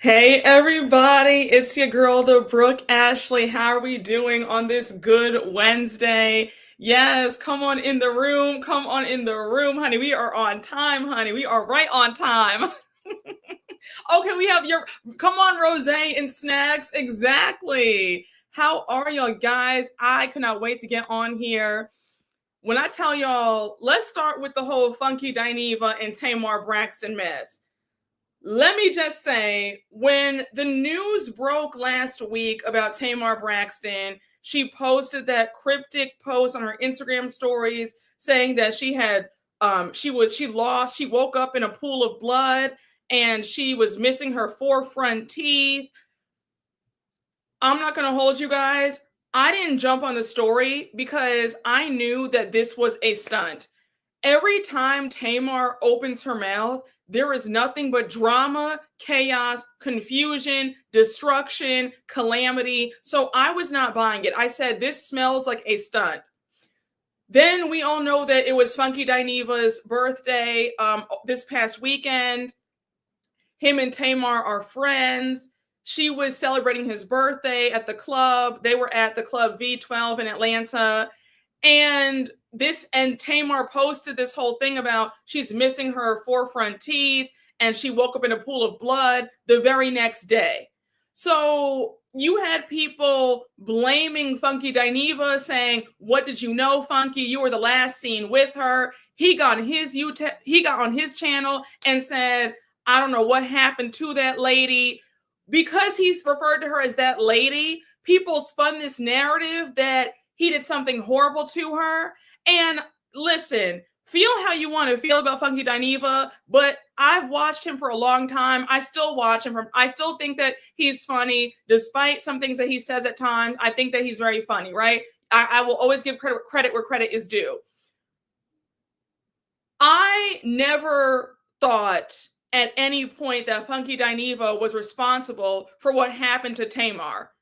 Hey everybody, it's your girl, the Brooke Ashley. How are we doing on this good Wednesday? Yes, come on in the room. Come on in the room, honey. We are on time, honey. We are right on time. Okay, we have your come on, Rose and Snacks. Exactly. How are y'all guys? I cannot wait to get on here. When I tell y'all, let's start with the whole Funky Dineva and Tamar Braxton mess. Let me just say, when the news broke last week about Tamar Braxton, she posted that cryptic post on her Instagram stories saying that she woke up in a pool of blood and she was missing her four front teeth. I'm not going to hold you guys. I didn't jump on the story because I knew that this was a stunt. Every time Tamar opens her mouth, there is nothing but drama, chaos, confusion, destruction, calamity. So I was not buying it. I said, this smells like a stunt. Then we all know that it was Funky Dineva's birthday this past weekend. Him and Tamar are friends. She was celebrating his birthday at the club. They were at the club V12 in Atlanta. And Tamar posted this whole thing about she's missing her four front teeth and she woke up in a pool of blood the very next day. So you had people blaming Funky Dineva, saying, "What did you know, Funky? You were the last seen with her." He got on his channel and said, "I don't know what happened to that lady." Because he's referred to her as that lady, people spun this narrative that he did something horrible to her. And listen, feel how you want to feel about Funky Dineva, but I've watched him for a long time. I still watch him. I still think that he's funny, despite some things that he says at times. I think that he's very funny, right? I will always give credit where credit is due. I never thought at any point that Funky Dineva was responsible for what happened to Tamar.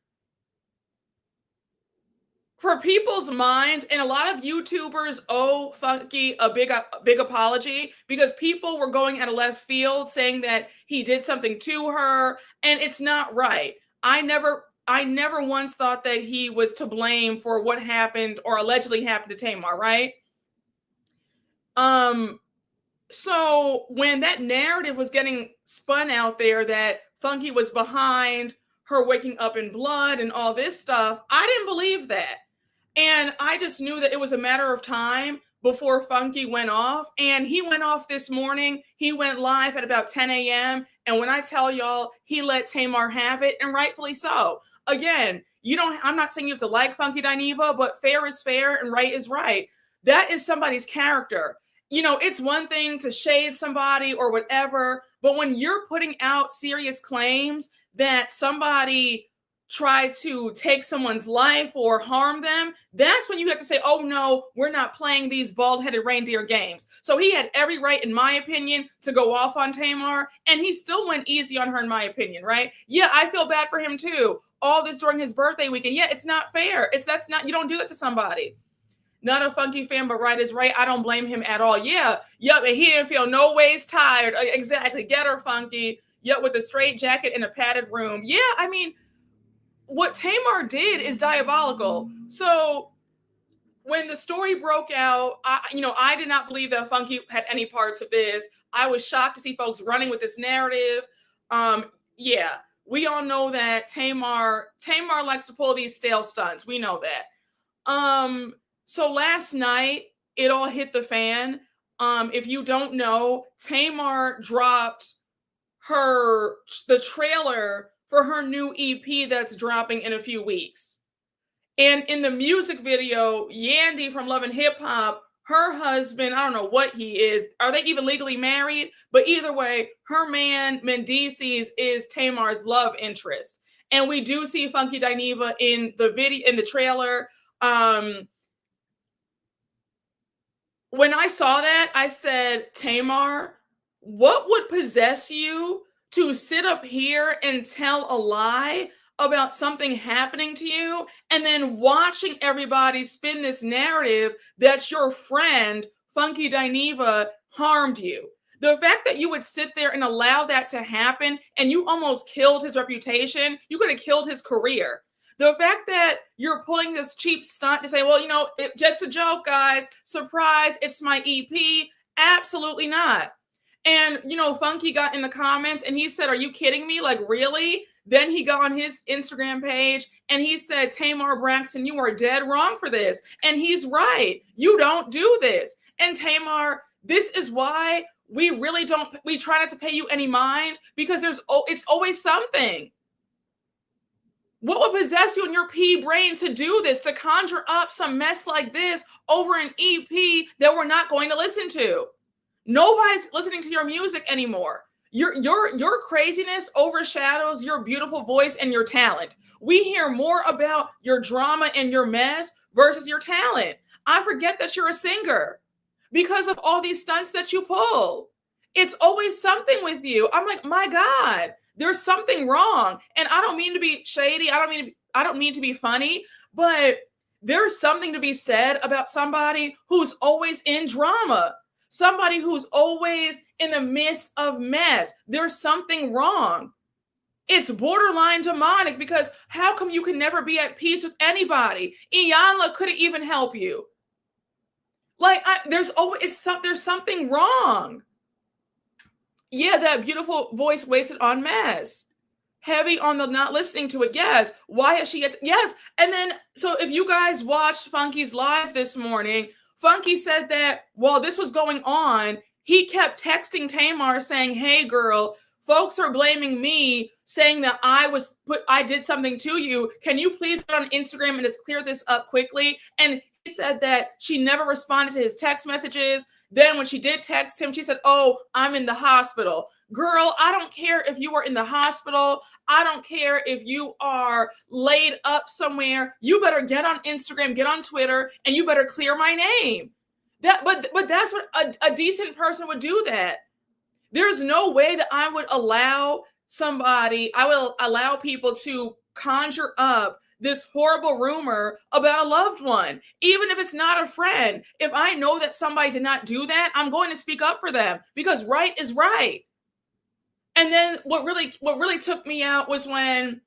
For people's minds, and a lot of YouTubers owe Funky a big apology because people were going out of left field saying that he did something to her, and it's not right. I never once thought that he was to blame for what happened or allegedly happened to Tamar, right? So when that narrative was getting spun out there that Funky was behind her waking up in blood and all this stuff, I didn't believe that. And I just knew that it was a matter of time before Funky went off. And he went off this morning. He went live at about 10 a.m. And when I tell y'all, he let Tamar have it, and rightfully so. Again, I'm not saying you have to like Funky Dineva, but fair is fair and right is right. That is somebody's character. It's one thing to shade somebody or whatever, but when you're putting out serious claims that somebody tried to take someone's life or harm them, that's when you have to say, oh no, we're not playing these bald-headed reindeer games. So he had every right, in my opinion, to go off on Tamar, and he still went easy on her, in my opinion, right? Yeah, I feel bad for him too. All this during his birthday weekend. Yeah, it's not fair. You don't do that to somebody. Not a Funky fan, but right is right. I don't blame him at all. Yeah, yep, and he didn't feel no ways tired. Exactly. Get her, Funky. Yep, with a straight jacket in a padded room. Yeah, I mean, what Tamar did is diabolical. So when the story broke out, I did not believe that Funky had any parts of this. I was shocked to see folks running with this narrative. Yeah, we all know that Tamar likes to pull these stale stunts. We know that. So last night, it all hit the fan. If you don't know, Tamar dropped the trailer for her new EP that's dropping in a few weeks. And in the music video, Yandy from Love and Hip Hop, her husband, I don't know what he is. Are they even legally married? But either way, her man, Mendices, is Tamar's love interest. And we do see Funky Dineva in the trailer. When I saw that, I said, Tamar, what would possess you to sit up here and tell a lie about something happening to you and then watching everybody spin this narrative that your friend, Funky Dineva, harmed you? The fact that you would sit there and allow that to happen and you almost killed his reputation, you could have killed his career. The fact that you're pulling this cheap stunt to say, well, just a joke, guys, surprise, it's my EP. Absolutely not. And, Funky got in the comments and he said, are you kidding me? Like, really? Then he got on his Instagram page and he said, Tamar Braxton, you are dead wrong for this. And he's right. You don't do this. And Tamar, this is why we try not to pay you any mind, because it's always something. What would possess you in your pea brain to do this, to conjure up some mess like this over an EP that we're not going to listen to? Nobody's listening to your music anymore. Your craziness overshadows your beautiful voice and your talent. We hear more about your drama and your mess versus your talent. I forget that you're a singer because of all these stunts that you pull. It's always something with you. I'm like, my God, there's something wrong. And I don't mean to be shady. I don't mean to be funny, but there's something to be said about somebody who's always in drama. Somebody who's always in the midst of mess. There's something wrong. It's borderline demonic, because how come you can never be at peace with anybody? Iyanla couldn't even help you. Like, there's something wrong. Yeah, that beautiful voice wasted on mess. Heavy on the not listening to it. Yes. Why has she yet? Yes. And then, so if you guys watched Funky's live this morning, Funky said that while this was going on, he kept texting Tamar saying, hey, girl, folks are blaming me, saying that I did something to you. Can you please get on Instagram and just clear this up quickly? And he said that she never responded to his text messages. Then when she did text him, she said, oh, I'm in the hospital. Girl, I don't care if you are in the hospital. I don't care if you are laid up somewhere. You better get on Instagram, get on Twitter, and you better clear my name. But that's what a decent person would do that. There's no way that I would allow people to conjure up this horrible rumor about a loved one, even if it's not a friend. If I know that somebody did not do that, I'm going to speak up for them, because right is right. And then what really took me out was when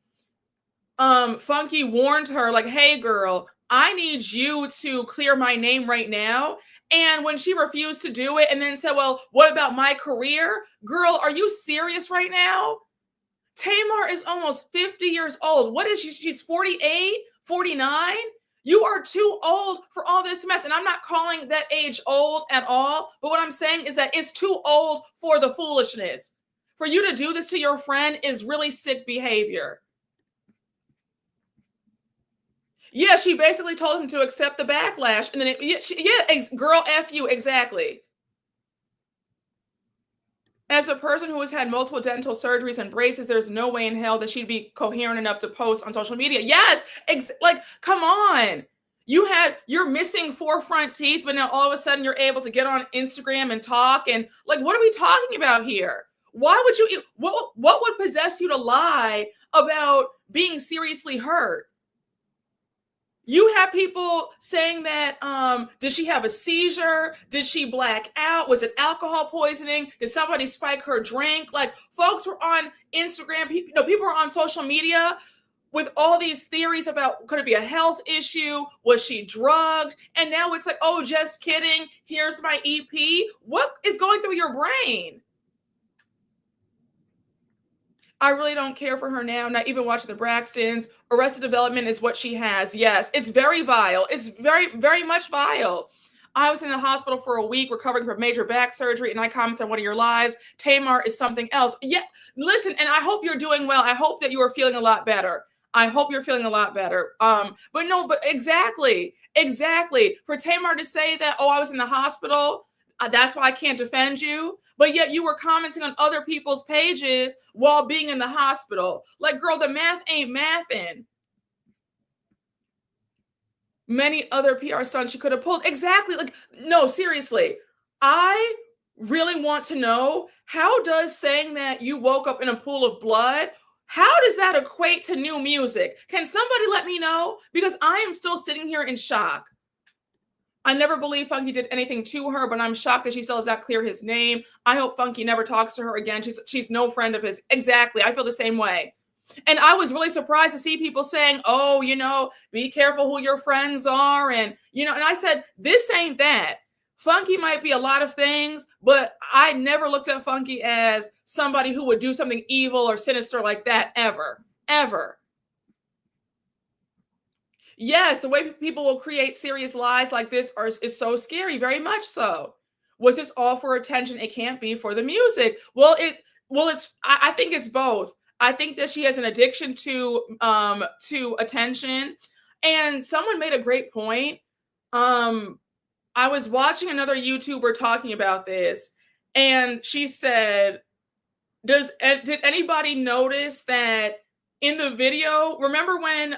Funky warned her, like, hey, girl, I need you to clear my name right now. And when she refused to do it and then said, well, what about my career? Girl, are you serious right now? Tamar is almost 50 years old. What is she? She's 48, 49. You are too old for all this mess. And I'm not calling that age old at all. But what I'm saying is that it's too old for the foolishness. For you to do this to your friend is really sick behavior. Yeah, she basically told him to accept the backlash. And then, girl, F you, exactly. As a person who has had multiple dental surgeries and braces, there's no way in hell that she'd be coherent enough to post on social media. Yes, like, come on. You're missing 4 front teeth, but now all of a sudden you're able to get on Instagram and talk. And like, what are we talking about here? Why would you, what would possess you to lie about being seriously hurt? You have people saying that, did she have a seizure? Did she black out? Was it alcohol poisoning? Did somebody spike her drink? Like, folks were on Instagram, people were on social media with all these theories about, could it be a health issue? Was she drugged? And now it's like, oh, just kidding. Here's my EP. What is going through your brain? I really don't care for her now, not even watching the Braxtons. Arrested Development is what she has. Yes, it's very vile. It's very, very much vile. I was in the hospital for a week recovering from major back surgery, and I commented on one of your lives. Tamar is something else. Yeah, listen, and I hope you're doing well. I hope that you are feeling a lot better. I hope you're feeling a lot better. But exactly. For Tamar to say that, oh, I was in the hospital, that's why I can't defend you. But yet you were commenting on other people's pages while being in the hospital. Like, girl, the math ain't mathin'. Many other PR stunts you could have pulled. Exactly. Like, no, seriously. I really want to know, how does saying that you woke up in a pool of blood, how does that equate to new music? Can somebody let me know? Because I am still sitting here in shock. I never believed Funky did anything to her, but I'm shocked that she still has not cleared his name. I hope Funky never talks to her again. She's no friend of his. Exactly. I feel the same way. And I was really surprised to see people saying, oh, be careful who your friends are. And I said, this ain't that. Funky might be a lot of things, but I never looked at Funky as somebody who would do something evil or sinister like that ever, ever. Yes, the way people will create serious lies like this is so scary, very much so. Was this all for attention? It can't be for the music. I think it's both. I think that she has an addiction to attention. And someone made a great point. I was watching another YouTuber talking about this, and she said, did anybody notice that in the video, remember when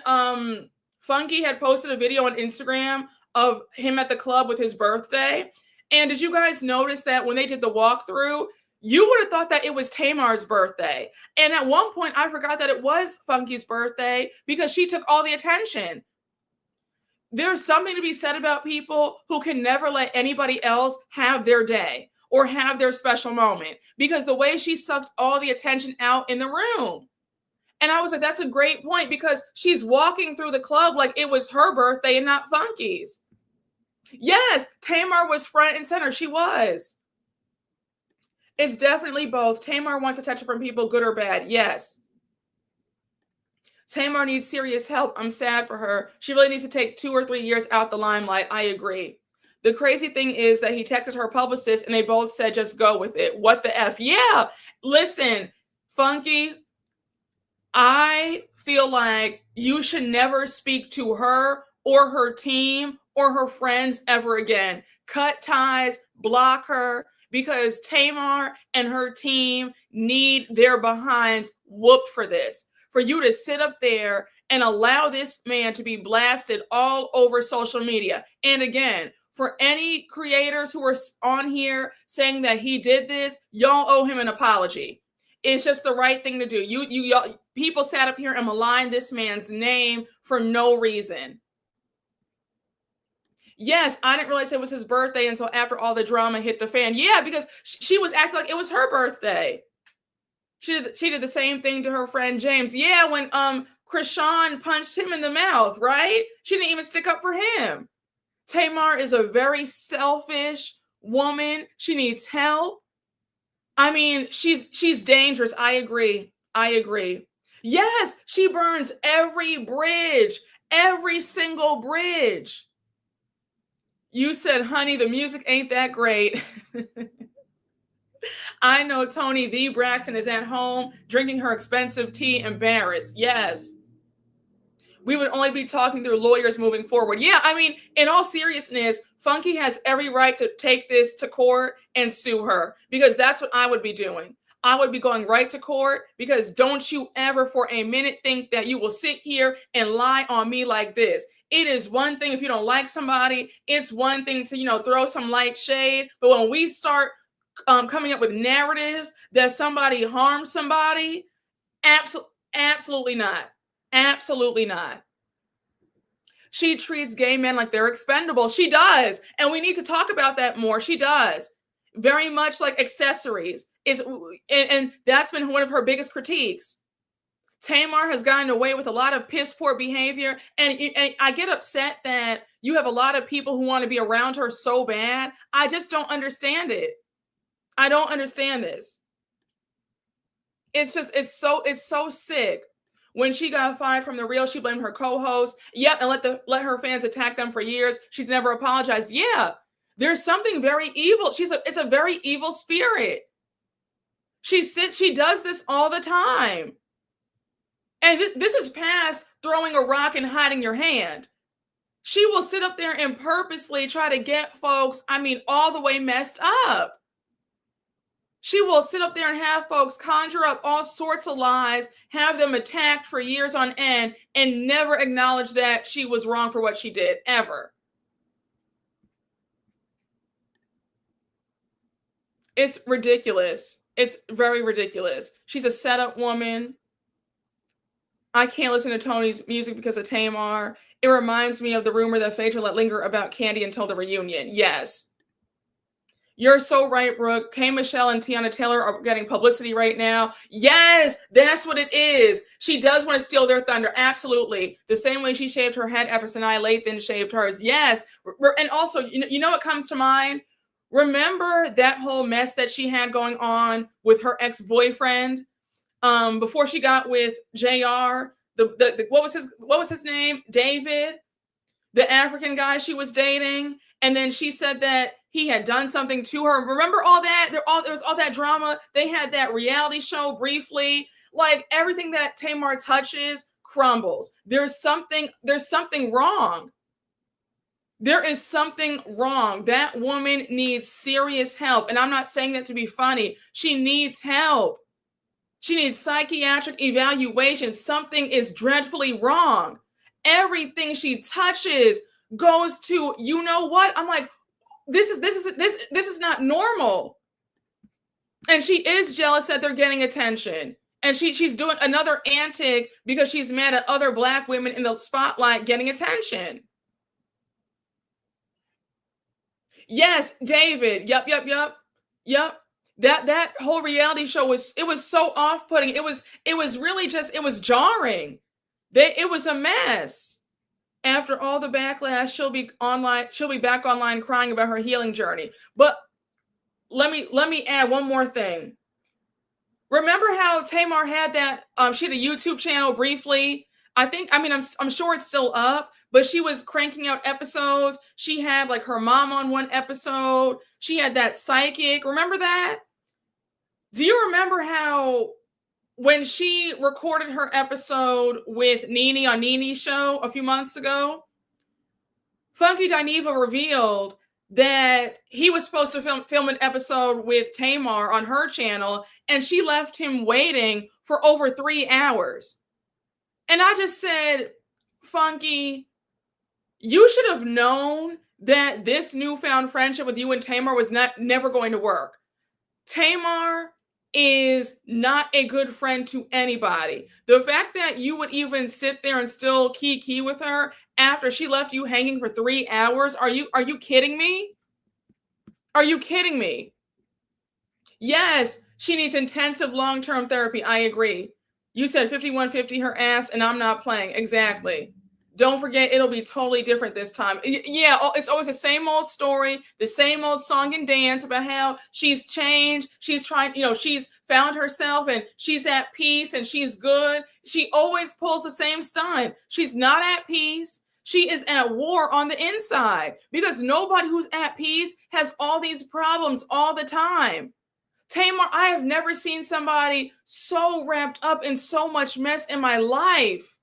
Funky had posted a video on Instagram of him at the club with his birthday? And did you guys notice that when they did the walkthrough, you would have thought that it was Tamar's birthday? And at one point, I forgot that it was Funky's birthday because she took all the attention. There's something to be said about people who can never let anybody else have their day or have their special moment, because the way she sucked all the attention out in the room. And I was like, that's a great point, because she's walking through the club like it was her birthday and not Funky's. Yes, Tamar was front and center. She was. It's definitely both. Tamar wants attention from people, good or bad. Yes. Tamar needs serious help. I'm sad for her. She really needs to take 2 or 3 years out the limelight. I agree. The crazy thing is that he texted her publicist and they both said, just go with it. What the F? Yeah. Listen, Funky, I feel like you should never speak to her or her team or her friends ever again. Cut ties, block her, because Tamar and her team need their behinds whooped for this. For you to sit up there and allow this man to be blasted all over social media. And again, for any creators who are on here saying that he did this, y'all owe him an apology. It's just the right thing to do. Y'all, people sat up here and maligned this man's name for no reason. Yes, I didn't realize it was his birthday until after all the drama hit the fan. Yeah, because she was acting like it was her birthday. She did the same thing to her friend James. Yeah, when Krishan punched him in the mouth, right? She didn't even stick up for him. Tamar is a very selfish woman. She needs help. I mean, she's dangerous. I agree. Yes, she burns every bridge, every single bridge. You said, honey, the music ain't that great. I know Tony the Braxton is at home drinking her expensive tea, embarrassed. Yes. We would only be talking through lawyers moving forward. Yeah, I mean, in all seriousness, Funky has every right to take this to court and sue her, because that's what I would be doing. I would be going right to court, because don't you ever for a minute think that you will sit here and lie on me like this. It is one thing if you don't like somebody. It's one thing to, throw some light shade. But when we start coming up with narratives that somebody harmed somebody, absolutely not. Absolutely not. She treats gay men like they're expendable. She does. And we need to talk about that more. She does. Very much like accessories. And that's been one of her biggest critiques. Tamar has gotten away with a lot of piss poor behavior. And I get upset that you have a lot of people who want to be around her so bad. I just don't understand it. I don't understand this. It's so sick. When she got fired from The Real, she blamed her co-host. Yep, and let her fans attack them for years. She's never apologized. Yeah, there's something very evil. It's a very evil spirit. She does this all the time. And this is past throwing a rock and hiding your hand. She will sit up there and purposely try to get folks, all the way messed up. She will sit up there and have folks conjure up all sorts of lies, have them attacked for years on end, and never acknowledge that she was wrong for what she did, ever. It's ridiculous. It's very ridiculous. She's a setup woman. I can't listen to Tony's music because of Tamar. It reminds me of the rumor that Phaedra let linger about Candy until the reunion. Yes. You're so right, Brooke. K. Michelle and Tiana Taylor are getting publicity right now. Yes, that's what it is. She does want to steal their thunder. Absolutely. The same way she shaved her head after Sanaa Lathan shaved hers. Yes. And also, you know what comes to mind? Remember that whole mess that she had going on with her ex-boyfriend before she got with JR? What was his name? David, the African guy she was dating. And then she said that he had done something to her. Remember all that? There was all that drama. They had that reality show briefly. Like everything that Tamar touches crumbles. There's something wrong. There is something wrong. That woman needs serious help. And I'm not saying that to be funny. She needs help. She needs psychiatric evaluation. Something is dreadfully wrong. Everything she touches goes to, you know what? I'm like, this is not normal. And she is jealous that they're getting attention. And she's doing another antic because she's mad at other Black women in the spotlight getting attention. Yes, David. Yep. That whole reality show was so off-putting. It was really just, it was jarring. It was a mess. After all the backlash, she'll be back online crying about her healing journey. But let me add one more thing. Remember how Tamar had that she had a YouTube channel briefly? I'm sure it's still up, but she was cranking out episodes. She had like her mom on one episode. She had that psychic. Remember that? Do you remember how when she recorded her episode with Nene on Nene's show a few months ago, Funky Dineva revealed that he was supposed to film an episode with Tamar on her channel, and she left him waiting for over 3 hours. And I just said, Funky, you should have known that this newfound friendship with you and Tamar was never going to work. Tamar is not a good friend to anybody. The fact that you would even sit there and still kiki with her after she left you hanging for 3 hours, are you kidding me? Are you kidding me? Yes, she needs intensive long-term therapy. I agree. You said 5150 her ass, and I'm not playing. Exactly. Don't forget, it'll be totally different this time. Yeah, it's always the same old story, the same old song and dance about how she's changed. She's trying, she's found herself and she's at peace and she's good. She always pulls the same stunt. She's not at peace. She is at war on the inside because nobody who's at peace has all these problems all the time. Tamar, I have never seen somebody so wrapped up in so much mess in my life.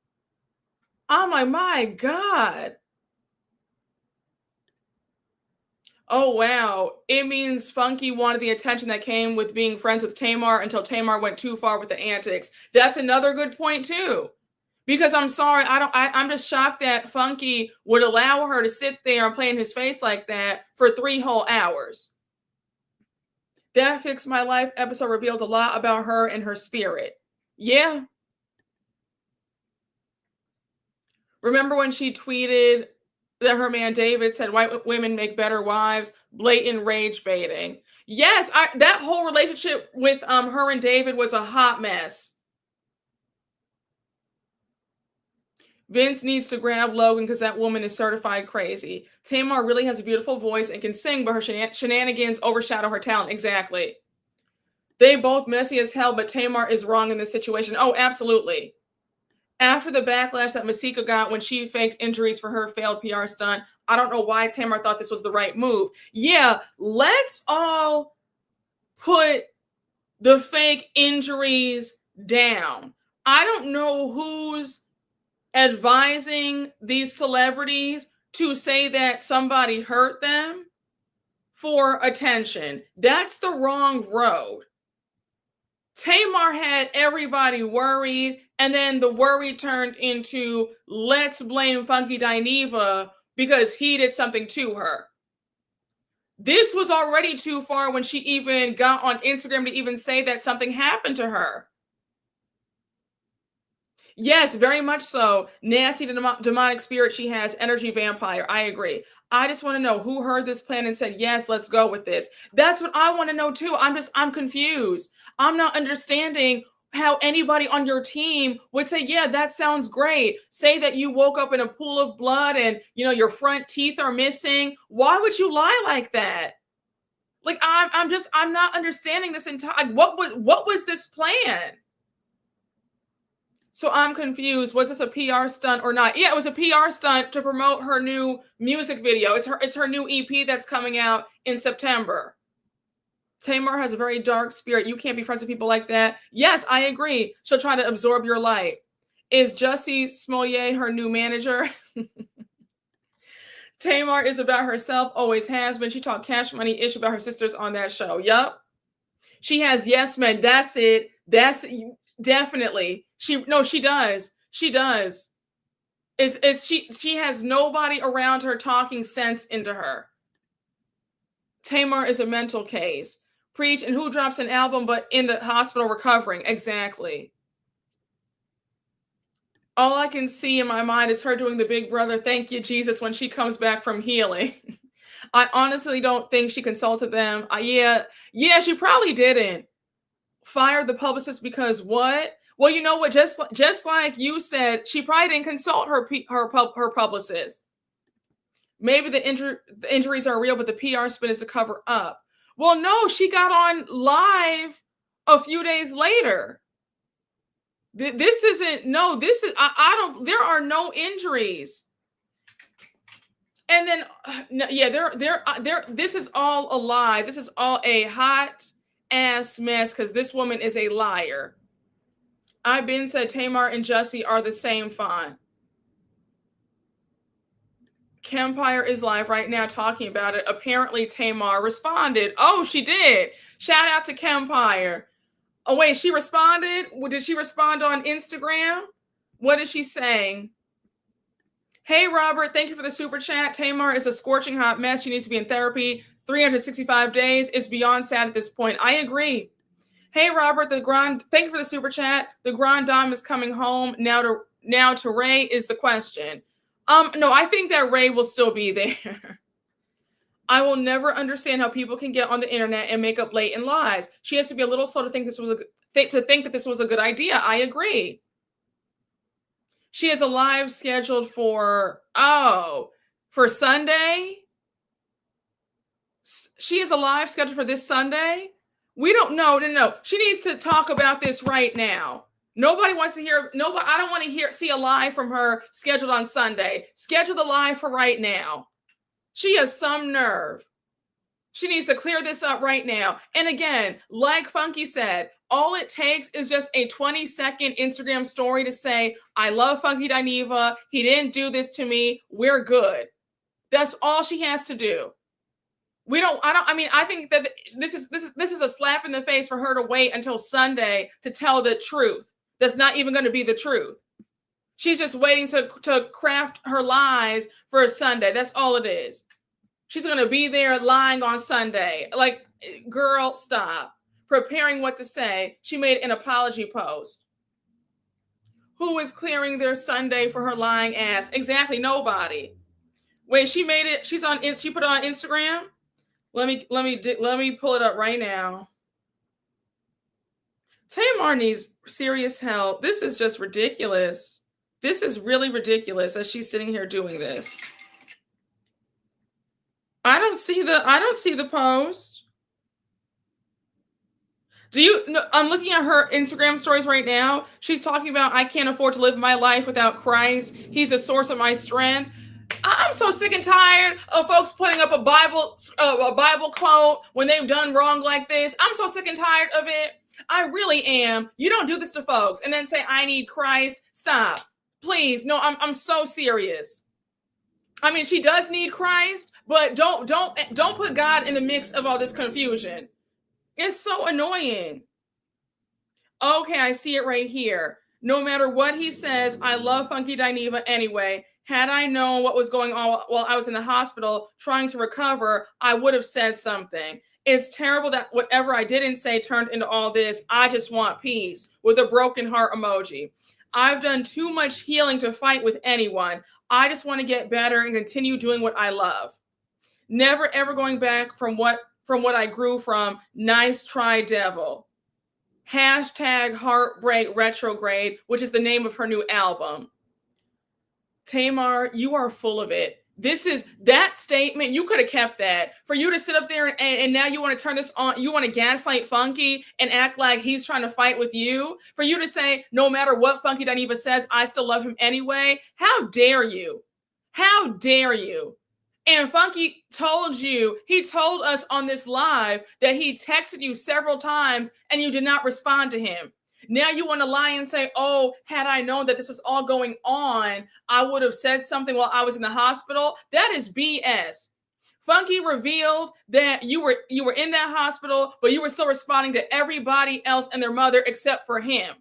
I'm like, my God. Oh, wow. It means Funky wanted the attention that came with being friends with Tamar until Tamar went too far with the antics. That's another good point, too. Because I'm sorry, I'm just shocked that Funky would allow her to sit there and play in his face like that for 3 whole hours. That Fixed My Life episode revealed a lot about her and her spirit. Yeah. Remember when she tweeted that her man David said white women make better wives? Blatant rage baiting. Yes, that whole relationship with her and David was a hot mess. Vince needs to grab Logan because that woman is certified crazy. Tamar really has a beautiful voice and can sing, but her shenanigans overshadow her talent. Exactly. They both messy as hell, but Tamar is wrong in this situation. Oh, absolutely. After the backlash that Masika got when she faked injuries for her failed PR stunt, I don't know why Tamar thought this was the right move. Yeah, let's all put the fake injuries down. I don't know who's advising these celebrities to say that somebody hurt them for attention. That's the wrong road. Tamar had everybody worried, and then the worry turned into let's blame Funky Dineva because he did something to her. This was already too far when she even got on Instagram to even say that something happened to her. Yes, very much so. Nasty demonic spirit she has, energy vampire. I agree. I just want to know who heard this plan and said, yes, let's go with this. That's what I want to know too. I'm confused. I'm not understanding how anybody on your team would say, yeah, that sounds great. Say that you woke up in a pool of blood and, your front teeth are missing. Why would you lie like that? Like, I'm not understanding this entire, like, what was this plan? So I'm confused. Was this a PR stunt or not? Yeah, it was a PR stunt to promote her new music video. It's her new EP that's coming out in September. Tamar has a very dark spirit. You can't be friends with people like that. Yes, I agree. She'll try to absorb your light. Is Jussie Smollett her new manager? Tamar is about herself, always has been. She talked Cash Money ish about her sisters on that show. Yup. She has yes men. That's it. That's definitely. She does. She does. She has nobody around her talking sense into her. Tamar is a mental case. Preach, and who drops an album but in the hospital recovering? Exactly. All I can see in my mind is her doing the Big Brother, thank you, Jesus, when she comes back from healing. I honestly don't think she consulted them. Yeah, she probably didn't. Fire the publicist because what? Well, you know what? Just like you said, she probably didn't consult her publicist. Maybe the injuries are real, but the PR spin is to cover up. Well, no, she got on live a few days later. This isn't, no, this is, I don't, there are no injuries. And then, yeah, this is all a lie. This is all a hot ass mess because this woman is a liar. I've been said Tamar and Jussie are the same font. Campire is live right now talking about it. Apparently Tamar responded. Oh, she did. Shout out to Campire. Oh, wait, she responded? Did she respond on Instagram? What is she saying? Hey, Robert, thank you for the super chat. Tamar is a scorching hot mess. She needs to be in therapy. 365 days is beyond sad at this point. I agree. Hey, Robert, thank you for the super chat. The Grand Dame is coming home. Now to Ray is the question. No, I think that Ray will still be there. I will never understand how people can get on the internet and make up blatant lies. She has to be a little slow to think that this was a good idea. I agree. She has a live scheduled for Sunday. She has a live scheduled for this Sunday. We don't know. No. She needs to talk about this right now. Nobody wants to hear. Nobody. I don't want to see a live from her scheduled on Sunday. Schedule the live for right now. She has some nerve. She needs to clear this up right now. And again, like Funky said, all it takes is just a 20-second Instagram story to say, I love Funky Dineva. He didn't do this to me. We're good. That's all she has to do. I think that this is a slap in the face for her to wait until Sunday to tell the truth. That's not even going to be the truth. She's just waiting to craft her lies for a Sunday. That's all it is. She's going to be there lying on Sunday. Like, girl, stop. Preparing what to say. She made an apology post. Who is clearing their Sunday for her lying ass? Exactly, nobody. Wait, she made it. She put it on Instagram. Let me pull it up right now. Tamar needs serious help. This is just ridiculous. This is really ridiculous that she's sitting here doing this. I don't see the post. I'm looking at her Instagram stories right now. She's talking about, I can't afford to live my life without Christ. He's the source of my strength. I'm so sick and tired of folks putting up a Bible quote when they've done wrong like this. I'm so sick and tired of it. I really am. You don't do this to folks and then say, I need Christ. Stop. Please. No, I'm so serious. I mean, she does need Christ, but don't put God in the mix of all this confusion. It's so annoying. Okay, I see it right here. No matter what he says, I love Funky Dineva anyway. Had I known what was going on while I was in the hospital trying to recover, I would have said something. It's terrible that whatever I didn't say turned into all this. I just want peace with a broken heart emoji. I've done too much healing to fight with anyone. I just want to get better and continue doing what I love. Never ever going back from what I grew from. Nice try, devil. Hashtag heartbreak retrograde, which is the name of her new album. Tamar, you are full of it. This is that statement. You could have kept that. For you to sit up there and now you want to turn this on, you want to gaslight Funky and act like he's trying to fight with you. For you to say, no matter what Funky Dineva says, I still love him anyway. How dare you? How dare you? And Funky told you, he told us on this live that he texted you several times and you did not respond to him. Now you want to lie and say, oh, had I known that this was all going on, I would have said something while I was in the hospital. That is BS. Funky revealed that you were in that hospital, but you were still responding to everybody else and their mother except for him.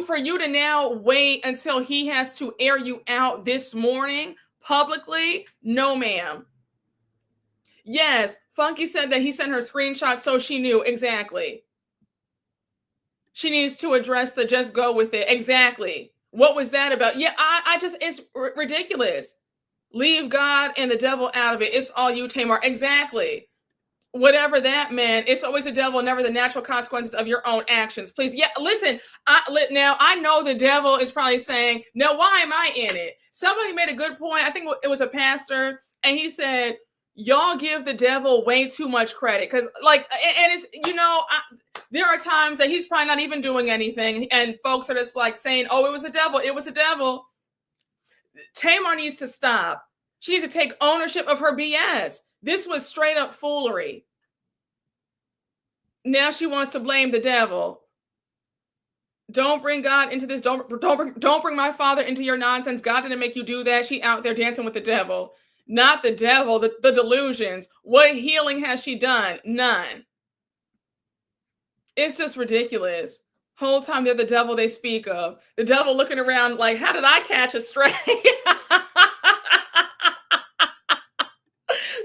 For you to now wait until he has to air you out this morning publicly? No, ma'am. Yes, Funky said that he sent her screenshots so she knew exactly. She needs to address the just go with it. Exactly. What was that about? Yeah, I just, it's ridiculous. Leave God and the devil out of it. It's all you, Tamar. Exactly. Whatever that meant, it's always the devil, never the natural consequences of your own actions. Please. Yeah, listen, now I know the devil is probably saying, no, why am I in it? Somebody made a good point. I think it was a pastor, and he said, y'all give the devil way too much credit. Because, like, and it's, there are times that he's probably not even doing anything, and folks are just like saying, oh, it was the devil. It was the devil. Tamar needs to stop. She needs to take ownership of her BS. This was straight up foolery. Now she wants to blame the devil. Don't bring God into this. Don't bring my father into your nonsense. God didn't make you do that. She out there dancing with the devil. Not the devil, the delusions. What healing has she done? None. It's just ridiculous. Whole time they're the devil they speak of. The devil looking around like, how did I catch a stray?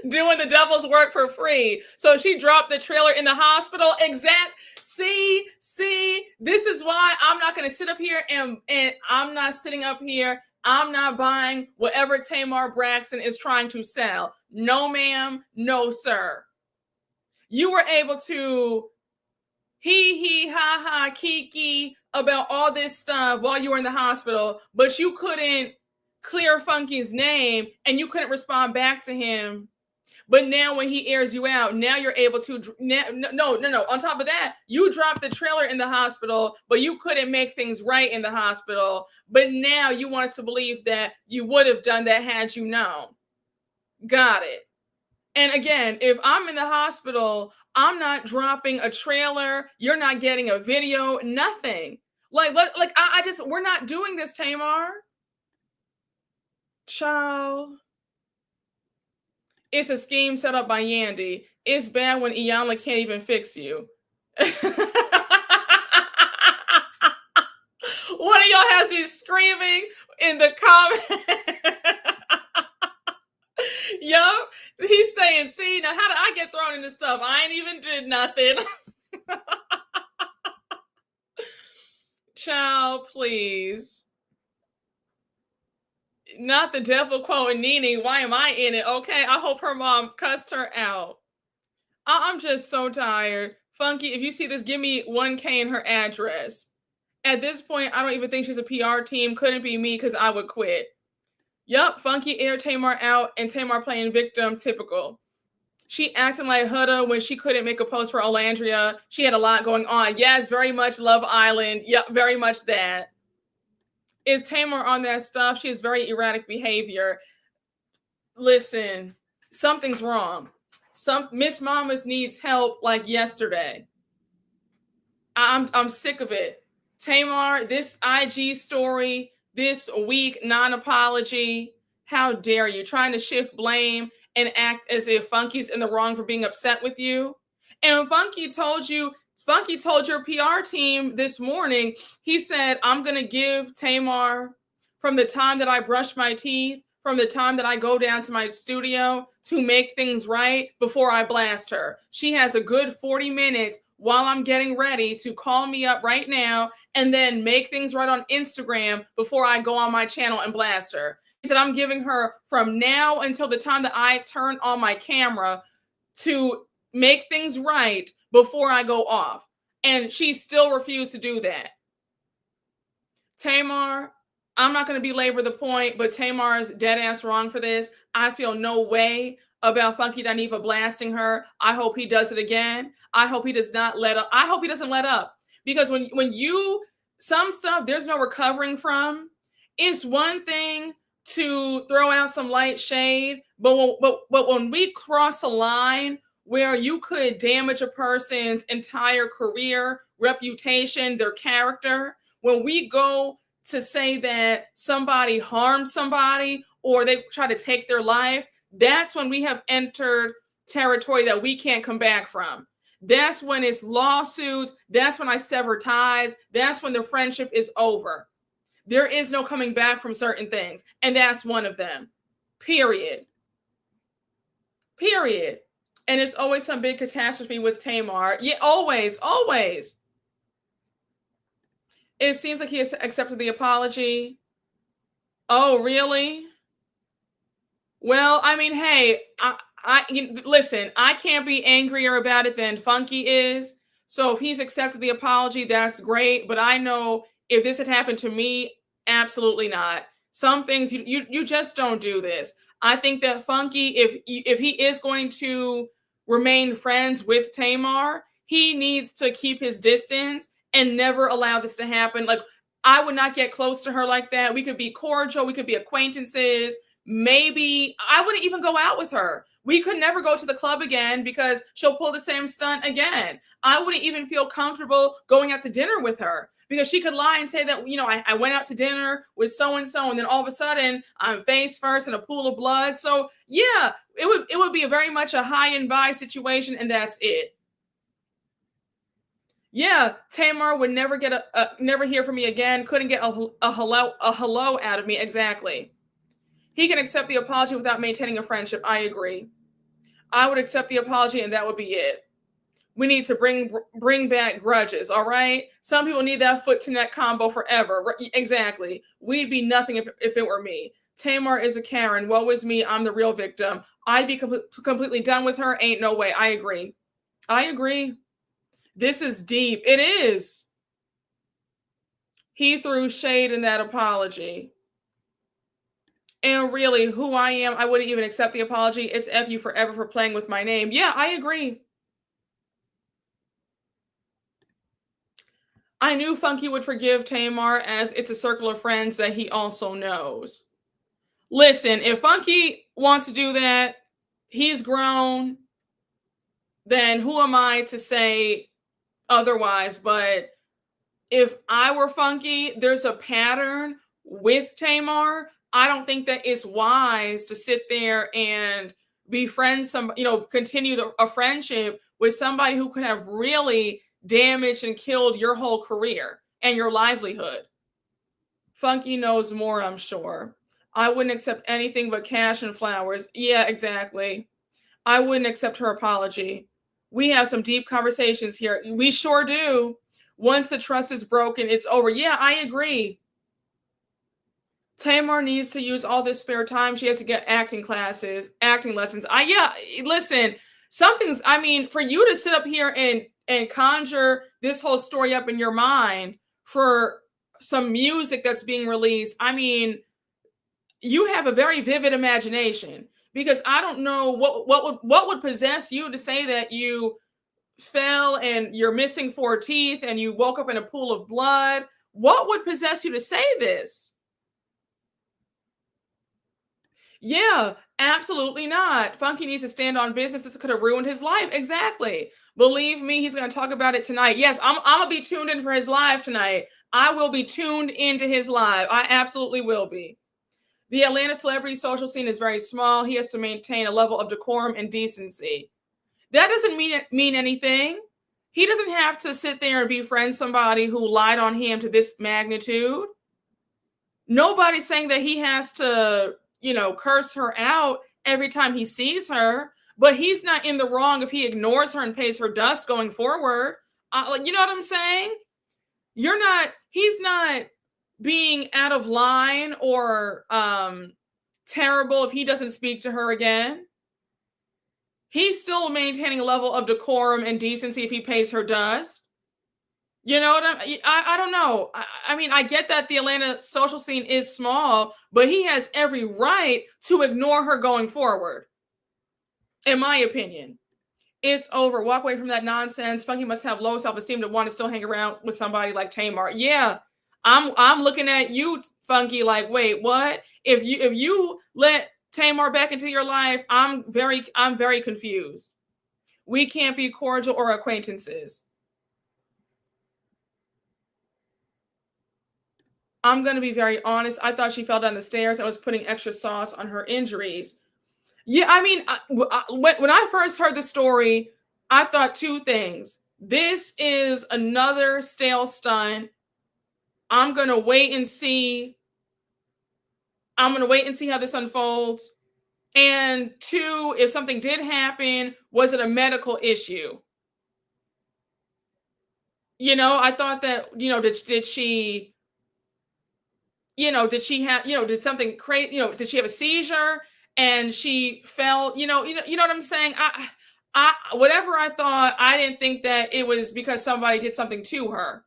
Doing the devil's work for free. So she dropped the trailer in the hospital. See, this is why I'm not going to sit up here and I'm not sitting up here. I'm not buying whatever Tamar Braxton is trying to sell. No, ma'am. No, sir. You were able to ha, kiki about all this stuff while you were in the hospital, but you couldn't clear Funky's name and you couldn't respond back to him. But now when he airs you out, now you're able to, no. On top of that, you dropped the trailer in the hospital, but you couldn't make things right in the hospital. But now you want us to believe that you would have done that had you known. Got it. And again, if I'm in the hospital, I'm not dropping a trailer. You're not getting a video, nothing. We're not doing this, Tamar. Child. It's a scheme set up by Yandy. It's bad when Iyanla can't even fix you. One of y'all has me screaming in the comments. Yup. He's saying, see, now how did I get thrown in this stuff? I ain't even did nothing. Child, please. Not the devil quoting Nene. Why am I in it? Okay, I hope her mom cussed her out. I'm just so tired. Funky, if you see this, give me 1K in her address. At this point, I don't even think she's a PR team. Couldn't be me because I would quit. Yup, Funky aired Tamar out and Tamar playing victim, typical. She acting like Huda when she couldn't make a post for Olandria. She had a lot going on. Yes, very much Love Island. Yep, very much that. Is Tamar on that stuff? She has very erratic behavior. Listen, something's wrong. Miss Mamas needs help like yesterday. I'm sick of it. Tamar, this IG story this week, non-apology. How dare you? Trying to shift blame and act as if Funky's in the wrong for being upset with you. And Funky told your PR team this morning, he said, I'm going to give Tamar from the time that I brush my teeth, from the time that I go down to my studio to make things right before I blast her. She has a good 40 minutes while I'm getting ready to call me up right now and then make things right on Instagram before I go on my channel and blast her. He said, I'm giving her from now until the time that I turn on my camera to make things right before I go off. And she still refused to do that. Tamar, I'm not going to belabor the point, but Tamar is dead ass wrong for this. I feel no way about Funky Dineva blasting her. I hope he does it again. I hope he does not let up. I hope he doesn't let up, because when you, some stuff there's no recovering from. It's one thing to throw out some light shade, but when we cross a line where you could damage a person's entire career, reputation, their character, when we go to say that somebody harmed somebody or they try to take their life, that's when we have entered territory that we can't come back from. That's when it's lawsuits. That's when I sever ties. That's when the friendship is over. There is no coming back from certain things. And that's one of them. Period. Period. And it's always some big catastrophe with Tamar. Yeah, always, always. It seems like he has accepted the apology. Oh, really? Well, I mean, hey, listen, I can't be angrier about it than Funky is. So if he's accepted the apology, that's great. But I know if this had happened to me, absolutely not. Some things you just don't do this. I think that Funky, if he is going to remain friends with Tamar, he needs to keep his distance and never allow this to happen. Like, I would not get close to her like that. We could be cordial. We could be acquaintances. Maybe I wouldn't even go out with her. We could never go to the club again because she'll pull the same stunt again. I wouldn't even feel comfortable going out to dinner with her because she could lie and say that, you know, I went out to dinner with so-and-so and then all of a sudden I'm face first in a pool of blood. So yeah, it would be very much a high and by situation, and that's it. Yeah, Tamar would never get never hear from me again. Couldn't get a hello out of me. Exactly. He can accept the apology without maintaining a friendship. I agree. I would accept the apology and that would be it. We need to bring back grudges, all right? Some people need that foot to neck combo forever. Exactly. We'd be nothing if it were me. Tamar is a Karen. Woe is me. I'm the real victim. I'd be completely done with her. Ain't no way. I agree. I agree. This is deep. It is. He threw shade in that apology. And really, who I am, I wouldn't even accept the apology. It's F you forever for playing with my name. Yeah, I agree. I knew Funky would forgive Tamar, as it's a circle of friends that he also knows. Listen, if Funky wants to do that, he's grown, then who am I to say otherwise? But if I were Funky, there's a pattern with Tamar. I don't think that it's wise to sit there and befriend continue a friendship with somebody who could have really damaged and killed your whole career and your livelihood. Funky knows more, I'm sure. I wouldn't accept anything but cash and flowers. Yeah, exactly. I wouldn't accept her apology. We have some deep conversations here. We sure do. Once the trust is broken, it's over. Yeah, I agree. Tamar needs to use all this spare time. She has to get acting lessons. Listen, for you to sit up here and conjure this whole story up in your mind for some music that's being released. I mean, you have a very vivid imagination, because I don't know what would possess you to say that you fell and you're missing 4 teeth and you woke up in a pool of blood. What would possess you to say this? Yeah, absolutely not. Funky needs to stand on business. This could have ruined his life. Exactly. Believe me, he's going to talk about it tonight. Yes, I'm going to be tuned in for his live tonight. I will be tuned into his live. I absolutely will be. The Atlanta celebrity social scene is very small. He has to maintain a level of decorum and decency. That doesn't mean anything. He doesn't have to sit there and befriend somebody who lied on him to this magnitude. Nobody's saying that he has to, curse her out every time he sees her, but he's not in the wrong if he ignores her and pays her dust going forward. You know what I'm saying? He's not being out of line or terrible if he doesn't speak to her again. He's still maintaining a level of decorum and decency if he pays her dust. You know what I don't know. I mean, I get that the Atlanta social scene is small, but he has every right to ignore her going forward. In my opinion, it's over. Walk away from that nonsense. Funky must have low self-esteem to want to still hang around with somebody like Tamar. Yeah, I'm looking at you, Funky, like, wait, what? If you let Tamar back into your life, I'm very confused. We can't be cordial or acquaintances. I'm going to be very honest. I thought she fell down the stairs and was putting extra sauce on her injuries. Yeah, I mean, when I first heard the story, I thought two things. This is another stale stunt. I'm going to wait and see. I'm going to wait and see how this unfolds. And two, if something did happen, was it a medical issue? You know, I thought that, you know, did she, you know, did she have, you know, did something crazy, you know, did she have a seizure and she fell, you know what I'm saying? Whatever I thought, I didn't think that it was because somebody did something to her.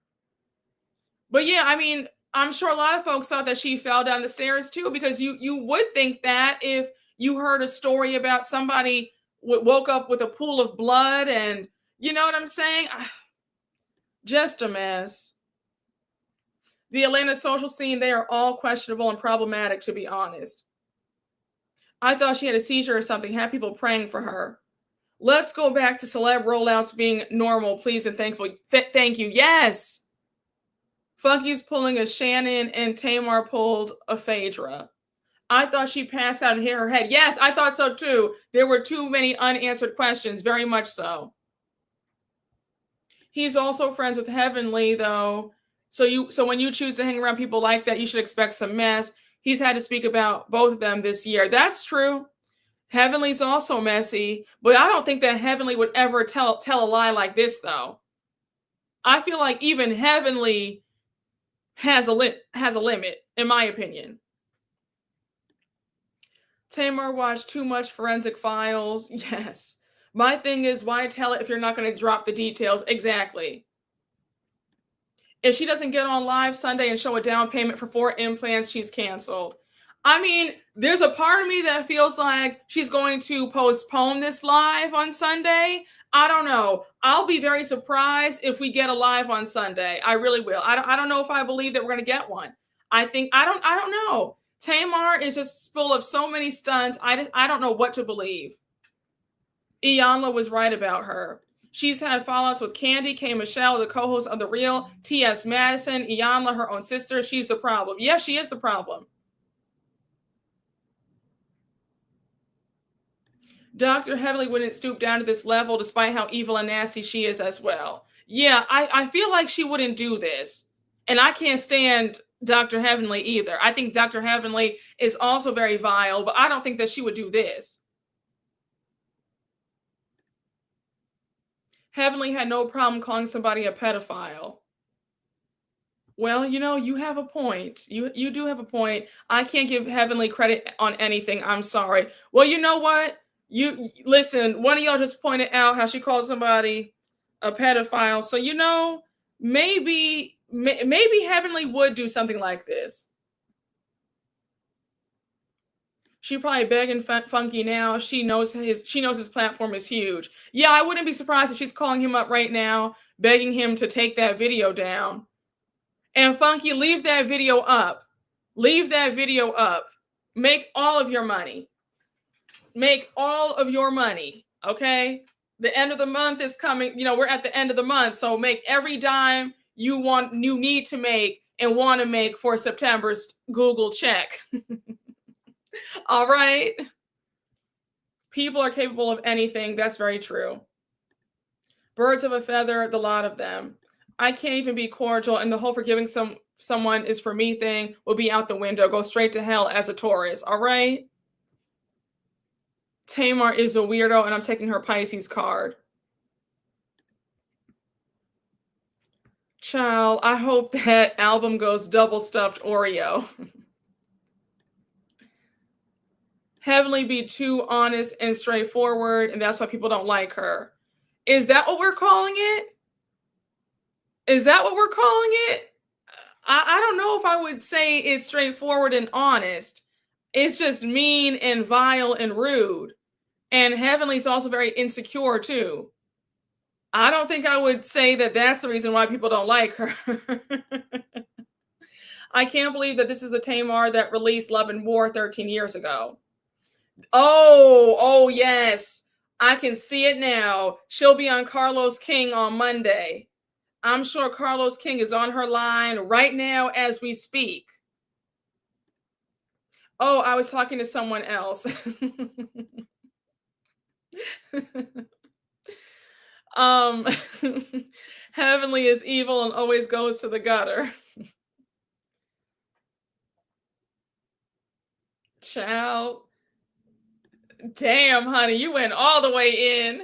But yeah, I mean, I'm sure a lot of folks thought that she fell down the stairs too, because you would think that if you heard a story about somebody woke up with a pool of blood and, you know what I'm saying? Just a mess. The Atlanta social scene, they are all questionable and problematic, to be honest. I thought she had a seizure or something, had people praying for her. Let's go back to celeb rollouts being normal, please and thankful. Thank you. Yes. Funky's pulling a Shannon and Tamar pulled a Phaedra. I thought she passed out and hit her head. Yes, I thought so too. There were too many unanswered questions, very much so. He's also friends with Heavenly, though. So when you choose to hang around people like that, you should expect some mess. He's had to speak about both of them this year. That's true. Heavenly's also messy, but I don't think that Heavenly would ever tell a lie like this, though. I feel like even Heavenly has a limit, in my opinion. Tamar watched too much Forensic Files. Yes. My thing is, why tell it if you're not going to drop the details? Exactly. If she doesn't get on live Sunday and show a down payment for 4 implants, she's canceled. I mean, there's a part of me that feels like she's going to postpone this live on Sunday. I don't know. I'll be very surprised if we get a live on Sunday. I really will. I don't know if I believe that we're going to get one. I don't know. Tamar is just full of so many stunts. I don't know what to believe. Iyanla was right about her. She's had fallouts with Candy, K. Michelle, the co-host of The Real, T.S. Madison, Iyanla, her own sister. She's the problem. Yes, she is the problem. Dr. Heavenly wouldn't stoop down to this level despite how evil and nasty she is as well. Yeah, I feel like she wouldn't do this. And I can't stand Dr. Heavenly either. I think Dr. Heavenly is also very vile, but I don't think that she would do this. Heavenly had no problem calling somebody a pedophile. Well, you know, you have a point. You do have a point. I can't give Heavenly credit on anything. I'm sorry. Well, you know what? You listen, one of y'all just pointed out how she called somebody a pedophile. So, you know, maybe Heavenly would do something like this. She probably begging Funky now. She knows his platform is huge. Yeah, I wouldn't be surprised if she's calling him up right now, begging him to take that video down. And Funky, leave that video up. Leave that video up. Make all of your money. Make all of your money. Okay? The end of the month is coming. You know, we're at the end of the month. So make every dime you need to make and want to make for September's Google check. All right. People are capable of anything. That's very true. Birds of a feather, the lot of them. I can't even be cordial, and the whole forgiving someone is for me thing will be out the window. Go straight to hell as a Taurus. All right. Tamar is a weirdo, and I'm taking her Pisces card. Child, I hope that album goes double stuffed Oreo. Heavenly be too honest and straightforward, and that's why people don't like her. Is that what we're calling it? Is that what we're calling it? I don't know if I would say it's straightforward and honest. It's just mean and vile and rude. And Heavenly's also very insecure too. I don't think I would say that that's the reason why people don't like her. I can't believe that this is the Tamar that released Love and War 13 years ago. Oh, yes. I can see it now. She'll be on Carlos King on Monday. I'm sure Carlos King is on her line right now as we speak. Oh, I was talking to someone else. um Heavenly is evil and always goes to the gutter. Child. Damn, honey, you went all the way in.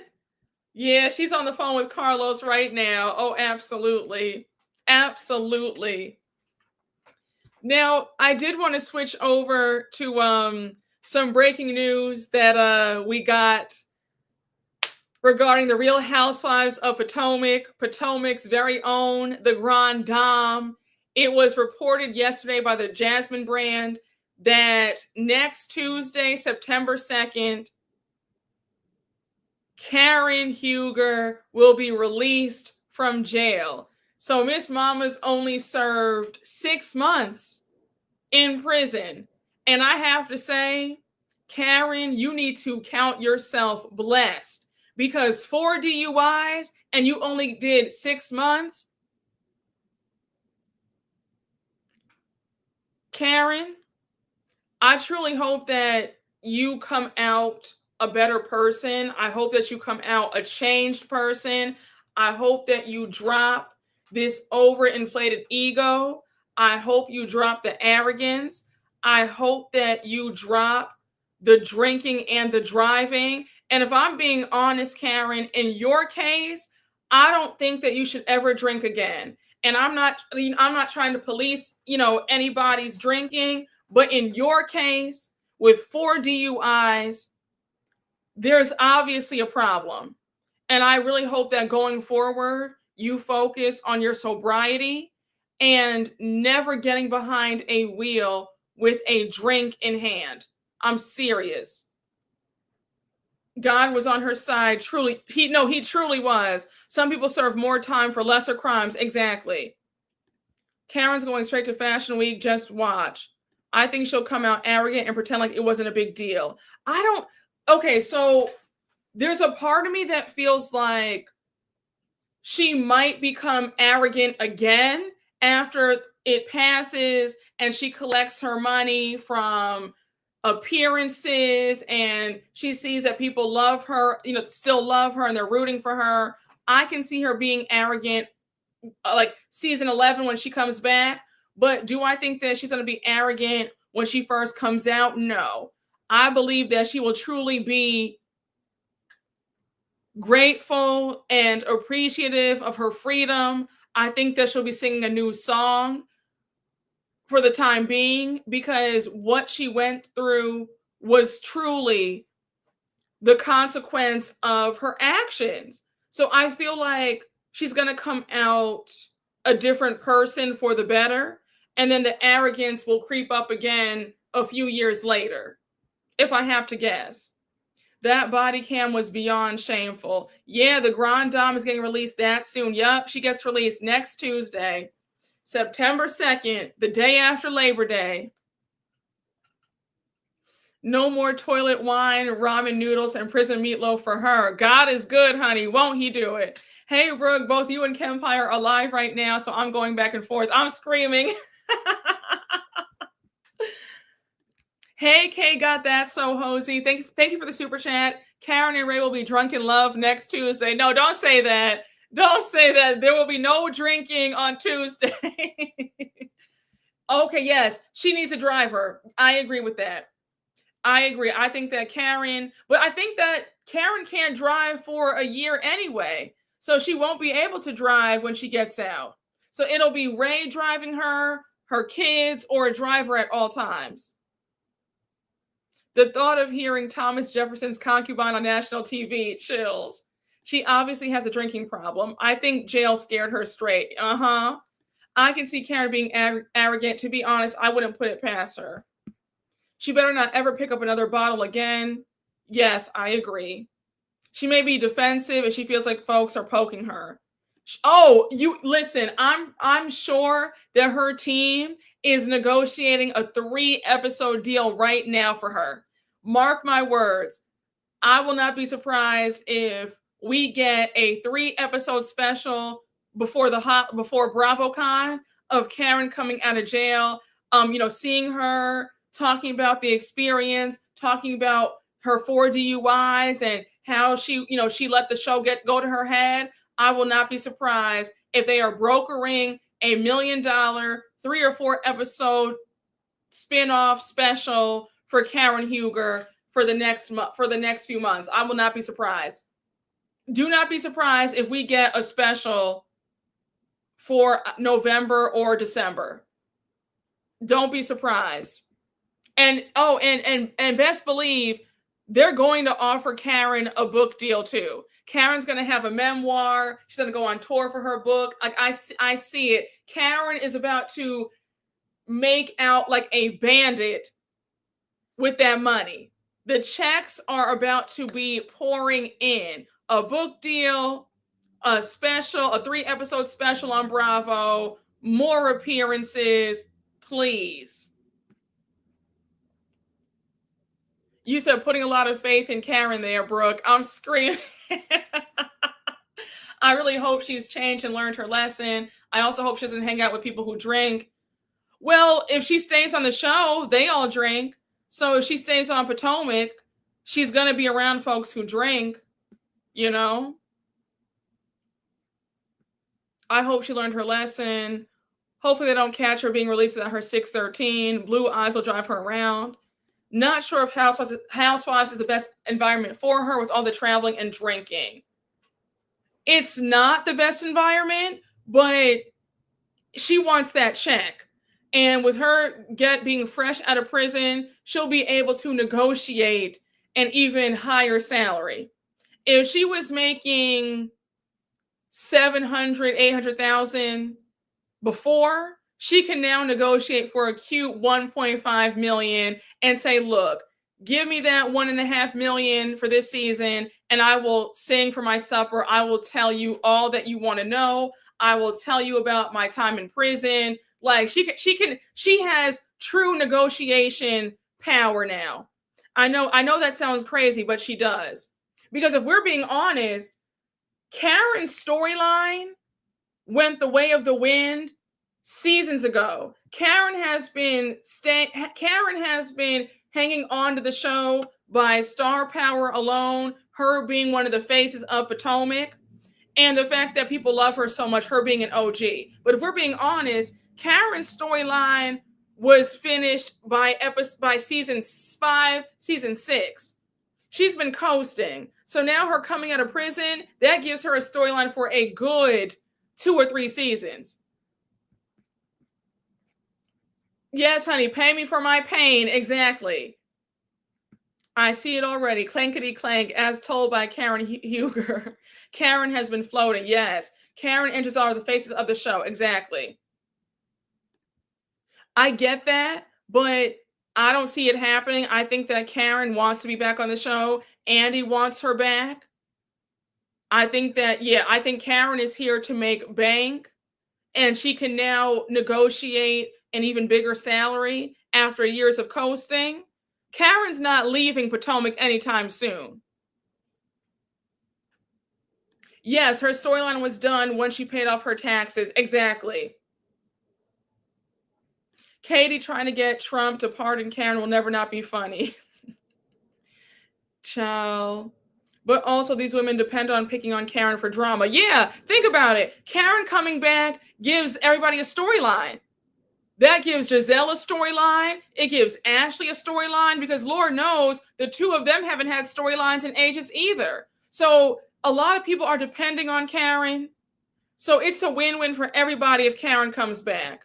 Yeah, she's on the phone with Carlos right now. Oh, absolutely. Absolutely. Now, I did want to switch over to some breaking news that we got regarding the Real Housewives of Potomac, Potomac's very own, the Grand Dame. It was reported yesterday by the Jasmine brand that next Tuesday, September 2nd, Karen Huger will be released from jail. So Miss Mama's only served 6 months in prison. And I have to say, Karen, you need to count yourself blessed, because 4 DUIs and you only did 6 months. Karen, I truly hope that you come out a better person. I hope that you come out a changed person. I hope that you drop this overinflated ego. I hope you drop the arrogance. I hope that you drop the drinking and the driving. And if I'm being honest, Karen, in your case, I don't think that you should ever drink again. And I'm not trying to police, anybody's drinking, but in your case, with 4 DUIs, there's obviously a problem. And I really hope that going forward, you focus on your sobriety and never getting behind a wheel with a drink in hand. I'm serious. God was on her side. Truly, he truly was. Some people serve more time for lesser crimes. Exactly. Karen's going straight to Fashion Week. Just watch. I think she'll come out arrogant and pretend like it wasn't a big deal. Okay, so there's a part of me that feels like she might become arrogant again after it passes and she collects her money from appearances and she sees that people love her, still love her and they're rooting for her. I can see her being arrogant like season 11 when she comes back. But do I think that she's going to be arrogant when she first comes out? No. I believe that she will truly be grateful and appreciative of her freedom. I think that she'll be singing a new song for the time being, because what she went through was truly the consequence of her actions. So I feel like she's going to come out a different person for the better. And then the arrogance will creep up again a few years later, if I have to guess. That body cam was beyond shameful. Yeah, the Grand Dame is getting released that soon. Yup, she gets released next Tuesday, September 2nd, the day after Labor Day. No more toilet wine, ramen noodles, and prison meatloaf for her. God is good, honey. Won't he do it? Hey, Brooke, both you and Kempire are live right now, so I'm going back and forth. I'm screaming. Hey, Kay, got that so hosey. Thank you for the super chat. Karen and Ray will be drunk in love next Tuesday. No, don't say that. Don't say that. There will be no drinking on Tuesday. Okay, yes, she needs a driver. I agree with that. I agree. I think that Karen can't drive for a year anyway. So she won't be able to drive when she gets out. So it'll be Ray driving her kids, or a driver at all times. The thought of hearing Thomas Jefferson's concubine on national TV, chills. She obviously has a drinking problem. I think jail scared her straight. I can see Karen being arrogant. To be honest, I wouldn't put it past her. She better not ever pick up another bottle again. Yes, I agree. She may be defensive if she feels like folks are poking her. Oh, you listen, I'm sure that her team is negotiating a 3-episode deal right now for her. Mark my words. I will not be surprised if we get a 3-episode special before BravoCon of Karen coming out of jail, seeing her, talking about the experience, talking about her 4 DUIs and how she let the show go to her head. I will not be surprised if they are brokering a $1 million 3 or 4 episode spin-off special for Karen Huger for the next few months. I will not be surprised. Do not be surprised if we get a special for November or December. Don't be surprised. And best believe they're going to offer Karen a book deal too. Karen's going to have a memoir. She's going to go on tour for her book. Like I see it. Karen is about to make out like a bandit with that money. The checks are about to be pouring in. A book deal, a 3-episode special on Bravo, more appearances, please. You said putting a lot of faith in Karen there, Brooke. I'm screaming. I really hope she's changed and learned her lesson. I also hope she doesn't hang out with people who drink. Well, if she stays on the show, they all drink. So if she stays on Potomac, she's going to be around folks who drink, I hope she learned her lesson. Hopefully they don't catch her being released at her 613. Blue eyes will drive her around. Not sure if Housewives is the best environment for her with all the traveling and drinking. It's not the best environment, but she wants that check. And with her being fresh out of prison, she'll be able to negotiate an even higher salary. If she was making $700,000, $800,000 before, she can now negotiate for a cute $1.5 million and say, look, give me that $1.5 million for this season and I will sing for my supper. I will tell you all that you want to know. I will tell you about my time in prison. Like she has true negotiation power now. I know that sounds crazy, but she does. Because if we're being honest, Karen's storyline went the way of the wind seasons ago. Karen has been hanging on to the show by star power alone, her being one of the faces of Potomac, and the fact that people love her so much, her being an OG. But if we're being honest, Karen's storyline was finished by season 5, season 6. She's been coasting. So now her coming out of prison, that gives her a storyline for a good 2 or 3 seasons. Yes, honey, pay me for my pain. Exactly. I see it already. Clankety clank, as told by Karen Huger. Karen has been floating. Yes. Karen and Giselle are the faces of the show. Exactly. I get that, but I don't see it happening. I think that Karen wants to be back on the show. Andy wants her back. I think Karen is here to make bank, and she can now negotiate an even bigger salary after years of coasting. Karen's not leaving Potomac anytime soon. Yes, her storyline was done when she paid off her taxes. Exactly. Katie trying to get Trump to pardon Karen will never not be funny. Ciao. But also these women depend on picking on Karen for drama. Yeah, think about it. Karen coming back gives everybody a storyline. That gives Giselle a storyline. It gives Ashley a storyline because Lord knows the two of them haven't had storylines in ages either. So a lot of people are depending on Karen. So it's a win-win for everybody if Karen comes back.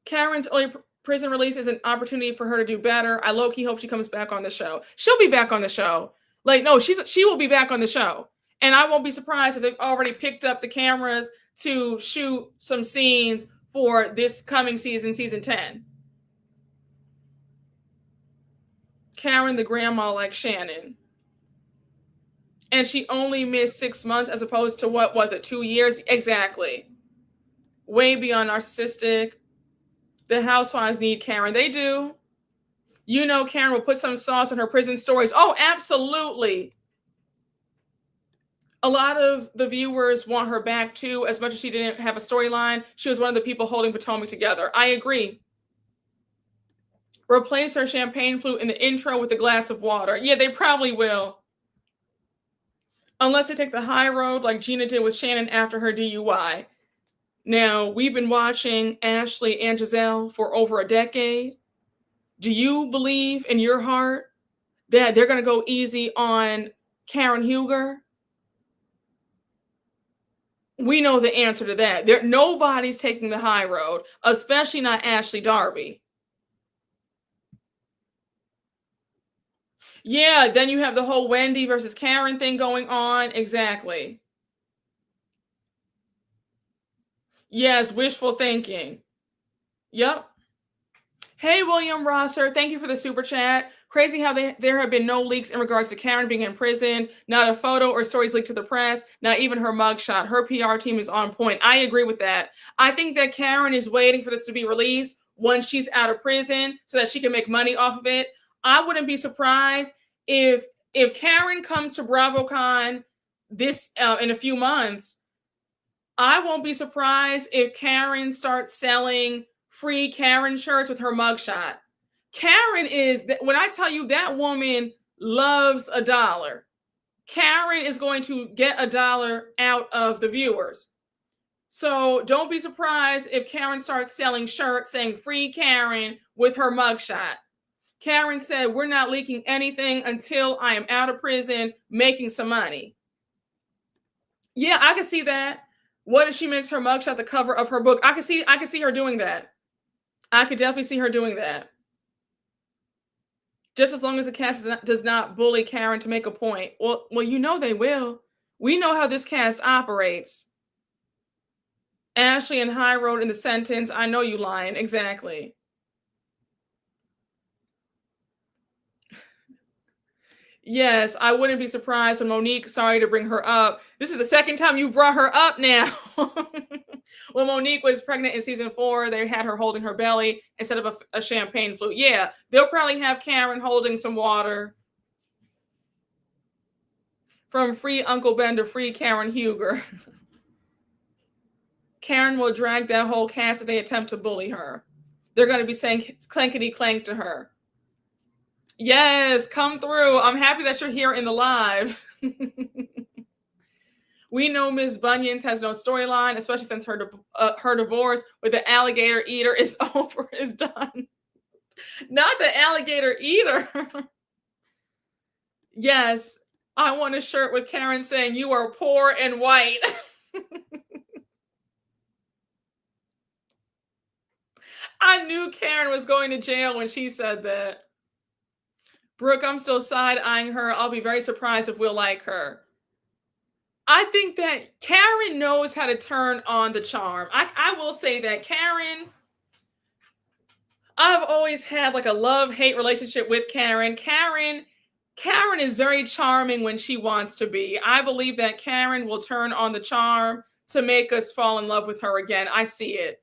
Karen's early prison release is an opportunity for her to do better. I low-key hope she comes back on the show. She'll be back on the show. Like, no, she will be back on the show. And I won't be surprised if they've already picked up the cameras to shoot some scenes for this coming season, season 10. Karen, the grandma like Shannon. And she only missed 6 months as opposed to, what was it, 2 years? Exactly. Way beyond narcissistic. The housewives need Karen. They do. You know, Karen will put some sauce on her prison stories. Oh, absolutely. A lot of the viewers want her back too. As much as she didn't have a storyline, she was one of the people holding Potomac together. I agree. Replace her champagne flute in the intro with a glass of water. Yeah, they probably will. Unless they take the high road like Gina did with Shannon after her DUI. Now, we've been watching Ashley and Giselle for over a decade. Do you believe in your heart that they're going to go easy on Karen Huger? We know the answer to that. Nobody's taking the high road, especially not Ashley Darby. Yeah, then you have the whole Wendy versus Karen thing going on. Exactly. Yes, wishful thinking. Yep. Hey, William Rosser, thank you for the super chat. Crazy how there have been no leaks in regards to Karen being in prison. Not a photo or stories leaked to the press. Not even her mugshot. Her PR team is on point. I agree with that. I think that Karen is waiting for this to be released once she's out of prison so that she can make money off of it. I wouldn't be surprised if Karen comes to BravoCon this in a few months. I won't be surprised if Karen starts selling free Karen shirts with her mugshot. Karen is, when I tell you that woman loves a dollar, Karen is going to get a dollar out of the viewers. So don't be surprised if Karen starts selling shirts saying free Karen with her mugshot. Karen said, we're not leaking anything until I am out of prison making some money. Yeah, I can see that. What if she makes her mugshot the cover of her book? I can see her doing that. I could definitely see her doing that. Just as long as the cast does not bully Karen to make a point. Well, you know they will. We know how this cast operates. Ashley and High Road in the sentence. I know you lying. Exactly. Yes, I wouldn't be surprised when Monique, sorry to bring her up. This is the second time you brought her up now. When Monique was pregnant in season 4, they had her holding her belly instead of a champagne flute. Yeah, they'll probably have Karen holding some water. From free Uncle Ben to free Karen Huger. Karen will drag that whole cast if they attempt to bully her. They're going to be saying clankety clank to her. Yes, come through. I'm happy that you're here in the live. We know Ms. Bunions has no storyline, especially since her divorce with the alligator eater is done. Not the alligator eater. Yes, I want a shirt with Karen saying you are poor and white. I knew Karen was going to jail when she said that. Brooke, I'm still side-eyeing her. I'll be very surprised if we'll like her. I think that Karen knows how to turn on the charm. I will say that Karen, I've always had like a love-hate relationship with Karen. Karen is very charming when she wants to be. I believe that Karen will turn on the charm to make us fall in love with her again. I see it.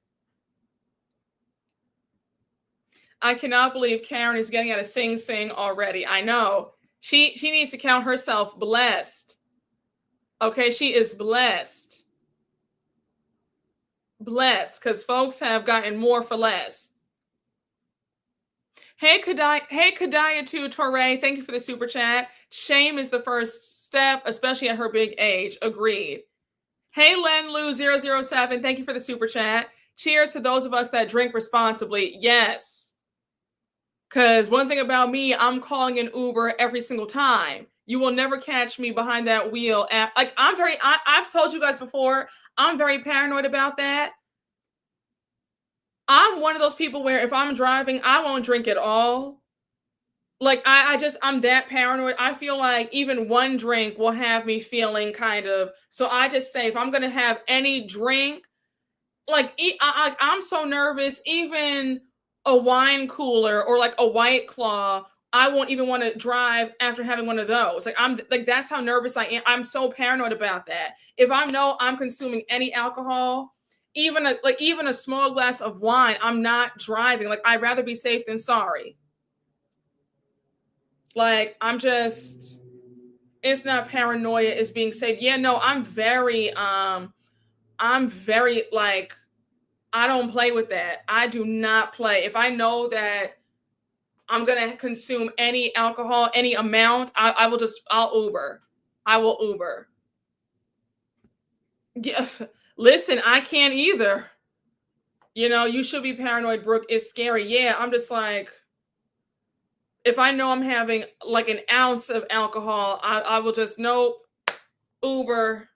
I cannot believe Karen is getting out of Sing Sing already. I know. She needs to count herself blessed. Okay, she is blessed. Blessed, because folks have gotten more for less. Hey, Kadaya Torre, thank you for the super chat. Shame is the first step, especially at her big age. Agreed. Hey, Lenlu007, thank you for the super chat. Cheers to those of us that drink responsibly. Yes. Because one thing about me, I'm calling an Uber every single time. You will never catch me behind that wheel. Like I've told you guys before, I'm very paranoid about that. I'm one of those people where if I'm driving, I won't drink at all. Like I'm that paranoid. I feel like even one drink will have me feeling kind of, so I just say if I'm going to have any drink, like I'm so nervous, even a wine cooler or like a White Claw, I won't even want to drive after having one of those. Like I'm like, that's how nervous I am. I'm so paranoid about that. If I know I'm consuming any alcohol, even a small glass of wine, I'm not driving. Like I'd rather be safe than sorry. Like it's not paranoia, it's being safe. Yeah, no, I'm very like, I don't play with that. I do not play. If I know that I'm gonna consume any alcohol, any amount, I'll Uber. I will Uber. Yeah. Listen, I can't either. You should be paranoid, Brooke. It's scary. Yeah, I'm just like, if I know I'm having like an ounce of alcohol, I will just, nope, Uber.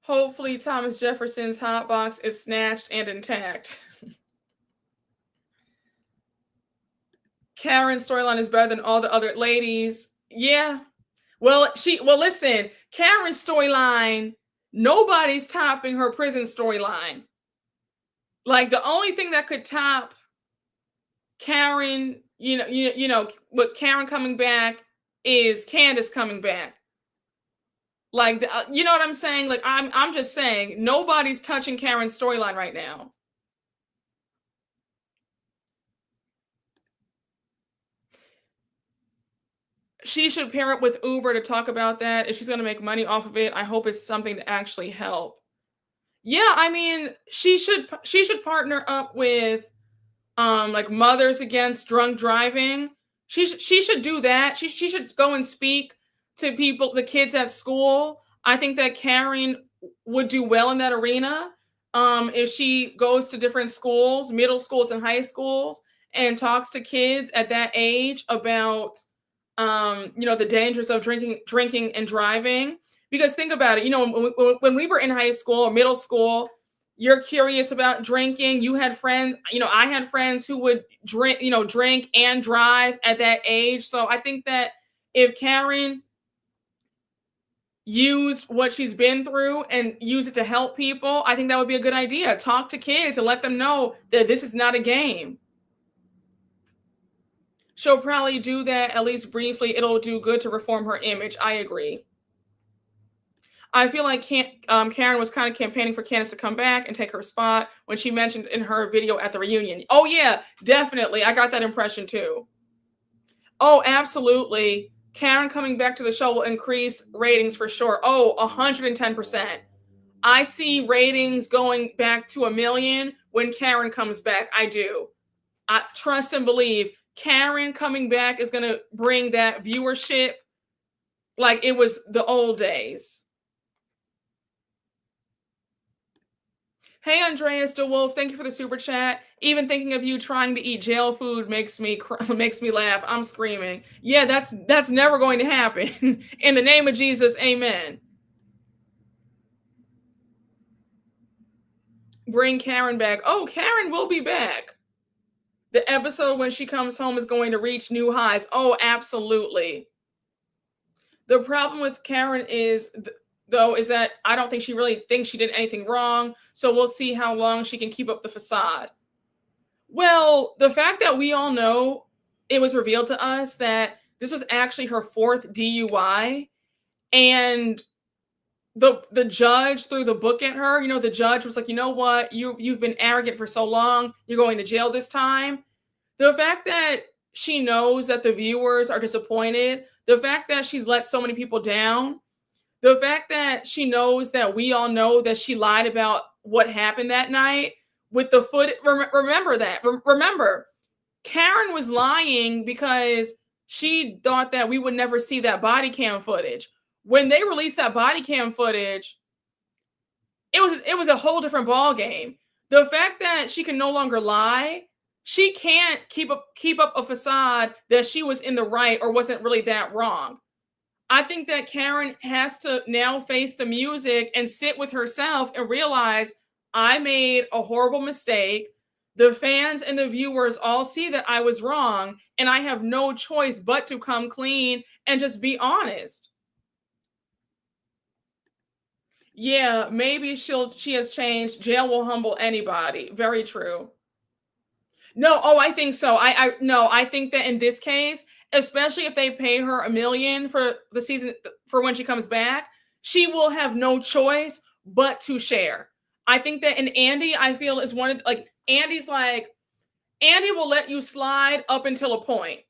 Hopefully Thomas Jefferson's hot box is snatched and intact. Karen's storyline is better than all the other ladies. Yeah. Well, listen, Karen's storyline, nobody's topping her prison storyline. Like the only thing that could top Karen, with Karen coming back is Candace coming back. Like, you know what I'm saying? Like, I'm just saying, nobody's touching Karen's storyline right now. She should pair up with Uber to talk about that. If she's going to make money off of it, I hope it's something to actually help. Yeah, I mean, she should partner up with like Mothers Against Drunk Driving. She should do that. She should go and speak to people, the kids at school. I think that Karen would do well in that arena. If she goes to different schools, middle schools and high schools, and talks to kids at that age about the dangers of drinking and driving. Because think about it, when we were in high school or middle school, you're curious about drinking. You had friends, I had friends who would drink and drive at that age. So I think that if Karen used what she's been through and use it to help people, I think that would be a good idea. Talk to kids and let them know that this is not a game. She'll probably do that at least briefly. It'll do good to reform her image. I agree. I feel like Karen was kind of campaigning for Candace to come back and take her spot when she mentioned in her video at the reunion. Oh, yeah, definitely. I got that impression too. Oh, absolutely. Karen coming back to the show will increase ratings for sure. Oh, 110%. I see ratings going back to 1 million when Karen comes back. I do. I trust and believe Karen coming back is going to bring that viewership like it was the old days. Hey, Andreas DeWolf, thank you for the super chat. Even thinking of you trying to eat jail food makes me laugh. I'm screaming. Yeah, that's never going to happen. In the name of Jesus, amen. Bring Karen back. Oh, Karen will be back. The episode when she comes home is going to reach new highs. Oh, absolutely. The problem with Karen is that I don't think she really thinks she did anything wrong. So we'll see how long she can keep up the facade. Well, the fact that we all know, it was revealed to us that this was actually her 4th DUI, and the judge threw the book at her. The judge was like, you know what? You've been arrogant for so long. You're going to jail this time. The fact that she knows that the viewers are disappointed, the fact that she's let so many people down, the fact that she knows that we all know that she lied about what happened that night with the foot. Remember that. Remember, Karen was lying because she thought that we would never see that body cam footage. When they released that body cam footage, it was a whole different ball game. The fact that she can no longer lie, she can't keep up a facade that she was in the right or wasn't really that wrong. I think that Karen has to now face the music and sit with herself and realize I made a horrible mistake. The fans and the viewers all see that I was wrong, and I have no choice but to come clean and just be honest. Yeah, maybe she has changed. Jail will humble anybody. Very true. No, oh, I think so. I think that in this case, especially if they pay her $1 million for the season for when she comes back, she will have no choice but to share. I think that in Andy, I feel is one of like Andy's like Andy will let you slide up until a point.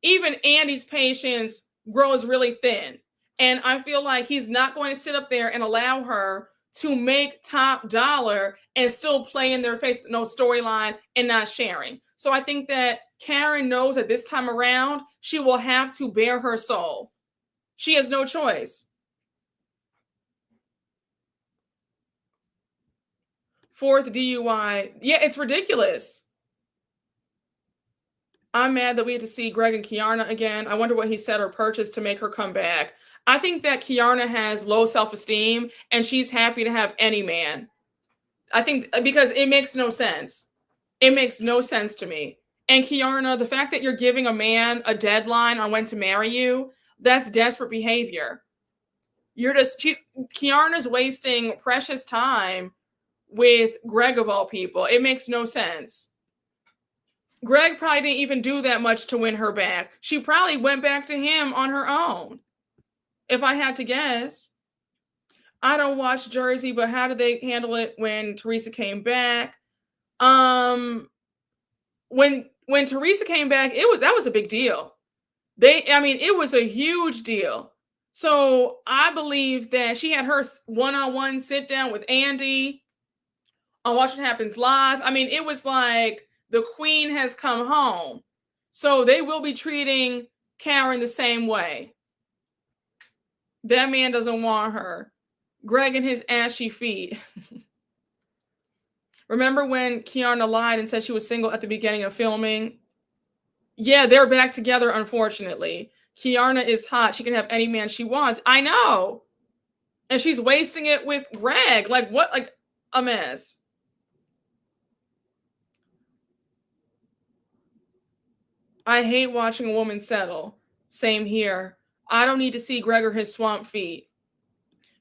Even Andy's patience grows really thin. And I feel like he's not going to sit up there and allow her to make top dollar and still play in their face, no storyline and not sharing. So I think that Karen knows that this time around, she will have to bare her soul. She has no choice. Fourth DUI. Yeah, it's ridiculous. I'm mad that we had to see Greg and Kiarna again. I wonder what he said or purchased to make her come back. I think that Kiarna has low self-esteem and she's happy to have any man. I think because it makes no sense. It makes no sense to me. And Kiarna, the fact that you're giving a man a deadline on when to marry you, that's desperate behavior. Kiarna's wasting precious time with Greg of all people. It makes no sense. Greg probably didn't even do that much to win her back. She probably went back to him on her own, if I had to guess. I don't watch Jersey, but how did they handle it when Teresa came back? When Teresa came back, that was a big deal. It was a huge deal. So I believe that she had her one-on-one sit down with Andy on Watch What Happens Live. It was like the queen has come home. So they will be treating Karen the same way. That man doesn't want her. Greg and his ashy feet. Remember when Kiarna lied and said she was single at the beginning of filming? Yeah, they're back together, unfortunately. Kiarna is hot. She can have any man she wants. I know. And she's wasting it with Greg. Like, what? Like, a mess. I hate watching a woman settle. Same here. I don't need to see Greg or his swamp feet.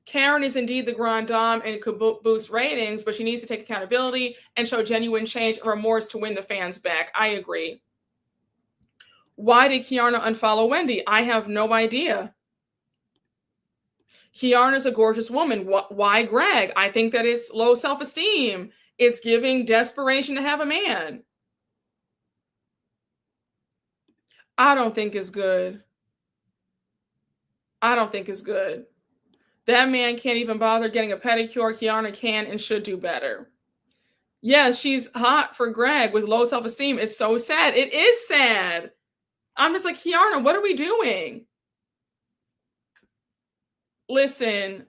Karen is indeed the grand dame and could boost ratings, but she needs to take accountability and show genuine change and remorse to win the fans back. I agree. Why did Kiarna unfollow Wendy? I have no idea. Kiarna's a gorgeous woman. Why Greg? I think that it's low self-esteem. It's giving desperation to have a man. I don't think it's good. I don't think it's good. That man can't even bother getting a pedicure. Kiarna can and should do better. Yeah, she's hot for Greg with low self-esteem. It's so sad. It is sad. I'm just like, Kiarna, what are we doing? Listen,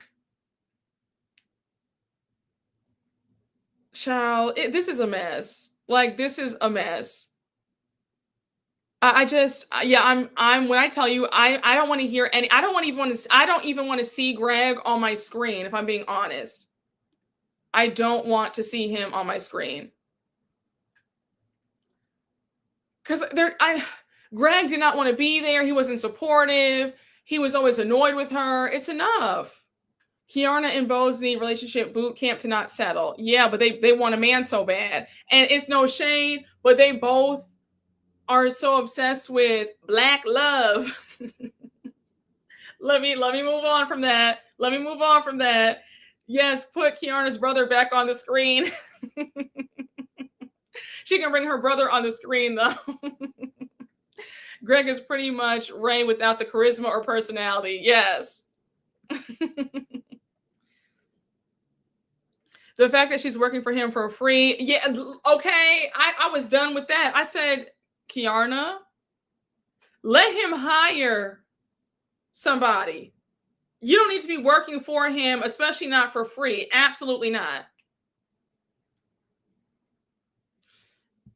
child, this is a mess. Like, this is a mess. When I tell you, I don't want to hear any, I don't even want to see Greg on my screen, if I'm being honest. I don't want to see him on my screen. Because Greg did not want to be there. He wasn't supportive. He was always annoyed with her. It's enough. Kiarna and Bo's need relationship boot camp to not settle. Yeah, but they want a man so bad. And it's no shade, but they both are so obsessed with Black love. Let me move on from that. Yes, put Kiarna's brother back on the screen. She can bring her brother on the screen, though. Greg is pretty much Ray without the charisma or personality. Yes. The fact that she's working for him for free. Yeah, okay. I was done with that. I said, Kiarna, let him hire somebody. You don't need to be working for him, especially not for free. Absolutely not.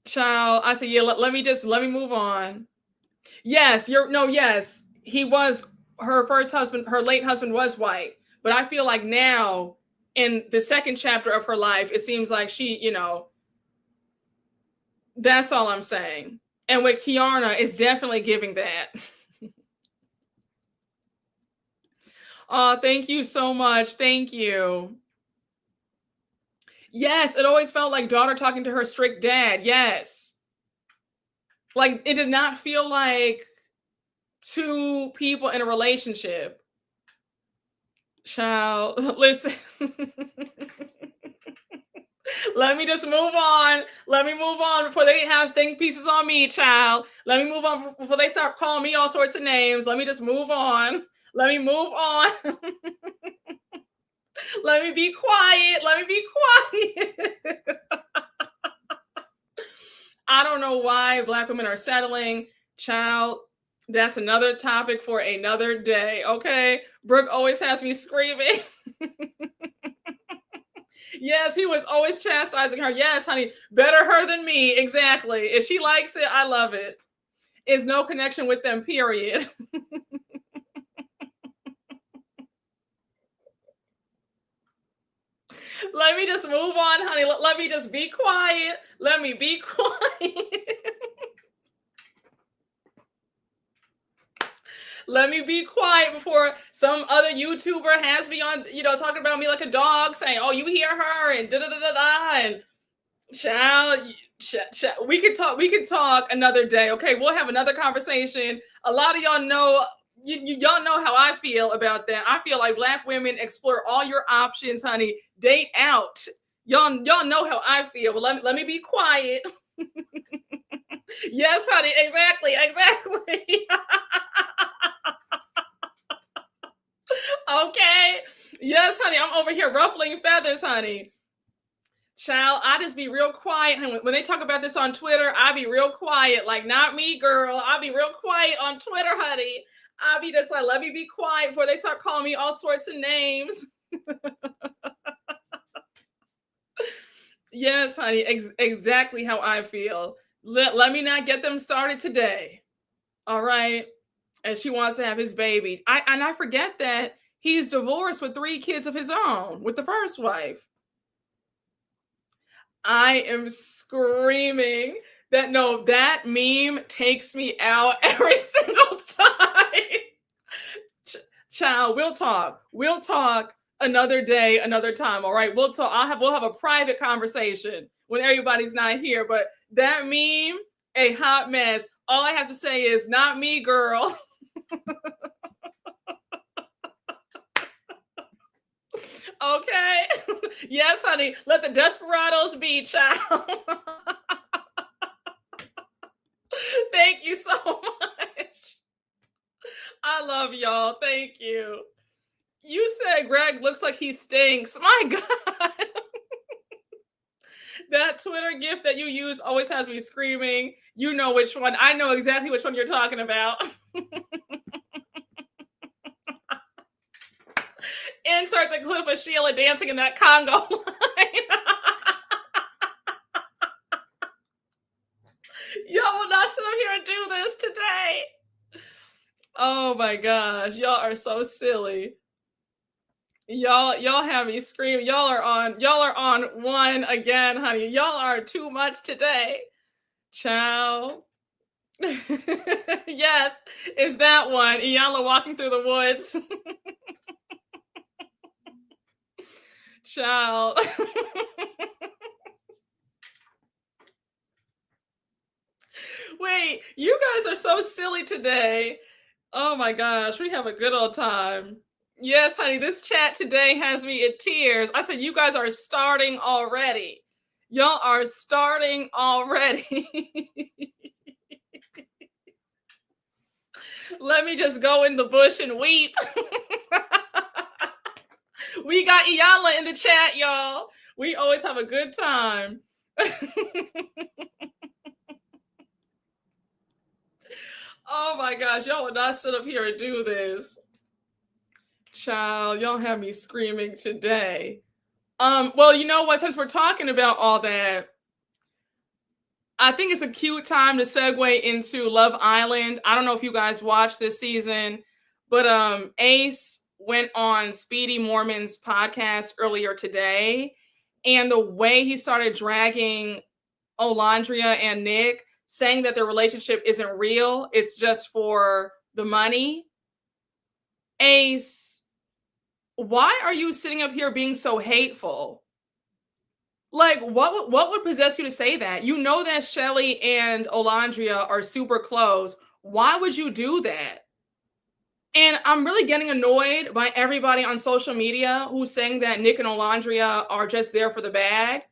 Child, I said, yeah, let me move on. Yes, yes. He was her first husband, her late husband was white. But I feel like now in the second chapter of her life, it seems like she, that's all I'm saying. And with Kiana, is definitely giving that. Oh, thank you so much. Thank you. Yes, it always felt like daughter talking to her strict dad. Yes. Like it did not feel like two people in a relationship. Child, listen. Let me just move on. Let me move on before they have think pieces on me, child. Let me move on before they start calling me all sorts of names. Let me just move on. Let me move on. Let me be quiet. Let me be quiet. I don't know why Black women are settling. Child, that's another topic for another day. Okay. Brooke always has me screaming. Yes, he was always chastising her. Yes, honey, better her than me. Exactly. If she likes it, I love it. Is no connection with them, period. Let me just move on, honey. Let me just be quiet. Let me be quiet. Let me be quiet before some other YouTuber has me on, talking about me like a dog, saying, "Oh, you hear her," and da da da da da. And child, we can talk. We can talk another day. Okay, we'll have another conversation. A lot of y'all know. Y'all know how I feel about that. I feel like Black women explore all your options, honey. Date out. Y'all know how I feel. But let me be quiet. Yes, honey. Exactly. Okay. Yes, honey. I'm over here ruffling feathers, honey. Child, I just be real quiet. And when they talk about this on Twitter, I be real quiet. Like, not me, girl. I'll be real quiet on Twitter, honey. I'll be just like, let me be quiet before they start calling me all sorts of names. Yes, honey. Exactly how I feel. Let me not get them started today. All right. And she wants to have his baby. I forget that he's divorced with 3 kids of his own with the first wife. I am screaming that meme takes me out every single time. Child, we'll talk. We'll talk another day, another time. All right. We'll talk. We'll have a private conversation when everybody's not here. But that meme, a hot mess. All I have to say is not me, girl. Okay. Yes, honey. Let the desperados be, child. Thank you so much. I love y'all. Thank you. You said Greg looks like he stinks. My God. That Twitter gif that you use always has me screaming. You know which one. I know exactly which one you're talking about. Insert the clip of Sheila dancing in that Congo line. Y'all will not sit up here and do this today. Oh my gosh. Y'all are so silly. Y'all have me scream. Y'all are on one again, honey. Y'all are too much today. Ciao. Yes, it's that one. Iyanla walking through the woods. Ciao. Wait, you guys are so silly today. Oh my gosh, we have a good old time. Yes, honey, this chat today has me in tears. I said, you guys are starting already. Y'all are starting already. Let me just go in the bush and weep. We got Iyanla in the chat, y'all. We always have a good time. Oh my gosh, y'all would not sit up here and do this. Child, y'all have me screaming today. Well, you know what? Since we're talking about all that, I think it's a cute time to segue into Love Island. I don't know if you guys watched this season, but Ace went on Speedy Mormon's podcast earlier today, and the way he started dragging Olandria and Nick, saying that their relationship isn't real, it's just for the money. Ace, why are you sitting up here being so hateful? Like, what would possess you to say that? You know that Shelly and Olandria are super close. Why would you do that? And I'm really getting annoyed by everybody on social media who's saying that Nick and Olandria are just there for the bag.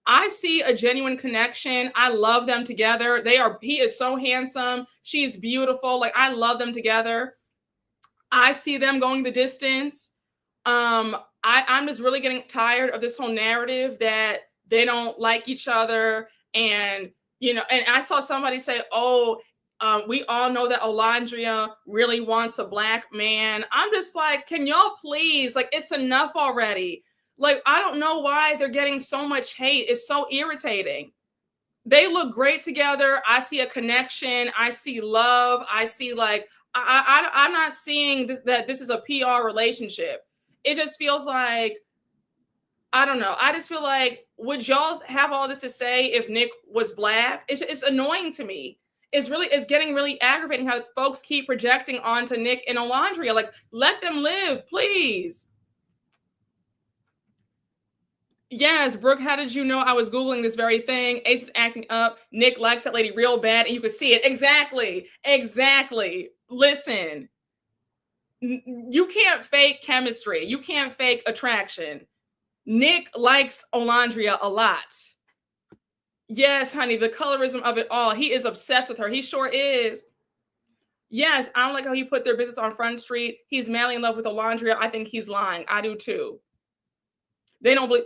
I see a genuine connection. I love them together. He is so handsome. She's beautiful. Like, I love them together. I see them going the distance. I'm just really getting tired of this whole narrative that they don't like each other. And, and I saw somebody say, oh, we all know that Olandria really wants a black man. I'm just like, can y'all please, like, it's enough already. Like, I don't know why they're getting so much hate. It's so irritating. They look great together. I see a connection. I see love. I see, like, I'm not seeing that this is a PR relationship. It just feels like, I don't know. I just feel like, would y'all have all this to say if Nick was black? It's annoying to me. It's getting really aggravating how folks keep projecting onto Nick and Olandria. Like, let them live, please. Yes, Brooke, how did you know I was Googling this very thing? Ace is acting up. Nick likes that lady real bad, and you can see it. Exactly. Listen, you can't fake chemistry. You can't fake attraction. Nick likes Olandria a lot. Yes, honey, the colorism of it all. He is obsessed with her. He sure is. Yes, I don't like how he put their business on Front Street. He's madly in love with Olandria. I think he's lying. I do too. They don't believe.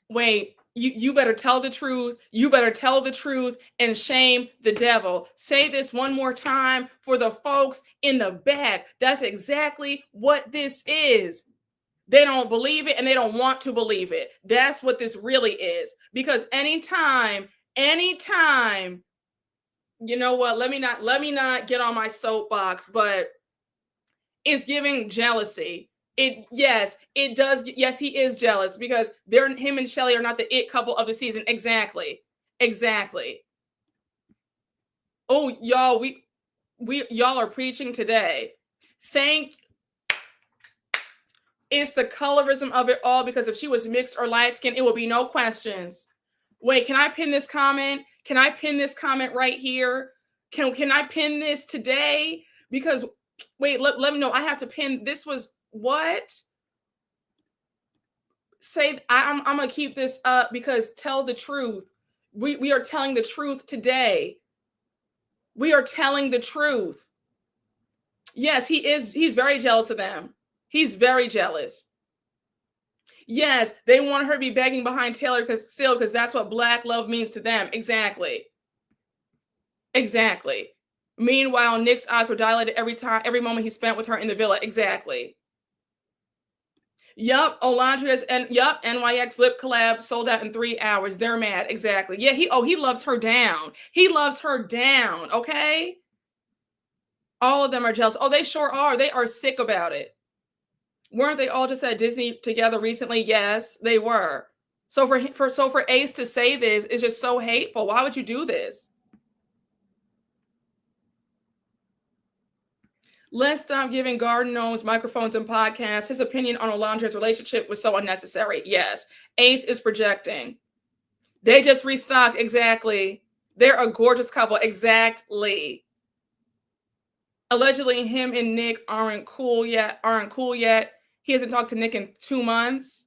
Wait, you better tell the truth. You better tell the truth and shame the devil. Say this one more time for the folks in the back. That's exactly what this is. They don't believe it and they don't want to believe it. That's what this really is. Because anytime, you know what? Let me not get on my soapbox, but it's giving jealousy. Yes, it does. Yes, he is jealous because him and Shelly are not the it couple of the season. Exactly. Oh, y'all, y'all are preaching today. It's the colorism of it all, because if she was mixed or light skinned, it would be no questions. Wait, can I pin this comment? Can I pin this comment right here? Can I pin this today? Because wait, let me know. I have to pin. This was what? Say I'm gonna keep this up because tell the truth. We are telling the truth today. We are telling the truth. Yes, he's very jealous of them. He's very jealous. Yes, they want her to be begging behind Taylor because that's what black love means to them. Exactly. Meanwhile, Nick's eyes were dilated every moment he spent with her in the villa. Exactly. Yup, Olandria's and NYX lip collab sold out in 3 hours. They're mad. Exactly. Yeah, he loves her down. He loves her down. Okay. All of them are jealous. Oh, they sure are. They are sick about it. Weren't they all just at Disney together recently? Yes, they were. So for Ace to say this is just so hateful. Why would you do this? Let's stop giving garden gnomes microphones and podcasts. His opinion on Olandria's relationship was so unnecessary. Yes, Ace is projecting. They just restocked. Exactly. They're a gorgeous couple. Exactly. Allegedly, him and Nick aren't cool yet. He hasn't talked to Nick in 2 months.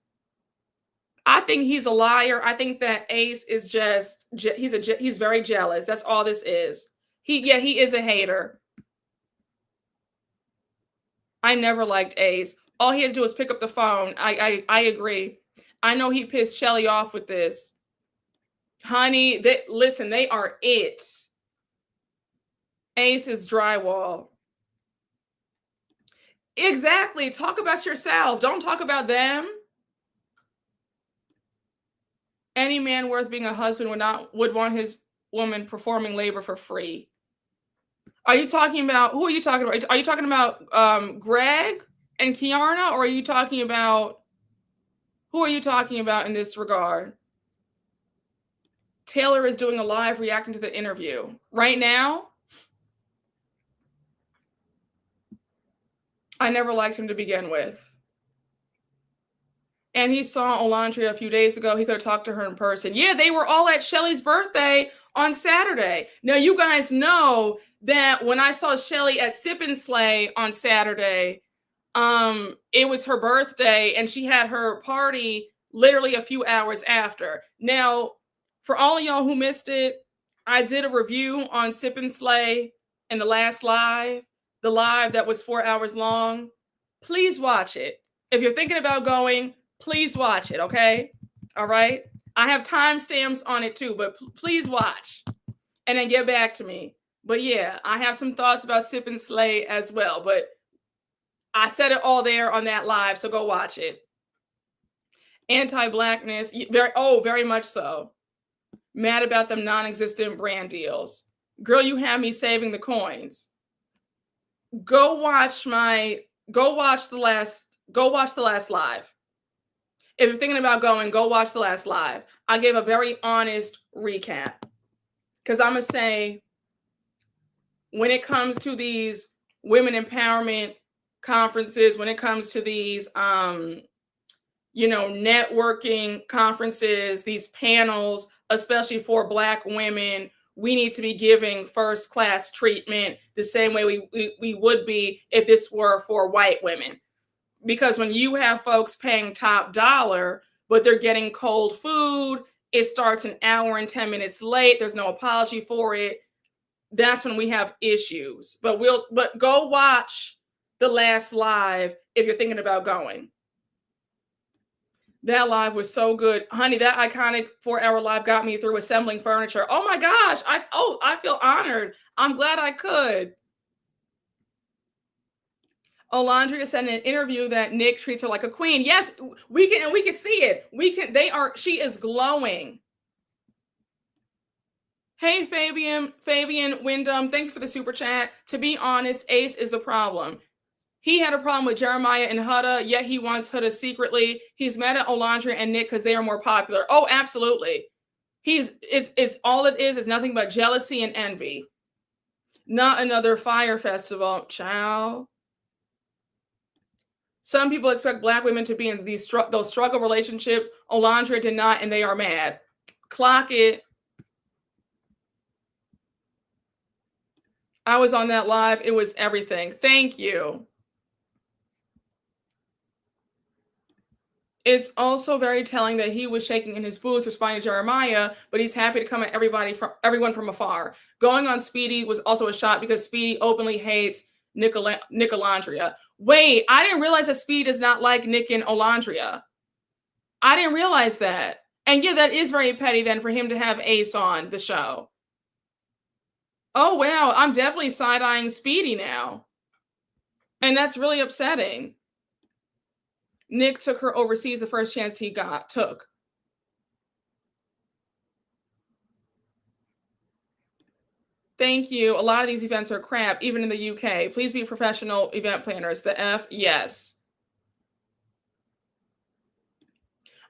I think he's a liar. I think that Ace is just he's very jealous. That's all this is. He is a hater. I never liked Ace. All he had to do was pick up the phone. I agree. I know he pissed Shelly off with this. Honey, listen, they are it. Ace is drywall. Exactly. Talk about yourself. Don't talk about them. Any man worth being a husband would want his woman performing labor for free. Are you talking about, who are you talking about? Are you talking about Greg and Kiana, or are you talking about, who are you talking about in this regard? Taylor is doing a live reacting to the interview right now. I never liked him to begin with. And he saw Olandria a few days ago. He could have talked to her in person. Yeah, they were all at Shelly's birthday on Saturday. Now, you guys know that when I saw Shelly at Sip and Slay on Saturday, it was her birthday and she had her party literally a few hours after. Now, for all of y'all who missed it, I did a review on Sip and Slay in the last live, the live that was 4 hours long. Please watch it. If you're thinking about going, please watch it, okay? All right? I have timestamps on it too, but please watch and then get back to me. But yeah, I have some thoughts about Sip and Slay as well, but I said it all there on that live, so go watch it. Anti-blackness, very much so. Mad about them non-existent brand deals. Girl, you have me saving the coins. Go watch the last live. If you're thinking about going, go watch the last live. I gave a very honest recap. Because I'm going to say, when it comes to these women empowerment conferences, when it comes to these, networking conferences, these panels, especially for Black women, we need to be giving first-class treatment the same way we would be if this were for white women. Because when you have folks paying top dollar, but they're getting cold food, it starts an hour and 10 minutes late, there's no apology for it, that's when we have issues. But go watch the last live if you're thinking about going. That live was so good. Honey, that iconic 4-hour live got me through assembling furniture. Oh my gosh, I feel honored. I'm glad I could. Olandria said in an interview that Nick treats her like a queen. Yes, we can see it. She is glowing. Hey, Fabian Wyndham, thank you for the super chat. To be honest, Ace is the problem. He had a problem with Jeremiah and Huda, yet he wants Huda secretly. He's mad at Olandria and Nick because they are more popular. Oh, absolutely. It's all it is nothing but jealousy and envy. Not another fire festival. Ciao. Some people expect Black women to be in those struggle relationships. Olandria did not, and they are mad. Clock it. I was on that live. It was everything. Thank you. It's also very telling that he was shaking in his boots responding to Jeremiah, but he's happy to come at everyone from afar. Going on Speedy was also a shot because Speedy openly hates Nick Olandria. Wait, I didn't realize that Speedy does not like Nick and Olandria. I didn't realize that. And yeah, that is very petty then for him to have Ace on the show. Oh, wow. I'm definitely side-eyeing Speedy now. And that's really upsetting. Nick took her overseas the first chance he took. Thank you. A lot of these events are crap, even in the UK. Please be professional event planners. The F, yes.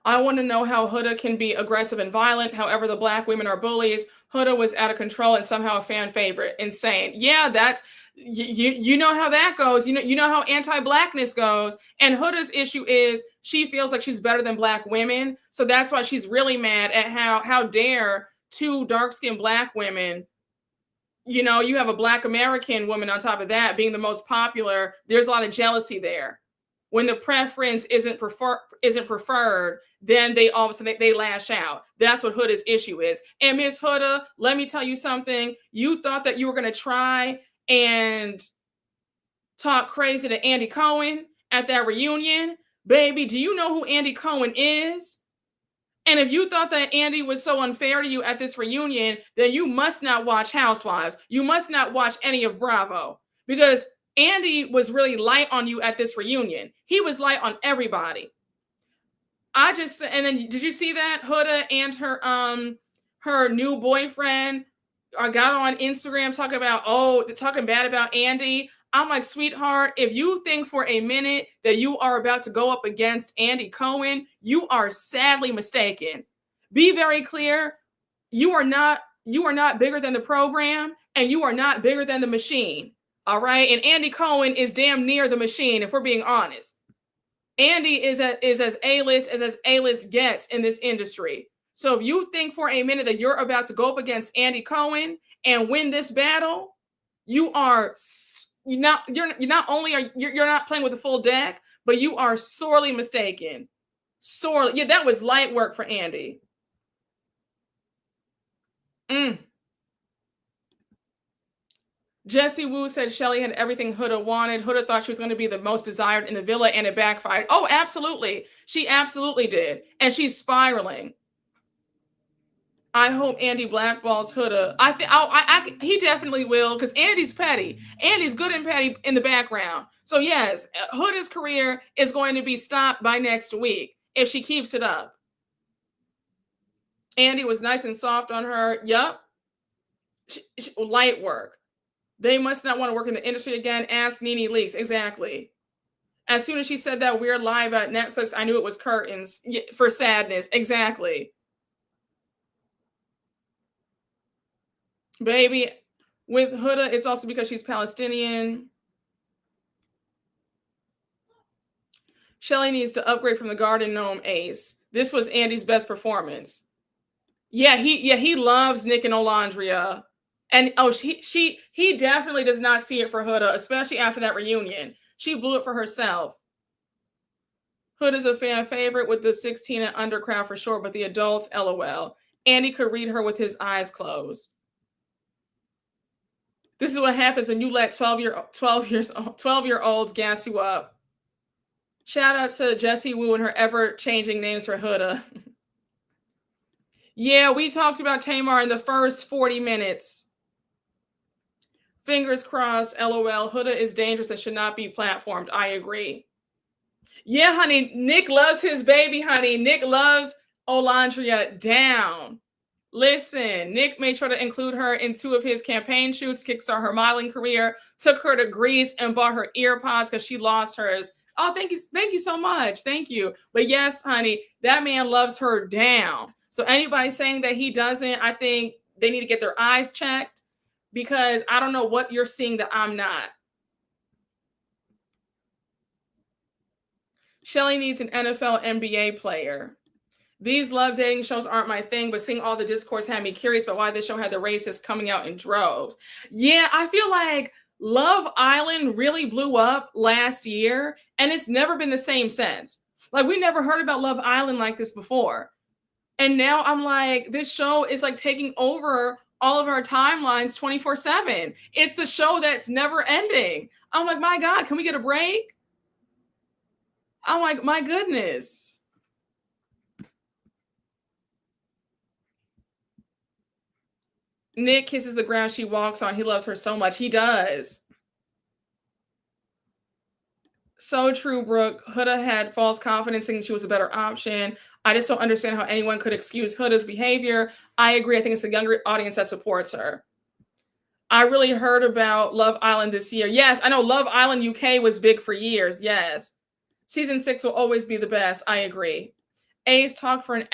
I want to know how Huda can be aggressive and violent. However, the Black women are bullies. Huda was out of control and somehow a fan favorite. Insane. Yeah, that's you know how that goes. You know how anti-Blackness goes. And Huda's issue is she feels like she's better than Black women. So that's why she's really mad at how dare two dark-skinned Black women. You have a Black American woman on top of that being the most popular. There's a lot of jealousy there. When the preference isn't preferred, then they all of a sudden they lash out. That's what Huda's issue is. And Miss Huda, let me tell you something. You thought that you were going to try and talk crazy to Andy Cohen at that reunion. Baby, do you know who Andy Cohen is? And if you thought that Andy was so unfair to you at this reunion, then you must not watch Housewives. You must not watch any of Bravo, because Andy was really light on you at this reunion. He was light on everybody. And then did you see that Huda and her new boyfriend got on Instagram talking bad about Andy? I'm like, sweetheart, if you think for a minute that you are about to go up against Andy Cohen, you are sadly mistaken. Be very clear. You are not bigger than the program, and you are not bigger than the machine. All right. And Andy Cohen is damn near the machine, if we're being honest. Andy is as A-list as A-list gets in this industry. So if you think for a minute that you're about to go up against Andy Cohen and win this battle, you're not playing with a full deck, but you are sorely mistaken. Sorely. Yeah, that was light work for Andy. Jesse Wu said Shelly had everything Huda wanted. Huda thought she was going to be the most desired in the villa, and it backfired. Oh, absolutely. She absolutely did. And she's spiraling. I hope Andy blackballs Huda. He definitely will, because Andy's petty. Andy's good and petty in the background. So yes, Huda's career is going to be stopped by next week if she keeps it up. Andy was nice and soft on her. Yup. Light work. They must not want to work in the industry again. Ask Nene Leakes. Exactly. As soon as she said that weird lie about Netflix, I knew it was curtains for sadness. Exactly. Baby, with Huda, it's also because she's Palestinian. Shelly needs to upgrade from the Garden Gnome Ace. This was Andy's best performance. Yeah, he loves Nick and Olandria. And he definitely does not see it for Huda, especially after that reunion. She blew it for herself. Huda's a fan favorite with the 16 and under crowd for sure, but the adults, LOL. Andy could read her with his eyes closed. This is what happens when you let 12-year-olds gas you up. Shout out to Jessie Wu and her ever-changing names for Huda. Yeah, we talked about Tamar in the first 40 minutes. Fingers crossed, LOL. Huda is dangerous and should not be platformed. I agree. Yeah, honey. Nick loves his baby, honey. Nick loves Olandria down. Listen, Nick made sure to include her in 2 of his campaign shoots, kickstart her modeling career, took her to Greece and bought her ear pods because she lost hers. Oh, thank you. Thank you so much. Thank you. But yes, honey, that man loves her down. So anybody saying that he doesn't, I think they need to get their eyes checked, because I don't know what you're seeing that I'm not. Shelly needs an NFL NBA player. These love dating shows aren't my thing, but seeing all the discourse had me curious about why this show had the racists coming out in droves. Yeah, I feel like Love Island really blew up last year, and it's never been the same since. Like, we never heard about Love Island like this before. And now I'm like, this show is like taking over all of our timelines 24/7. It's the show that's never ending. I'm like, my God, can we get a break? I'm like, my goodness. Nick kisses the ground she walks on. He loves her so much. He does. So true, Brooke. Huda had false confidence, thinking she was a better option. I just don't understand how anyone could excuse Huda's behavior. I agree. I think it's the younger audience that supports her. I really heard about Love Island this year. Yes, I know Love Island UK was big for years. Yes. Season 6 will always be the best. I agree. Ace talked for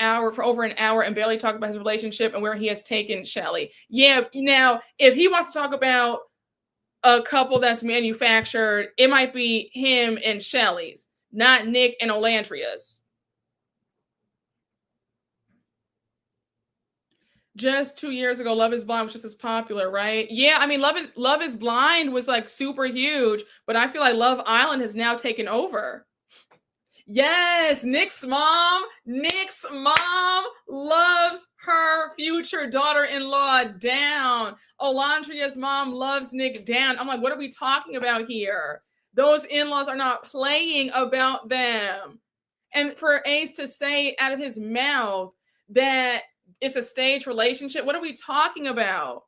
over an hour and barely talked about his relationship and where he has taken Shelly. Yeah, now, if he wants to talk about a couple that's manufactured, it might be him and Shelly's, not Nick and Olandria's. Just 2 years ago, Love is Blind was just as popular, right? Yeah, I mean, Love is Blind was like super huge, but I feel like Love Island has now taken over. Yes, Nick's mom loves her future daughter-in-law down. Olandria's mom loves Nick down. I'm like, what are we talking about here? Those in-laws are not playing about them. And for Ace to say out of his mouth that it's a staged relationship, what are we talking about?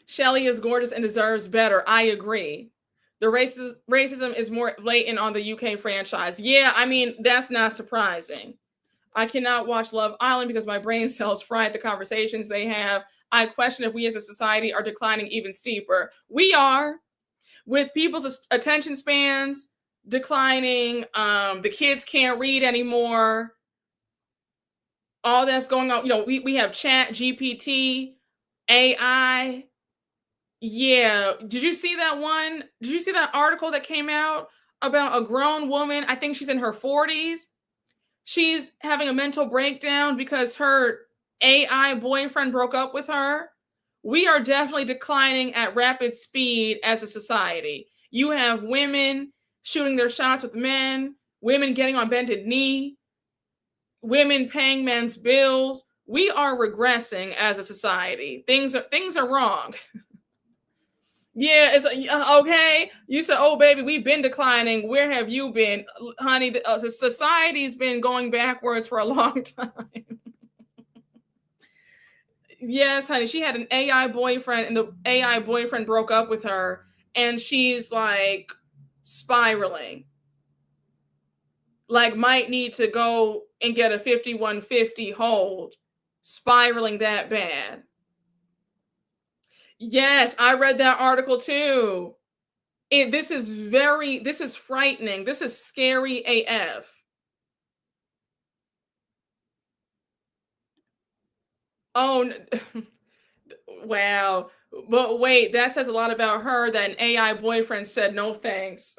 Shelly is gorgeous and deserves better. I agree. The racism is more blatant on the UK franchise. Yeah, I mean, that's not surprising. I cannot watch Love Island because my brain cells fry at the conversations they have. I question if we as a society are declining even steeper. We are, with people's attention spans declining. The kids can't read anymore. All that's going on. We have Chat GPT, AI. Yeah. Did you see that one? Did you see that article that came out about a grown woman? I think she's in her 40s. She's having a mental breakdown because her AI boyfriend broke up with her. We are definitely declining at rapid speed as a society. You have women shooting their shots with men, women getting on bended knee, women paying men's bills. We are regressing as a society. Things are wrong. Yeah, it's okay. You said, "Oh, baby, we've been declining. Where have you been, honey?" The society's been going backwards for a long time. Yes, honey. She had an AI boyfriend, and the AI boyfriend broke up with her, and she's like spiraling. Like, might need to go and get a 5150 hold. Spiraling that bad. Yes, I read that article too. This is frightening. This is scary AF. Oh, wow. But wait, that says a lot about her that an AI boyfriend said no thanks.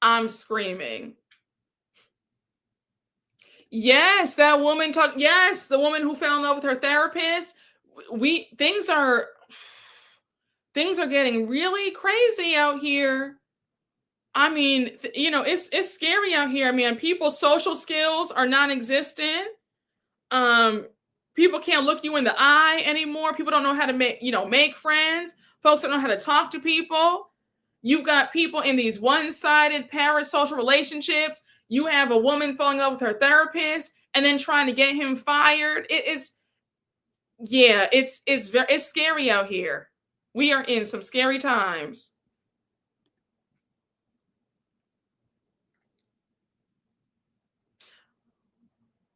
I'm screaming. Yes, that woman talked. Yes, the woman who fell in love with her therapist. We things are getting really crazy out here. I mean, it's scary out here. I mean, people's social skills are non-existent. Um, People can't look you in the eye anymore. People don't know how to make friends. Folks don't know how to talk to people. You've got people in these one-sided parasocial relationships. You have a woman falling in love with her therapist and then trying to get him fired. It's scary out here. We are in some scary times.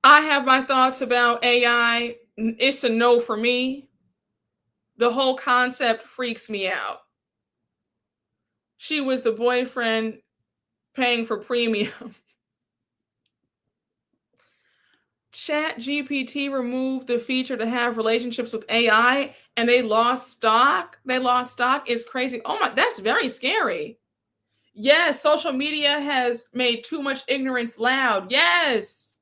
I have my thoughts about AI. It's a no for me. The whole concept freaks me out. She was the boyfriend paying for premium. Chat GPT removed the feature to have relationships with AI and they lost stock. They lost stock is crazy. Oh my, that's very scary. Yes, social media has made too much ignorance loud. Yes.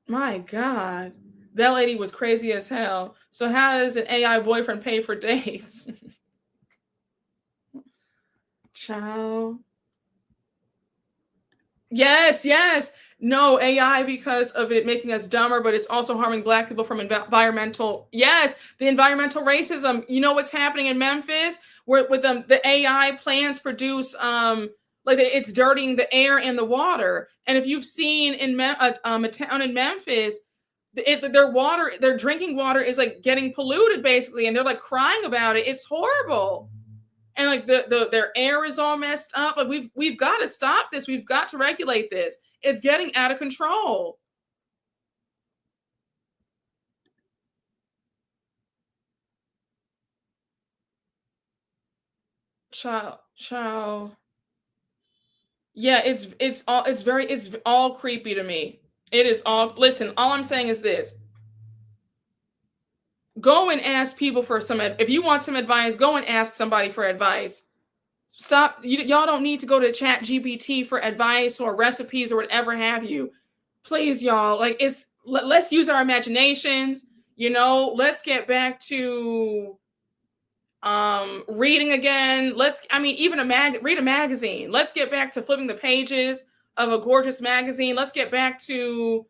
My God. That lady was crazy as hell. So how does an AI boyfriend pay for dates? Ciao. Yes, yes. No, AI because of it making us dumber, but it's also harming Black people from environmental. Yes, the environmental racism. You know what's happening in Memphis, where with the AI plants produce like it's dirtying the air and the water. And if you've seen in a town in Memphis, their drinking water is like getting polluted basically, and they're like crying about it. It's horrible. And like their air is all messed up. Like we've got to stop this. We've got to regulate this. It's getting out of control. Child. Yeah, it's all creepy to me. It is all. Listen, all I'm saying is this: go and ask people for some. If you want some advice, go and ask somebody for advice. Stop. Y'all don't need to go to Chat GPT for advice or recipes or whatever have you. Please, y'all. Like let's use our imaginations. Let's get back to reading again. Even read a magazine. Let's get back to flipping the pages of a gorgeous magazine. Let's get back to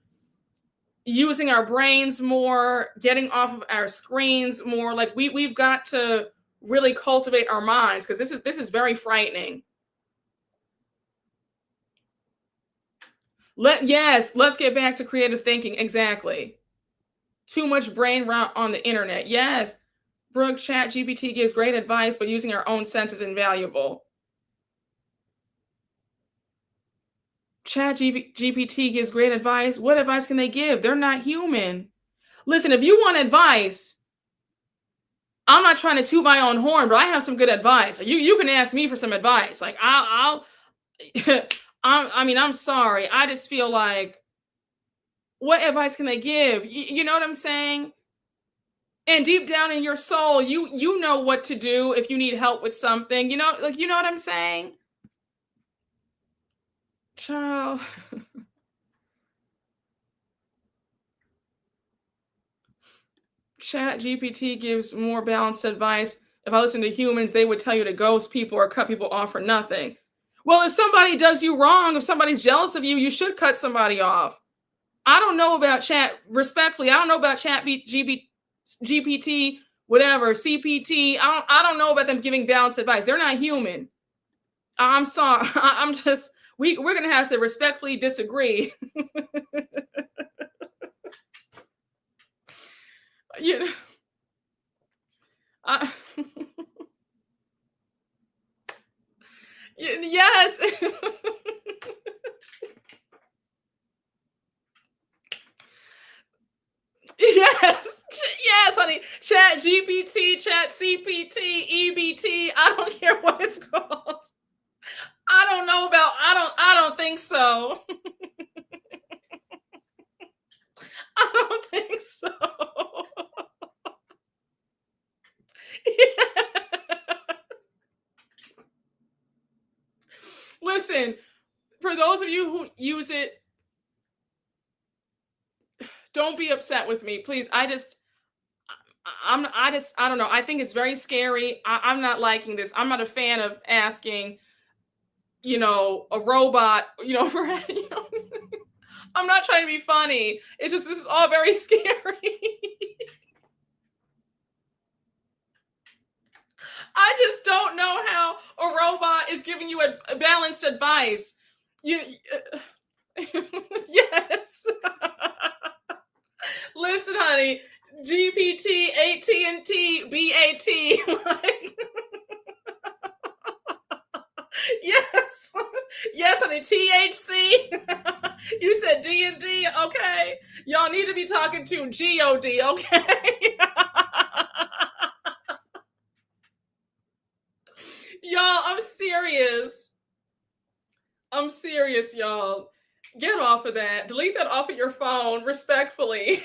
using our brains more, getting off of our screens more. Like we've got to really cultivate our minds, because this is very frightening. Let's get back to creative thinking. Exactly. Too much brain rot on the internet. Yes, Brooke, Chat GPT gives great advice, but using our own sense is invaluable. GPT gives great advice. What advice can they give? They're not human. Listen, if you want advice, I'm not trying to toot my own horn, but I have some good advice. You can ask me for some advice. Like I'll I mean, I'm sorry. I just feel like, what advice can they give? You know what I'm saying? And deep down in your soul, you know what to do if you need help with something. You know, like, you know what I'm saying? Child. Chat GPT gives more balanced advice. If I listen to humans, they would tell you to ghost people or cut people off for nothing. Well, if somebody does you wrong, if somebody's jealous of you, you should cut somebody off. I don't know about chat, respectfully, I don't know about GPT, whatever, CPT. I don't know about them giving balanced advice. They're not human. I'm sorry. I'm just, we're gonna have to respectfully disagree. You know, I, yes. Yes, yes, honey. Chat GPT, Chat CPT, EBT. I don't care what it's called. I don't know about. I don't think so. I don't think so. Yeah. Listen, for those of you who use it, don't be upset with me, please. I don't know. I think it's very scary. I'm not liking this. I'm not a fan of asking, a robot, for, I'm not trying to be funny. It's just, this is all very scary. I just don't know how a robot is giving you a balanced advice. You, yes. Listen, honey, GPT, AT&T, BAT, like, yes, yes, honey, THC. You said D&D, okay. Y'all need to be talking to God, okay? Y'all, I'm serious. I'm serious, y'all. Get off of that. Delete that off of your phone, respectfully.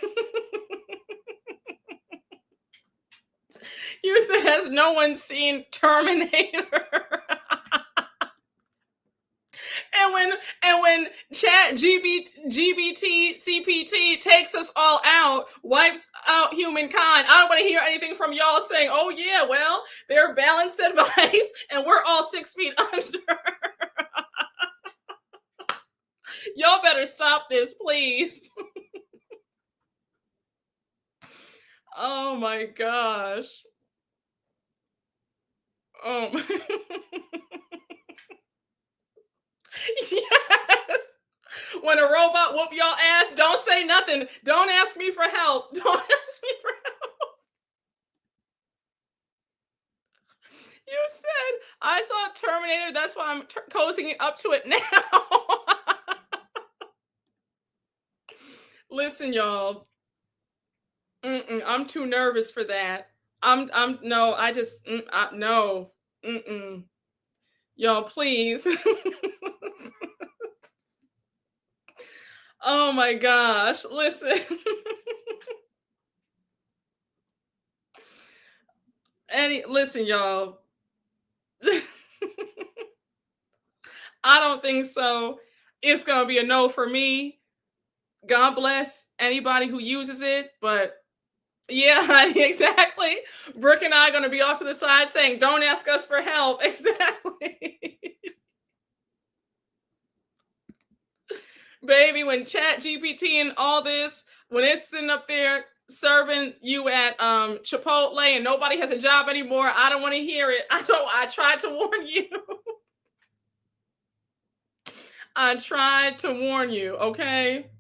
You said, has no one seen Terminator? And when Chat GBT CPT takes us all out, wipes out humankind, I don't want to hear anything from y'all saying, "Oh yeah, well, they're balanced advice, and we're all 6 feet under." Y'all better stop this, please. Oh my gosh. Oh. Yes. When a robot whoop y'all ass, don't say nothing. Don't ask me for help. Don't ask me for help. You said I saw Terminator. That's why I'm cozying up to it now. Listen, y'all. I'm too nervous for that. No. I just, no. Y'all, please. Oh my gosh. Listen. Listen, y'all. I don't think so. It's gonna be a no for me. God bless anybody who uses it, but yeah, exactly. Brooke and I are gonna be off to the side saying, "Don't ask us for help." Exactly. Baby, when Chat GPT and all this, when it's sitting up there serving you at Chipotle and nobody has a job anymore, I don't want to hear it. I tried to warn you. I tried to warn you, okay?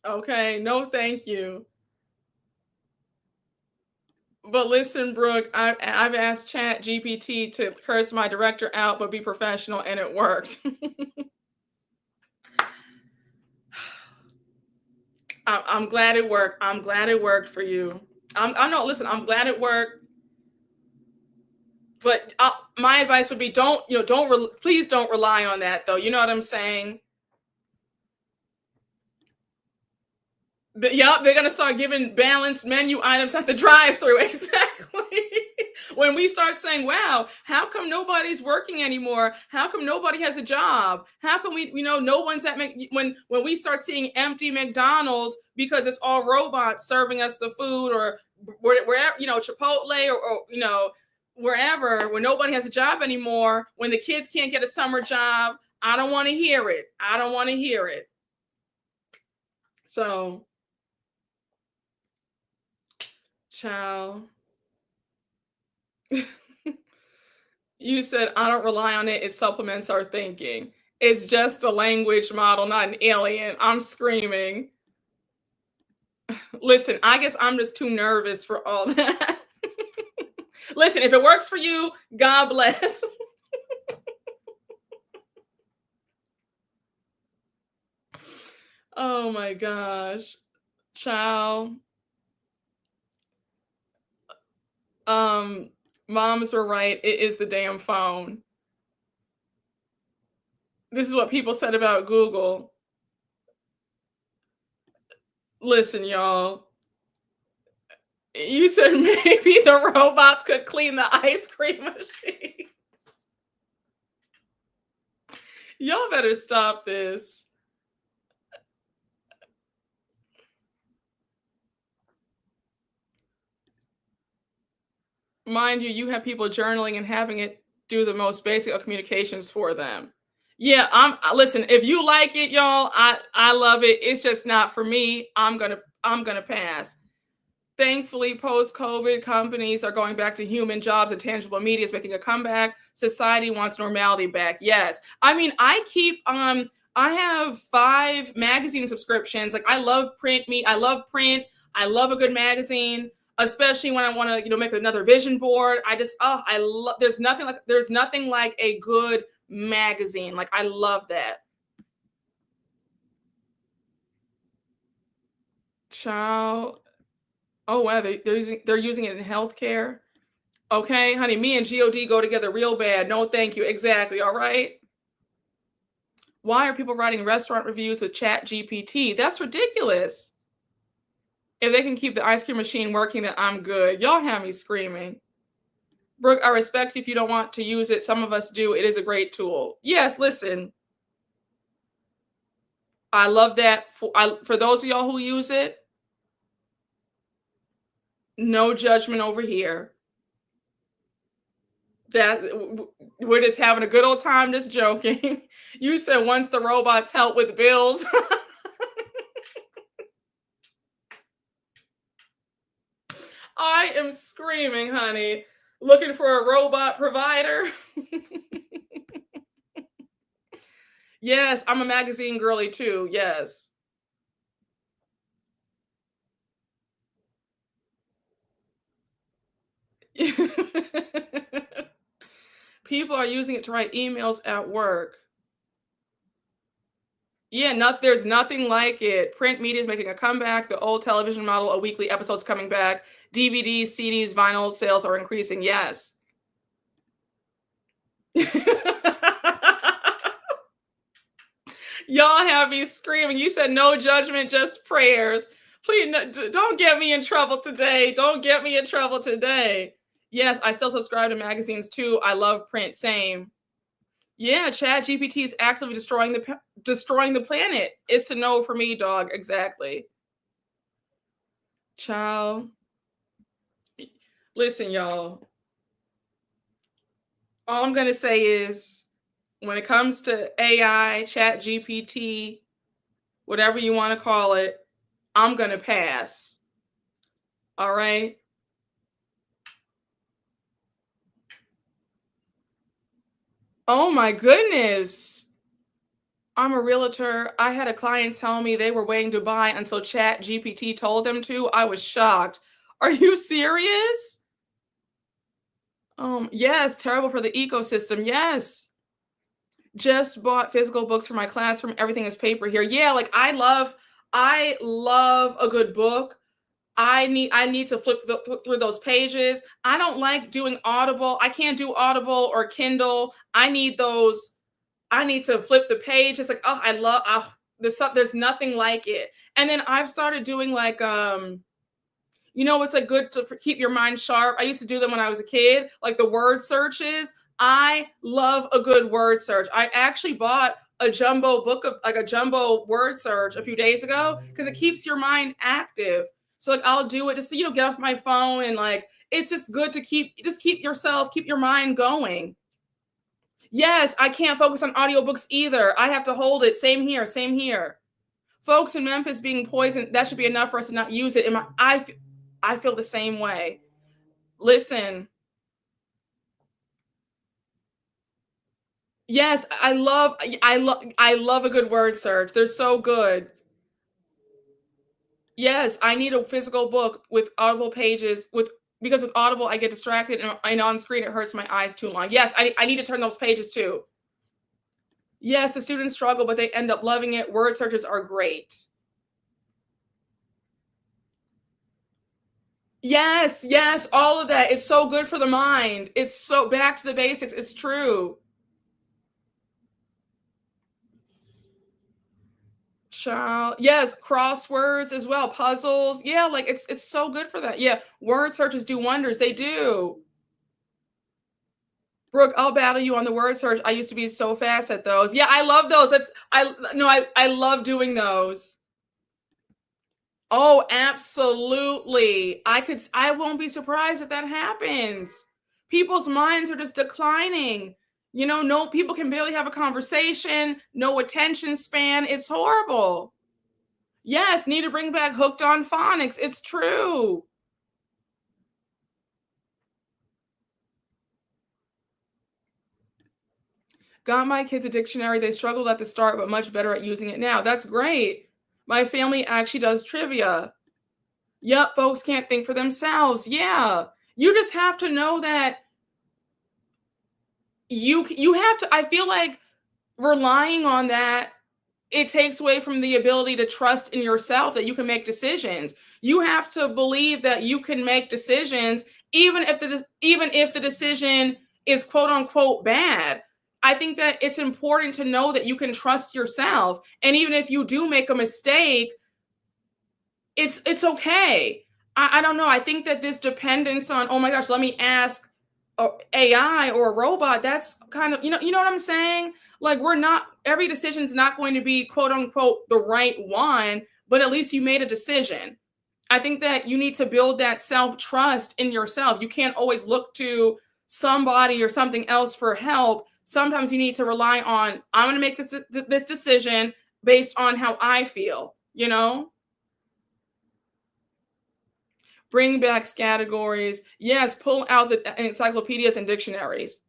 Okay, no thank you. But listen, Brooke, I've asked Chat GPT to curse my director out, but be professional, and it worked. I'm glad it worked. I'm glad it worked for you. I know. Listen, I'm glad it worked. But my advice would be don't, please don't rely on that though. You know what I'm saying? But yep, they're gonna start giving balanced menu items at the drive-through. Exactly. When we start saying, "Wow, how come nobody's working anymore? How come nobody has a job? How come no one's at when we start seeing empty McDonald's because it's all robots serving us the food, or wherever, Chipotle, or wherever, when nobody has a job anymore, when the kids can't get a summer job, I don't want to hear it. I don't want to hear it." So, child. You said, "I don't rely on it. It supplements our thinking." It's just a language model, not an alien. I'm screaming. Listen, I guess I'm just too nervous for all that. Listen, if it works for you, God bless. Oh my gosh. Child. Moms were right. It is the damn phone. This is what people said about Google. Listen, y'all. You said maybe the robots could clean the ice cream machine. Y'all better stop this. Mind you, you have people journaling and having it do the most basic of communications for them. Yeah, listen, if you like it, y'all, I love it. It's just not for me. I'm gonna pass. Thankfully, post-COVID, companies are going back to human jobs, and tangible media is making a comeback. Society wants normality back. Yes. I mean, I have 5 magazine subscriptions. Like, I love print. I love print. I love a good magazine, especially when I want to, make another vision board. I love, there's nothing like a good magazine. Like, I love that. Child. Oh wow, they're using it in healthcare. Okay, honey, me and God go together real bad. No, thank you. Exactly. All right. Why are people writing restaurant reviews with Chat GPT? That's ridiculous. If they can keep the ice cream machine working, then I'm good. Y'all have me screaming. Brooke, I respect you if you don't want to use it. Some of us do. It is a great tool. Yes, listen. I love that. For those of y'all who use it, no judgment over here. That we're just having a good old time, just joking. You said once the robots help with bills. I am screaming, honey. Looking for a robot provider. Yes, I'm a magazine girly too. Yes. People are using it to write emails at work. Yeah, there's nothing like it. Print media is making a comeback. The old television model, a weekly episode's coming back. DVDs, CDs, vinyl sales are increasing. Yes. Y'all have me screaming. You said no judgment, just prayers. Please, don't get me in trouble today. Don't get me in trouble today. Yes, I still subscribe to magazines too. I love print. Same. Yeah, Chat GPT is actively destroying the planet. It's a no for me, dog. Exactly. Child. Listen, y'all. All I'm gonna say is, when it comes to AI, Chat GPT, whatever you want to call it, I'm gonna pass. All right. Oh my goodness. I'm a realtor. I had a client tell me they were waiting to buy until Chat GPT told them to. I was shocked. Are you serious? Yes, terrible for the ecosystem. Yes. Just bought physical books for my classroom. Everything is paper here. Yeah, like I love a good book. I need to flip through those pages. I don't like doing Audible. I can't do Audible or Kindle. I need to flip the page. It's like, oh, there's nothing like it. And then I've started doing like it's like good to keep your mind sharp. I used to do them when I was a kid, like the word searches. I love a good word search. I actually bought a jumbo book of like a jumbo word search a few days ago because it keeps your mind active. So like I'll do it just to, get off my phone and like it's just good to keep your mind going. Yes, I can't focus on audiobooks either. I have to hold it. Same here, same here. Folks in Memphis being poisoned, that should be enough for us to not use it. I feel the same way. Listen, yes, I love a good word search. They're so good. Yes, I need a physical book with Audible pages because with Audible I get distracted and on screen it hurts my eyes too long. Yes, I need to turn those pages too. Yes, the students struggle, but they end up loving it. Word searches are great. Yes, yes, all of that. It's so good for the mind. It's so back to the basics. It's true. Child. Yes, crosswords as well, puzzles. Yeah, like it's so good for that. Yeah, word searches do wonders. They do. Brooke, I'll battle you on the word search. I used to be so fast at those. Yeah, I love those. I love doing those. Oh, absolutely. I won't be surprised if that happens. People's minds are just declining. No people can barely have a conversation, no attention span. It's horrible. Yes, need to bring back hooked on phonics. It's true. Got my kids a dictionary. They struggled at the start, but much better at using it now. That's great. My family actually does trivia. Yep, folks can't think for themselves. Yeah. You just have to know that you have to I feel like relying on that it takes away from the ability to trust in yourself that you can make decisions. You have to believe that you can make decisions even if the decision is quote unquote bad. I think that it's important to know that you can trust yourself. And even if you do make a mistake, it's okay. I don't know. I think that this dependence on, oh my gosh, let me ask a AI or a robot, that's kind of, you know what I'm saying? Like every decision's not going to be quote unquote the right one, but at least you made a decision. I think that you need to build that self-trust in yourself. You can't always look to somebody or something else for help. Sometimes you need to rely on, I'm going to make this decision based on how I feel. Bring back categories. Yes, pull out the encyclopedias and dictionaries.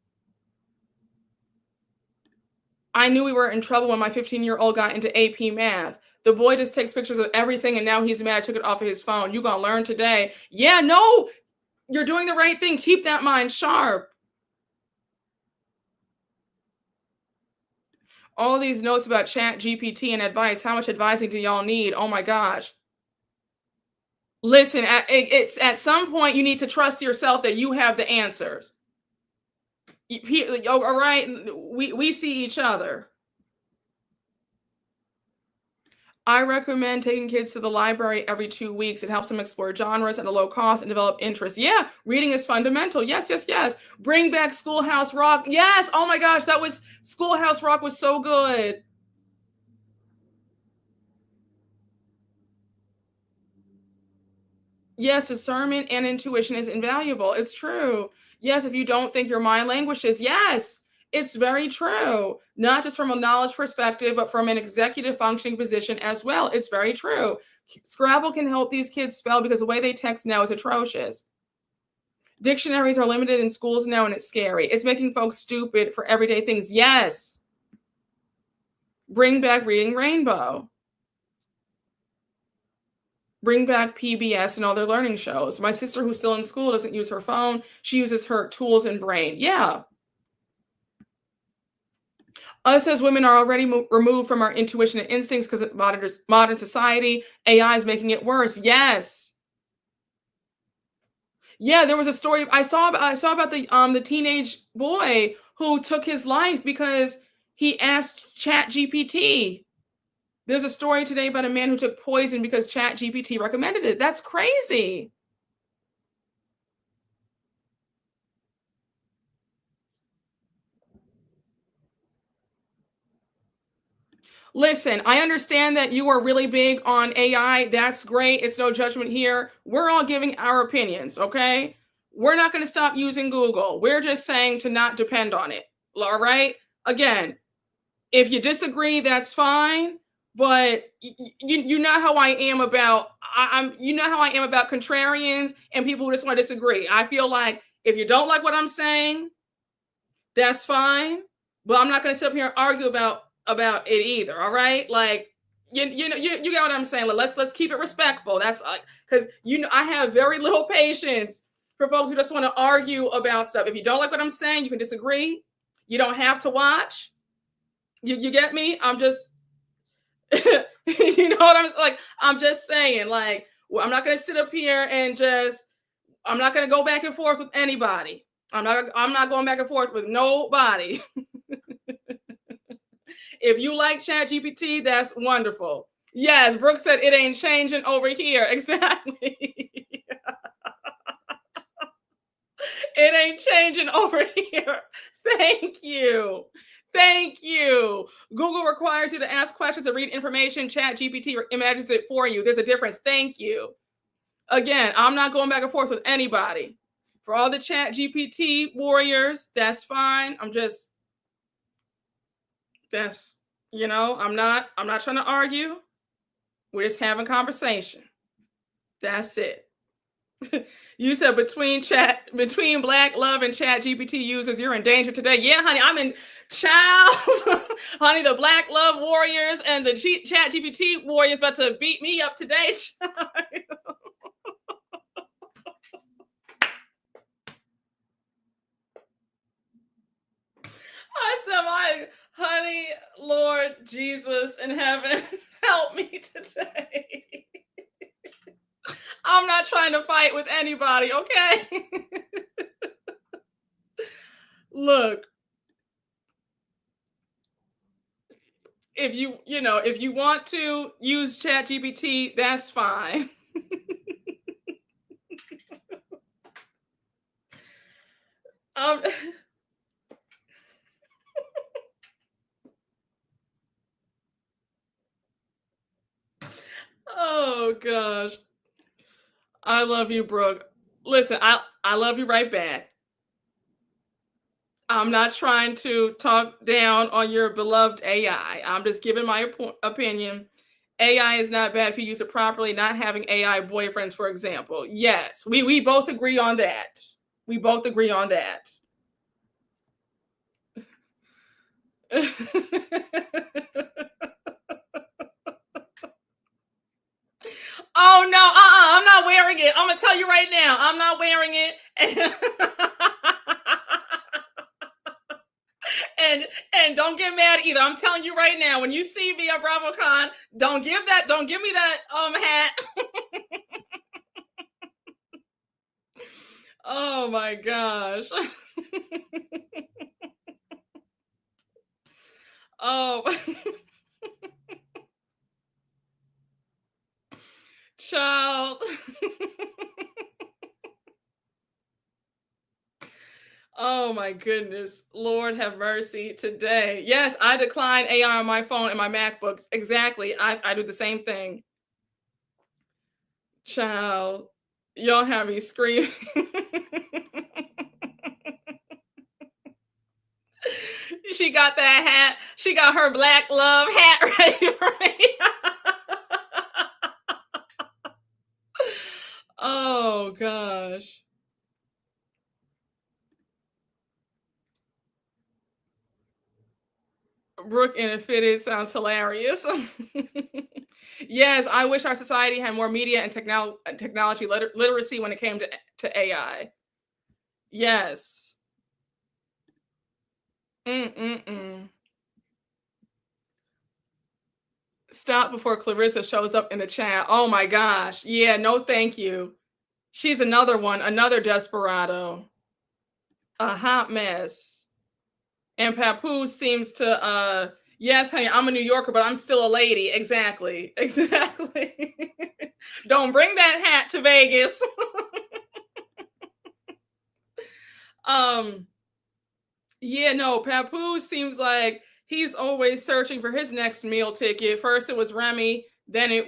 I knew we were in trouble when my 15-year-old got into AP math. The boy just takes pictures of everything and now he's mad I took it off of his phone. You gonna learn today. Yeah, no, you're doing the right thing. Keep that mind sharp. All these notes about Chat GPT and advice. How much advising do y'all need? Oh my gosh. Listen, it's at some point you need to trust yourself that you have the answers. All right, we see each other. I recommend taking kids to the library every 2 weeks. It helps them explore genres at a low cost and develop interests. Yeah, reading is fundamental. Yes, yes, yes. Bring back Schoolhouse Rock. Yes. Oh my gosh, Schoolhouse Rock was so good. Yes, discernment and intuition is invaluable. It's true. Yes, if you don't think your mind languishes, yes, it's very true. Not just from a knowledge perspective, but from an executive functioning position as well. It's very true. Scrabble can help these kids spell because the way they text now is atrocious. Dictionaries are limited in schools now, and it's scary. It's making folks stupid for everyday things. Yes. Bring back Reading Rainbow. Bring back PBS and all their learning shows. My sister, who's still in school, doesn't use her phone. She uses her tools and brain. Yeah. Us as women are already removed from our intuition and instincts because of modern society. AI is making it worse. Yes. Yeah, there was a story I saw about the teenage boy who took his life because he asked Chat GPT. There's a story today about a man who took poison because Chat GPT recommended it. That's crazy. Listen, I understand that you are really big on AI. That's great. It's no judgment here. We're all giving our opinions, okay? We're not going to stop using Google. We're just saying to not depend on it. All right? Again, if you disagree, that's fine. But you know how I am about I'm you know how I am about contrarians and people who just want to disagree. I feel like if you don't like what I'm saying, that's fine. But I'm not going to sit up here and argue about it either. All right, like you get what I'm saying. Like, let's keep it respectful. That's because I have very little patience for folks who just want to argue about stuff. If you don't like what I'm saying, you can disagree. You don't have to watch. You get me? I'm just you know what I'm like. I'm just saying, like, well, I'm not going to sit up here and just. I'm not going to go back and forth with anybody. I'm not going back and forth with nobody. If you like Chat GPT, that's wonderful. Yes, Brooke said it ain't changing over here. Exactly. It ain't changing over here. Thank you. Thank you. Google requires you to ask questions to read information. Chat GPT imagines it for you. There's a difference. Thank you. Again, I'm not going back and forth with anybody. For all the Chat GPT warriors, that's fine. That's I'm not trying to argue. We're just having conversation. That's it. You said between Black Love and Chat GPT users, you're in danger today. Yeah, honey, I'm in child. Honey, the Black Love warriors and the Chat GPT warriors about to beat me up today. I said, my honey, Lord Jesus in heaven, help me today. I'm not trying to fight with anybody, okay? Look, if you want to use ChatGPT, that's fine. um, oh gosh, I love you, Brooke. Listen, I love you right back. I'm not trying to talk down on your beloved AI. I'm just giving my opinion. AI is not bad if you use it properly, not having AI boyfriends, for example. Yes, we both agree on that. We both agree on that. Oh no, I'm not wearing it. I'm gonna tell you right now, I'm not wearing it. And don't get mad either. I'm telling you right now, when you see me at BravoCon, don't give me that hat. Oh my gosh. Oh child. Oh my goodness. Lord have mercy today. Yes, I decline AI on my phone and my MacBooks. Exactly. I do the same thing. Child, y'all have me screaming. She got that hat. She got her Black Love hat ready for me. Oh gosh. Brooke in a fitted sounds hilarious. Yes, I wish our society had more media and technology literacy when it came to AI. Yes. Mm-mm-mm. Stop before Clarissa shows up in the chat. Oh my gosh. Yeah, no thank you. She's another one, another desperado. A hot mess. And Papoose seems to yes, honey, I'm a New Yorker, but I'm still a lady. Exactly. Exactly. Don't bring that hat to Vegas. um Yeah, no, Papoose seems like he's always searching for his next meal ticket. First it was Remy, then now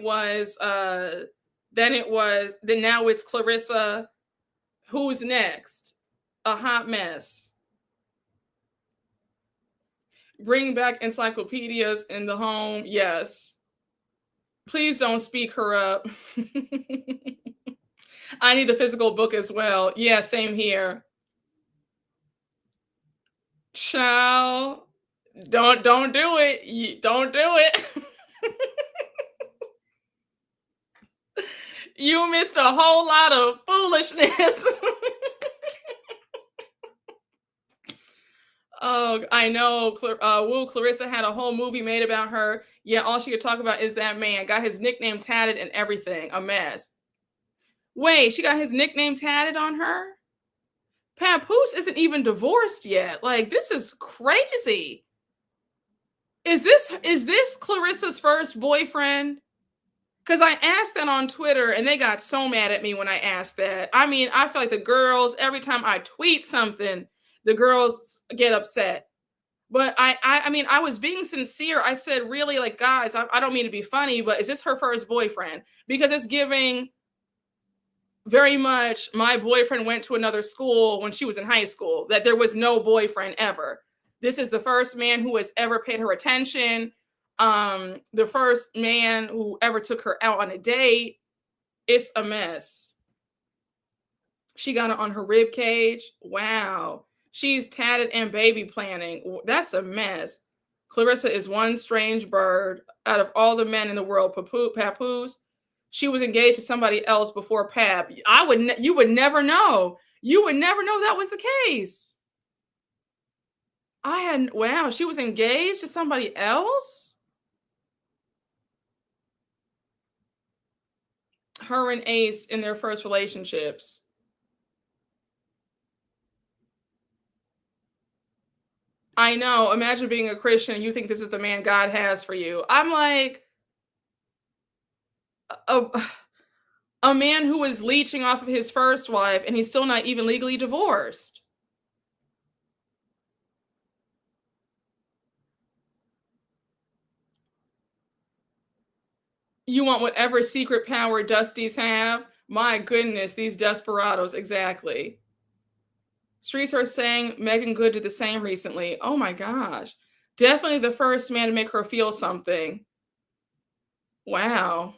it's Clarissa. Who's next? A hot mess. Bring back encyclopedias in the home. Yes. Please don't speak her up. I need the physical book as well. Yeah, same here. Child, don't do it. Don't do it. You missed a whole lot of foolishness. Oh, I know. Clarissa had a whole movie made about her. Yeah, all she could talk about is that man. Got his nickname tatted and everything. A mess. Wait, she got his nickname tatted on her? Papoose isn't even divorced yet. Like, this is crazy. Is this Clarissa's first boyfriend? Because I asked that on Twitter and they got so mad at me when I asked that. I mean, I feel like the girls, every time I tweet something, the girls get upset. But I mean, I was being sincere. I said, really, like, guys, I don't mean to be funny, but is this her first boyfriend? Because it's giving very much my boyfriend went to another school when she was in high school, that there was no boyfriend ever. This is the first man who has ever paid her attention. The first man who ever took her out on a date. It's a mess. She got it on her rib cage. Wow. She's tatted and baby planning. That's a mess. Clarissa is one strange bird. Out of all the men in the world, Papoose, she was engaged to somebody else before Pap. You would never know. You would never know that was the case. Wow, she was engaged to somebody else? Her and Ace in their first relationships. I know. Imagine being a Christian and you think this is the man God has for you. I'm like, a, a man who was leeching off of his first wife and he's still not even legally divorced. You want whatever secret power Dusties have? My goodness, these desperados, exactly. Streets are saying Megan Good did the same recently. Oh my gosh. Definitely the first man to make her feel something. Wow.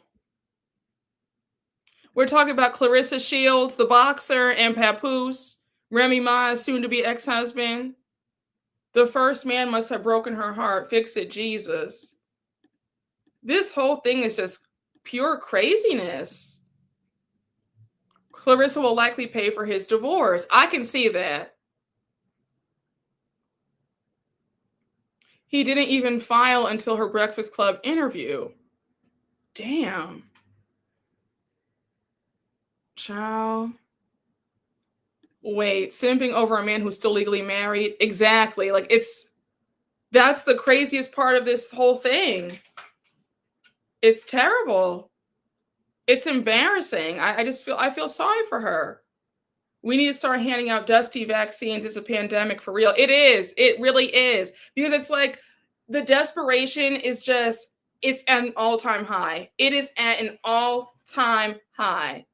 We're talking about Clarissa Shields, the boxer, and Papoose, Remy Ma's soon-to-be ex-husband. The first man must have broken her heart. Fix it, Jesus. This whole thing is just pure craziness. Clarissa will likely pay for his divorce. I can see that. He didn't even file until her Breakfast Club interview. Damn. Child. Wait, simping over a man who's still legally married? Exactly. Like, that's the craziest part of this whole thing. It's terrible. It's embarrassing. I feel sorry for her. We need to start handing out dusty vaccines. It's a pandemic for real. It is. It really is. Because it's like the desperation is just, it's at an all-time high. It is at an all-time high.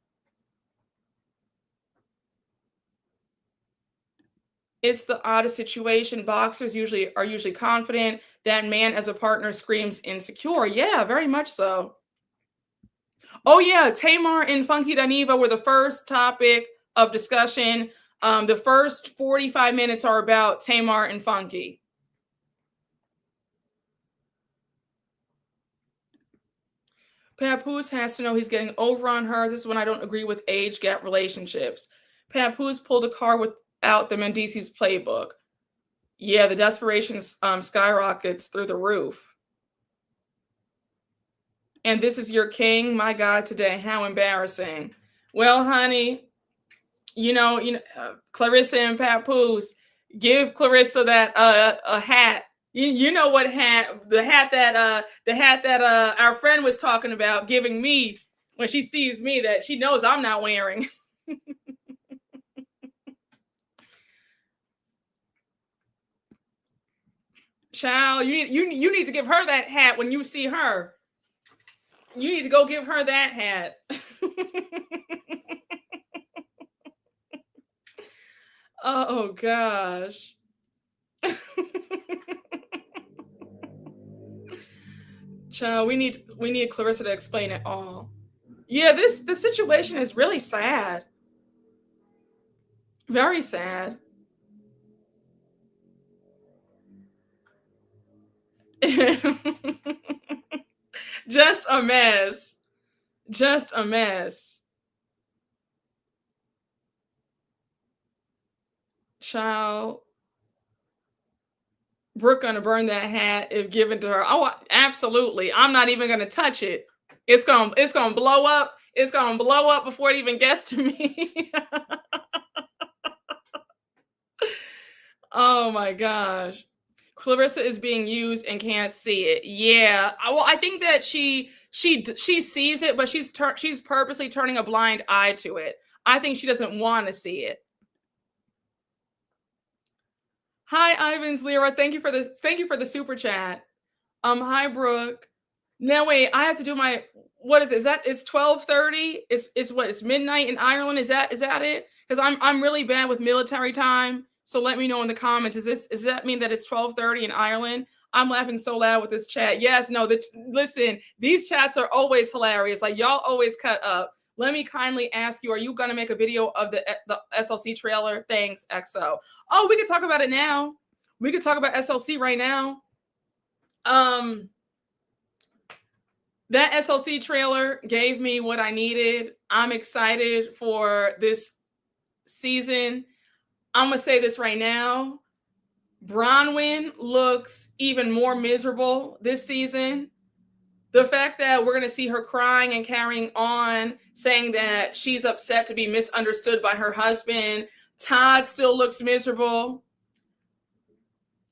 It's the oddest situation. Boxers are usually confident. That man as a partner screams insecure. Yeah, very much so. Oh yeah, Tamar and Funky Dineva were the first topic of discussion. The first 45 minutes are about Tamar and Funky. Papoose has to know he's getting over on her. This is when I don't agree with age gap relationships. Papoose pulled a card without the Mendici's playbook. Yeah, the desperation skyrockets through the roof. And this is your king? My God, today, how embarrassing. Well, honey, Clarissa and Papoose, give Clarissa that a hat. You know what hat? The hat that our friend was talking about giving me when she sees me that she knows I'm not wearing. Child, you need to give her that hat when you see her. You need to go give her that hat. Oh gosh. Child, we need Clarissa to explain it all. Yeah, the situation is really sad. Very sad. Just a mess. Just a mess. Child. Brooke gonna burn that hat if given to her. Oh, absolutely. I'm not even gonna touch it. It's gonna blow up. It's gonna blow up before it even gets to me. Oh my gosh. Clarissa is being used and can't see it. Yeah. Well, I think that she sees it, but she's purposely turning a blind eye to it. I think she doesn't want to see it. Hi, Ivans Lyra. Thank you for the super chat. Hi, Brooke. No, wait, I have to do my, what is it? It's 12:30? It's midnight in Ireland. Is that it? Because I'm really bad with military time. So let me know in the comments. Does that mean that it's 12:30 in Ireland? I'm laughing so loud with this chat. Yes, no, listen, these chats are always hilarious. Like, y'all always cut up. Let me kindly ask you, are you gonna make a video of the SLC trailer? Thanks, XO. Oh, we could talk about it now. We could talk about SLC right now. That SLC trailer gave me what I needed. I'm excited for this season. I'm gonna say this right now. Bronwyn looks even more miserable this season. The fact that we're going to see her crying and carrying on, saying that she's upset to be misunderstood by her husband. Todd still looks miserable.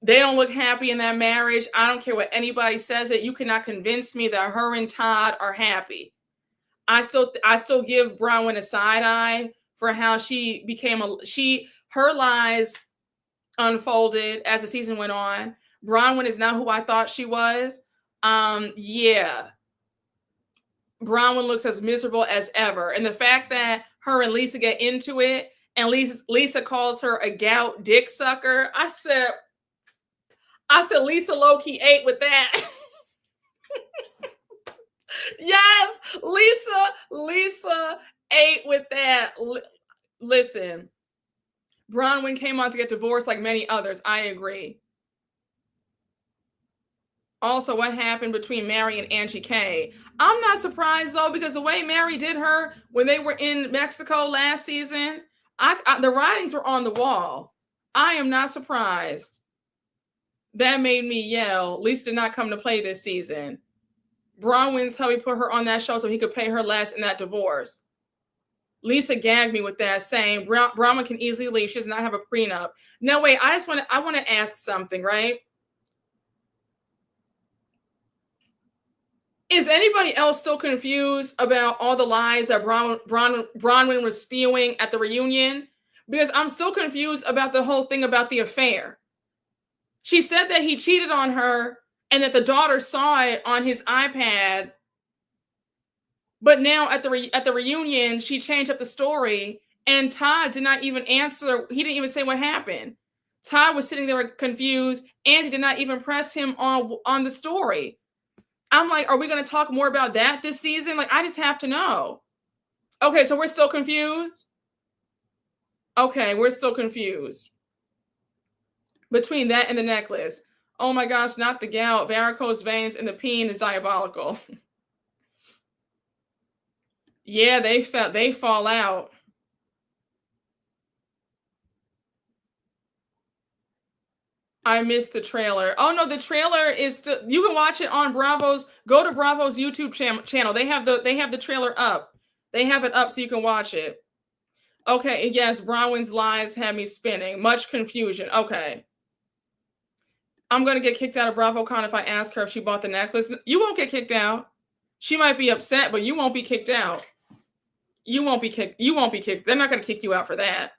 They don't look happy in that marriage. I don't care what anybody says it. You cannot convince me that her and Todd are happy. I still give Bronwyn a side eye for how she became her lies unfolded as the season went on. Bronwyn is not who I thought she was. Yeah. Bronwyn looks as miserable as ever. And the fact that her and Lisa get into it and Lisa calls her a gout dick sucker. I said Lisa low-key ate with that. Yes, Lisa ate with that. Listen, Bronwyn came on to get divorced like many others. I agree. Also, what happened between Mary and Angie K? I'm not surprised, though, because the way Mary did her when they were in Mexico last season, the writings were on the wall. I am not surprised. That made me yell. Lisa did not come to play this season. Bronwyn's hubby put her on that show so he could pay her less in that divorce. Lisa gagged me with that, saying Bronwyn can easily leave. She does not have a prenup. No, wait, I want to ask something, right? Is anybody else still confused about all the lies that Bronwyn was spewing at the reunion? Because I'm still confused about the whole thing about the affair. She said that he cheated on her and that the daughter saw it on his iPad. But now at the reunion, she changed up the story, and Todd did not even answer. He didn't even say what happened. Todd was sitting there confused, and he did not even press him on the story. I'm like, are we going to talk more about that this season? Like, I just have to know. Okay, so we're still confused? Okay, we're still confused. Between that and the necklace. Oh my gosh, not the gout. Varicose veins and the peen is diabolical. Yeah, they fall out. I missed the trailer. Oh no, the trailer is still, you can watch it on Bravo's, go to Bravo's YouTube channel. They have the trailer up. They have it up so you can watch it. Okay, and yes, Bronwyn's lies had me spinning. Much confusion. Okay. I'm gonna get kicked out of BravoCon if I ask her if she bought the necklace. You won't get kicked out. She might be upset, but you won't be kicked out. You won't be kicked. You won't be kicked. They're not gonna kick you out for that.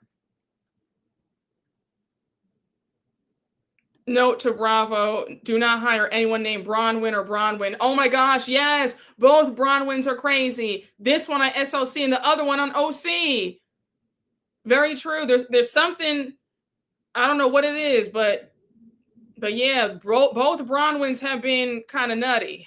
Note to Bravo: do not hire anyone named Bronwyn or Bronwyn. Oh my gosh, yes, both Bronwyns are crazy. This one on SOC and the other one on OC. Very true. There's something, I don't know what it is, but yeah, both Bronwyns have been kind of nutty.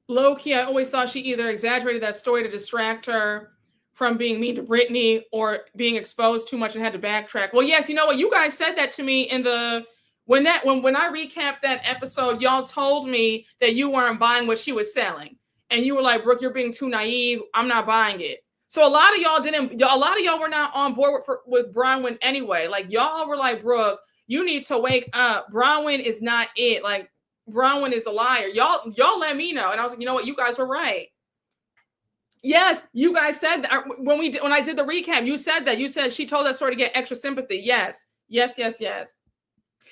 Low key, I always thought she either exaggerated that story to distract her from being mean to Brittany or being exposed too much and had to backtrack. Well, yes, you know what? You guys said that to me in the when I recapped that episode, y'all told me that you weren't buying what she was selling. And you were like, Brooke, you're being too naive. I'm not buying it. So a lot of y'all were not on board with Bronwyn anyway. Like y'all were like, Brooke, you need to wake up. Bronwyn is not it. Like Bronwyn is a liar. Y'all let me know. And I was like, you know what? You guys were right. Yes, you guys said that when I did the recap, you said that. You said she told that story to get extra sympathy. Yes. Yes, yes, yes.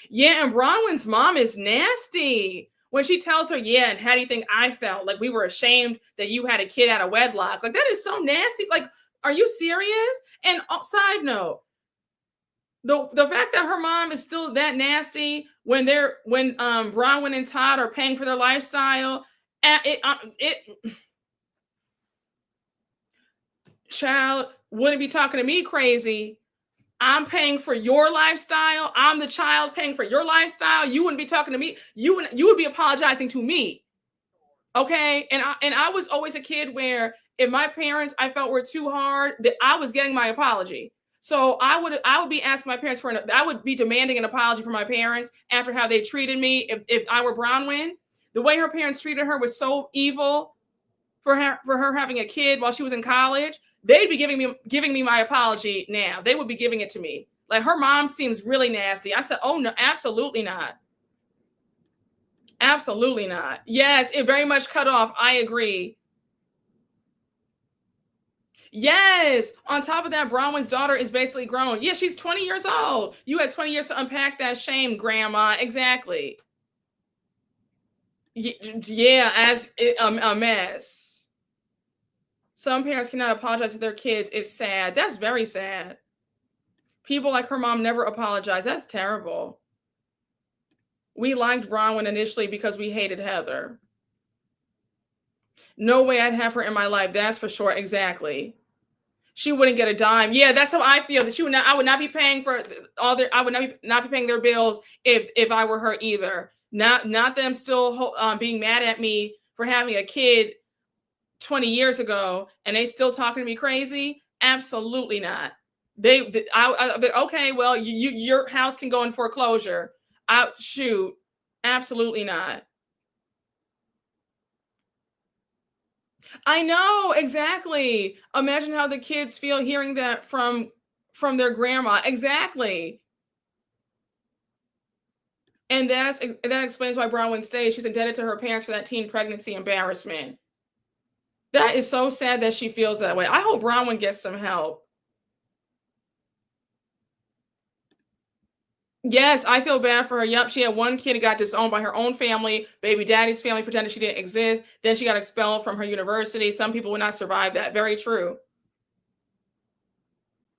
Yeah, and Bronwyn's mom is nasty. When she tells her, yeah, and how do you think I felt? Like we were ashamed that you had a kid out of wedlock. Like that is so nasty. Like, are you serious? And side note, the fact that her mom is still that nasty when Bronwyn and Todd are paying for their lifestyle, child wouldn't be talking to me crazy. I'm paying for your lifestyle. I'm the child paying for your lifestyle. You wouldn't be talking to me. You would be apologizing to me. Okay. And I was always a kid where if my parents I felt were too hard, that I was getting my apology. So I would be asking my parents I would be demanding an apology from my parents after how they treated me. If I were Bronwyn, the way her parents treated her was so evil for her having a kid while she was in college. They'd be giving me my apology now. They would be giving it to me. Like her mom seems really nasty. I said, oh no, absolutely not. Absolutely not. Yes, it very much cut off. I agree. Yes. On top of that, Bronwyn's daughter is basically grown. Yeah, she's 20 years old. You had 20 years to unpack that shame, Grandma. Exactly. Yeah, as a mess. Some parents cannot apologize to their kids. It's sad. That's very sad. People like her mom never apologize. That's terrible. We liked Bronwyn initially because we hated Heather. No way I'd have her in my life. That's for sure. Exactly. She wouldn't get a dime. Yeah, that's how I feel. That I would not be paying for I would not be paying their bills if I were her either. Not them still being mad at me for having a kid 20 years ago and they still talking to me crazy. Absolutely not. Okay, well, your house can go in foreclosure. Shoot, absolutely not. I know, exactly. Imagine how the kids feel hearing that from their grandma. Exactly. And that explains why Bronwyn stays. She's indebted to her parents for that teen pregnancy embarrassment. That is so sad that she feels that way. I hope Bronwyn gets some help. Yes, I feel bad for her. Yep, she had one kid who got disowned by her own family. Baby daddy's family pretended she didn't exist. Then she got expelled from her university. Some people would not survive that. Very true.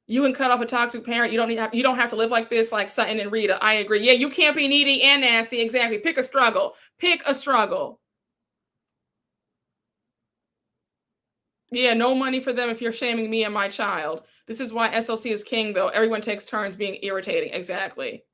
You can cut off a toxic parent. You don't have to live like this, like Sutton and Rita. I agree. Yeah, you can't be needy and nasty. Exactly. Pick a struggle. Pick a struggle. Yeah, no money for them if you're shaming me and my child. This is why SLC is king, though. Everyone takes turns being irritating. Exactly.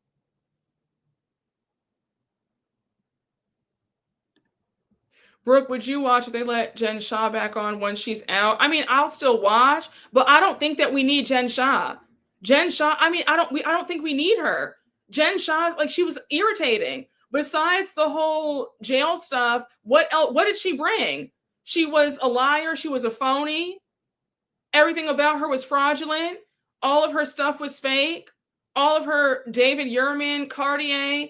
Brooke, would you watch if they let Jen Shah back on when she's out? I mean, I'll still watch, but I don't think that we need Jen Shah. Jen Shah, I mean, I don't think we need her. Jen Shah, like, she was irritating. Besides the whole jail stuff, what else, what did she bring? She was a liar. She was a phony. Everything about her was fraudulent. All of her stuff was fake. All of her David Yurman, Cartier,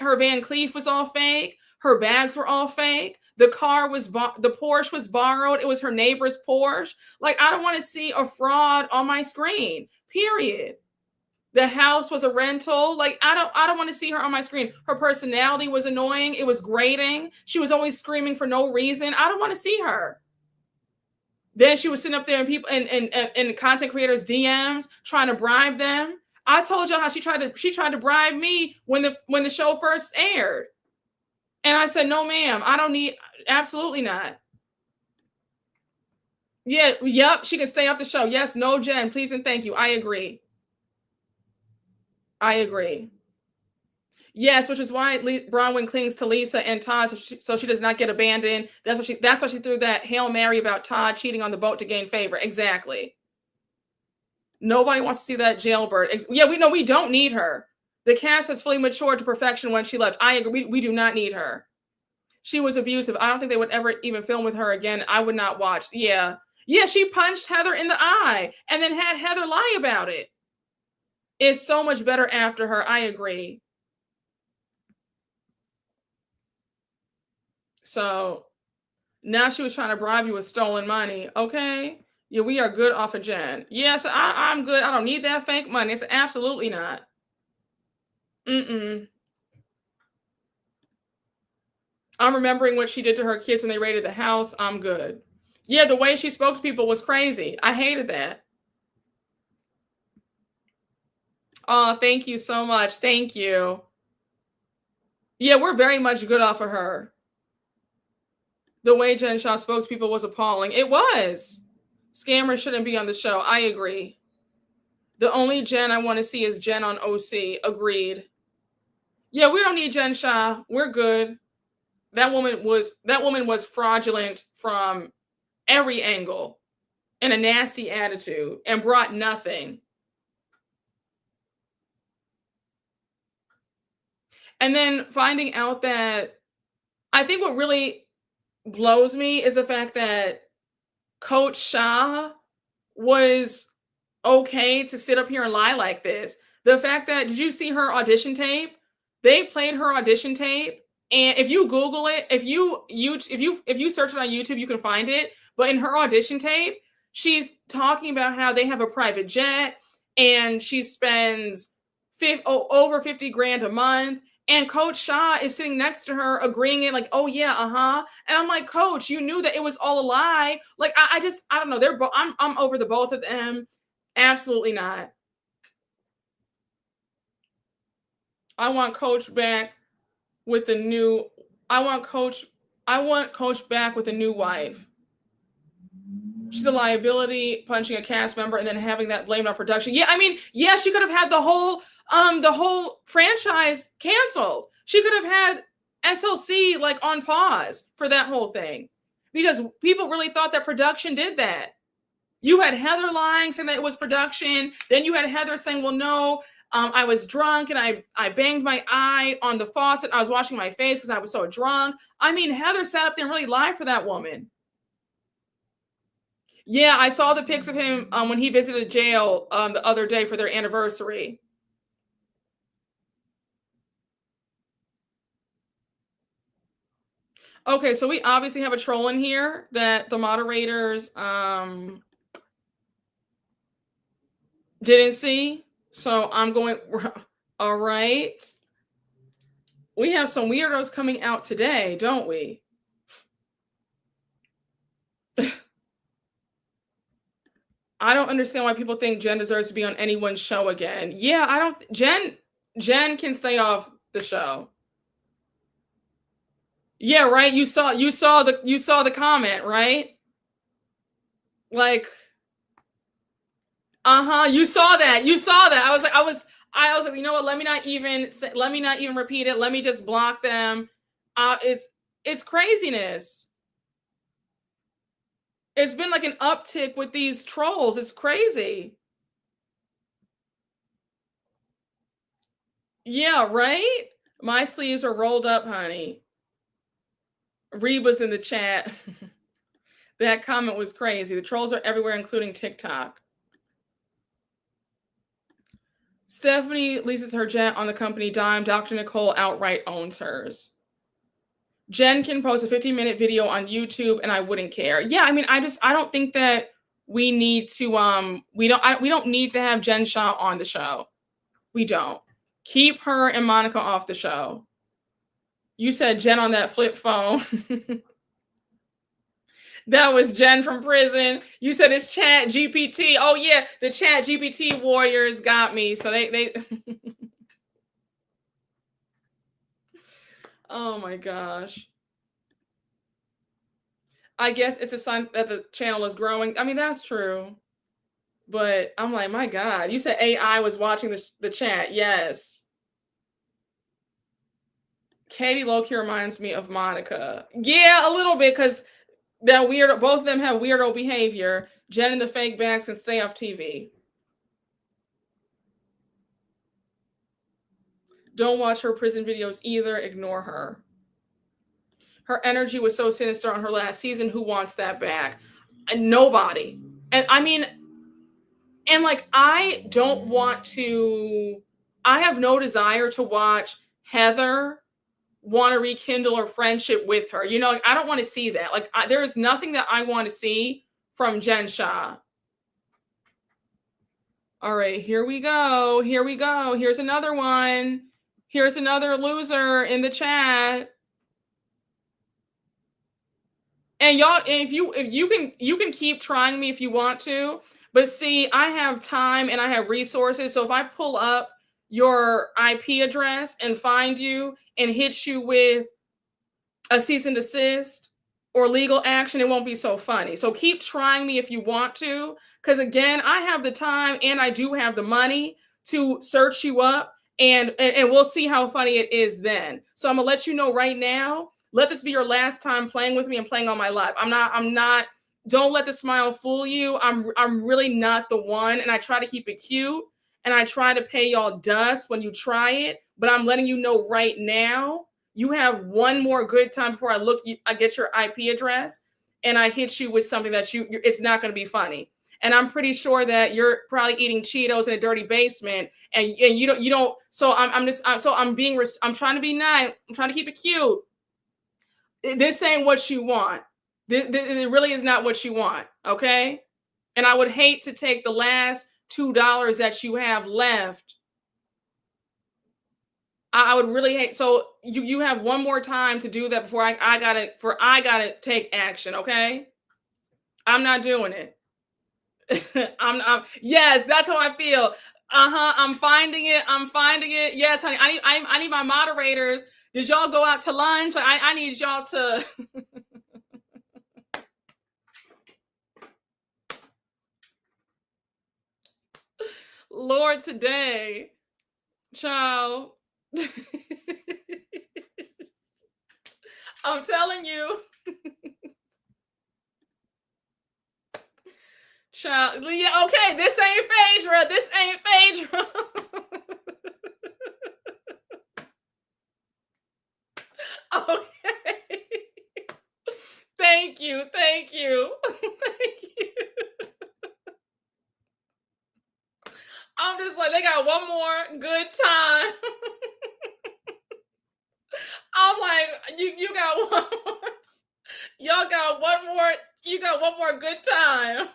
her Van Cleef was all fake. Her bags were all fake. The car was, the Porsche was borrowed. It was her neighbor's Porsche. Like, I don't want to see a fraud on my screen, period. The house was a rental. Like, I don't want to see her on my screen. Her personality was annoying. It was grating. She was always screaming for no reason. I don't want to see her. Then she was sitting up there and people and content creators DMs trying to bribe them. I told y'all how she tried to bribe me when the show first aired. And I said, no, ma'am, I don't need, absolutely not. Yeah, yep, she can stay off the show. Yes, no, Jen, please and thank you. I agree. I agree. Yes, which is why Bronwyn clings to Lisa and Todd, so she does not get abandoned. That's why she threw that Hail Mary about Todd cheating on the boat to gain favor. Exactly. Nobody wants to see that jailbird. Yeah, we know we don't need her. The cast has fully matured to perfection when she left. I agree. We do not need her. She was abusive. I don't think they would ever even film with her again. I would not watch. Yeah. Yeah, she punched Heather in the eye and then had Heather lie about it. It's so much better after her. I agree. So now she was trying to bribe you with stolen money. Okay. Yeah, we are good off of Jen. Yes, I'm good. I don't need that fake money. It's absolutely not. Mm-mm. I'm remembering what she did to her kids when they raided the house. I'm good. Yeah, the way she spoke to people was crazy. I hated that. Oh, thank you so much. Thank you. Yeah, we're very much good off of her. The way Jen Shah spoke to people was appalling. It was. Scammers shouldn't be on the show. I agree. The only Jen I want to see is Jen on OC. Agreed. Yeah, we don't need Jen Shah. We're good. That woman was fraudulent from every angle and a nasty attitude and brought nothing. And then finding out that, I think what really blows me is the fact that Coach Shah was okay to sit up here and lie like this. The fact that, did you see her audition tape? They played her audition tape, and if you Google it, if you search it on YouTube, you can find it. But in her audition tape, she's talking about how they have a private jet and she spends over 50 grand a month. And Coach Shah is sitting next to her, agreeing it, like, oh yeah, And I'm like, Coach, you knew that it was all a lie. Like, I don't know. I'm over the both of them. Absolutely not. I want Coach back with a new. I want Coach back with a new wife. She's a liability, punching a cast member and then having that blamed on production. Yeah, I mean, yeah, she could have had the whole franchise canceled. She could have had SLC like on pause for that whole thing, because people really thought that production did that. You had Heather lying, saying that it was production. Then you had Heather saying, well, no, I was drunk and I banged my eye on the faucet. I was washing my face because I was so drunk. I mean, Heather sat up there and really lied for that woman. Yeah, I saw the pics of him when he visited jail the other day for their anniversary. Okay, so we obviously have a troll in here that the moderators didn't see. So I'm going, all right. We have some weirdos coming out today, don't we? I don't understand why people think Jen deserves to be on anyone's show again. Yeah, I don't. Jen can stay off the show. Yeah, right. You saw the comment, right? Like, you saw that. I was like, you know what? Let me not even repeat it. Let me just block them. It's craziness. It's been like an uptick with these trolls. It's crazy. Yeah, right? My sleeves were rolled up, honey. Reba's in the chat. That comment was crazy. The trolls are everywhere, including TikTok. Stephanie leases her jet on the company dime. Dr. Nicole outright owns hers. Jen can post a 15-minute video on YouTube and I wouldn't care. Yeah, I mean, I don't think that we need to we don't need to have Jen Shah on the show. We don't. Keep her and Monica off the show. You said Jen on that flip phone. That was Jen from prison. You said it's Chat GPT. Oh yeah, the Chat GPT warriors got me. So they Oh my gosh. I guess it's a sign that the channel is growing. I mean, that's true. But I'm like, my God, you said AI was watching the chat. Yes. Katie Loki reminds me of Monica. Yeah, a little bit, because that weird, both of them have weirdo behavior. Jen and the fake bags can stay off TV. Don't watch her prison videos either. Ignore her. Her energy was so sinister on her last season. Who wants that back? Nobody. And I mean, and like, I don't want to, I have no desire to watch Heather want to rekindle her friendship with her. You know, like, I don't want to see that. Like, there is nothing that I want to see from Jen Shah. All right, here we go. Here we go. Here's another one. Here's another loser in the chat. And y'all, if you can keep trying me if you want to, but see, I have time and I have resources. So if I pull up your IP address and find you and hit you with a cease and desist or legal action, it won't be so funny. So keep trying me if you want to, because again, I have the time and I do have the money to search you up, and we'll see how funny it is then. So I'm gonna let you know right now. Let this be your last time playing with me and playing on my live. I'm not. Don't let the smile fool you. I'm really not the one, and I try to keep it cute, and I try to pay y'all dust when you try it. But I'm letting you know right now. You have one more good time before I get your IP address and I hit you with something that it's not going to be funny. And I'm pretty sure that you're probably eating Cheetos in a dirty basement, and you don't. So I'm trying to be nice. I'm trying to keep it cute. This ain't what you want. This it really is not what you want. Okay. And I would hate to take the last $2 that you have left. I would really hate. So you have one more time to do that before I gotta take action. Okay, I'm not doing it. Yes, that's how I feel. I'm finding it. Yes, honey. I need my moderators. Did y'all go out to lunch? I need y'all to. Lord, today, child. I'm telling you. Child, yeah, okay, this ain't Phaedra. This ain't Phaedra. Okay. Thank you. Thank you. I'm just like, they got one more good time. I'm like, you got one more. Y'all got one more. You got one more good time.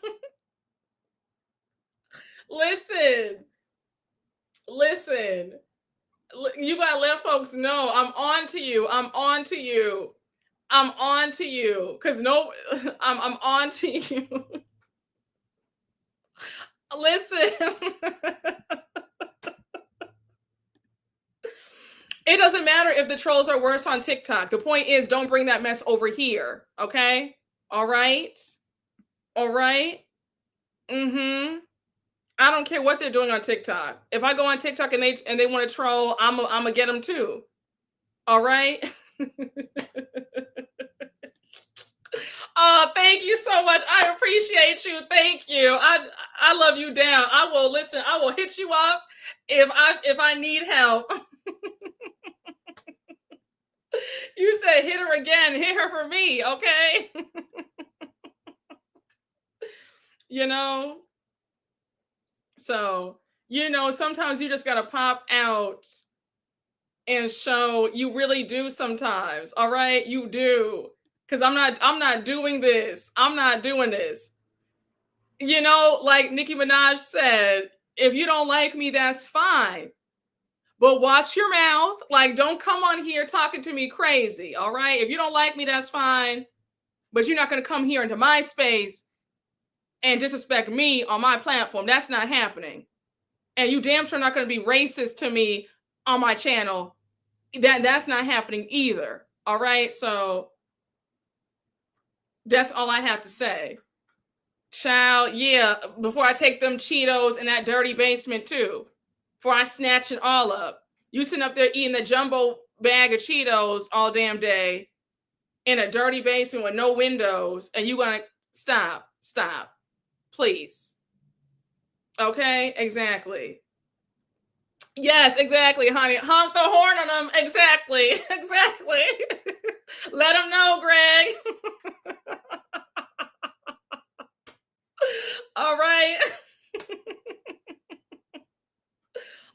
Listen. You gotta let folks know I'm on to you. Cause no, I'm on to you. Listen. It doesn't matter if the trolls are worse on TikTok. The point is, don't bring that mess over here. Okay? All right? Mm-hmm. I don't care what they're doing on TikTok. If I go on TikTok and they want to troll, I'm gonna get them too. All right? Oh, thank you so much. I appreciate you. Thank you. I love you down. I will listen. I will hit you up if I need help. You said hit her again, hit her for me, okay? You know? So, sometimes you just gotta pop out and show you really do sometimes. All right, you do. Cause I'm not doing this. I'm not doing this. Like Nicki Minaj said, if you don't like me, that's fine. But watch your mouth. Like, don't come on here talking to me crazy. All right. If you don't like me, that's fine. But you're not gonna come here into my space and disrespect me on my platform. That's not happening. And you damn sure not gonna be racist to me on my channel. That's not happening either. All right. So that's all I have to say. Child, yeah, before I take them Cheetos in that dirty basement too. Before I snatch it all up. You sitting up there eating the jumbo bag of Cheetos all damn day in a dirty basement with no windows, and you gonna stop, please. Okay, exactly. Yes, exactly, honey. Honk the horn on them. Exactly, exactly. Let them know, Greg. All right.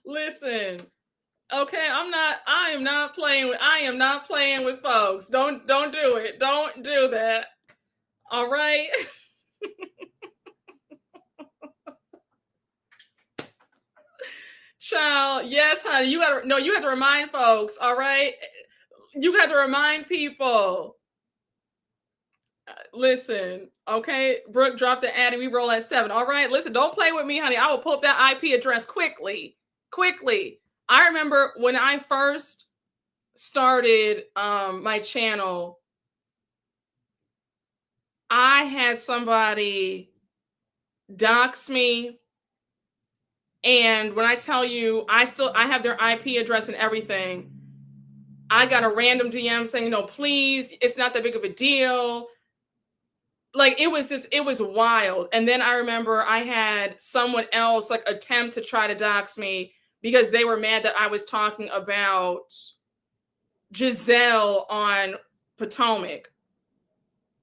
Listen. Okay, I am not playing with folks. Don't do it. Don't do that. All right. Child, yes, honey. You have to remind folks, all right? You got to remind people. Listen, okay, Brooke dropped the ad and we roll at 7. All right, listen, don't play with me, honey. I will pull up that IP address quickly. I remember when I first started my channel, I had somebody dox me. And when I tell you, I have their IP address and everything. I got a random DM saying, please, it's not that big of a deal. Like, it was wild. And then I remember I had someone else like attempt to try to dox me because they were mad that I was talking about Giselle on Potomac.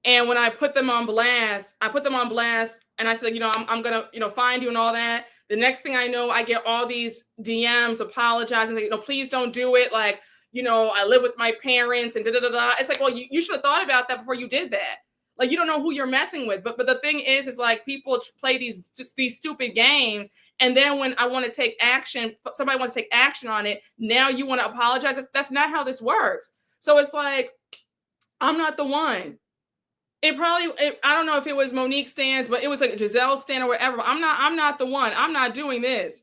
And when I put them on blast, and I said, I'm going to, find you and all that. The next thing I know, I get all these DMs apologizing, please don't do it. Like, I live with my parents and da-da-da-da. It's like, well, you should have thought about that before you did that. Like, you don't know who you're messing with. But the thing is like people play these stupid games. And then when I want to take action, somebody wants to take action on it. Now you want to apologize. That's not how this works. So it's like, I'm not the one. I don't know if it was Monique stands, but it was like Giselle stand or whatever. I'm not the one. I'm not doing this.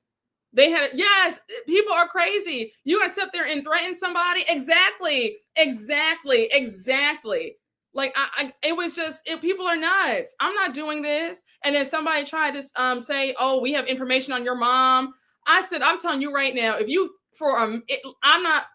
Yes, people are crazy. You gonna sit there and threaten somebody? Exactly. Like it was just, people are nuts. I'm not doing this. And then somebody tried to say, oh, we have information on your mom. I said, I'm telling you right now, if you I'm not,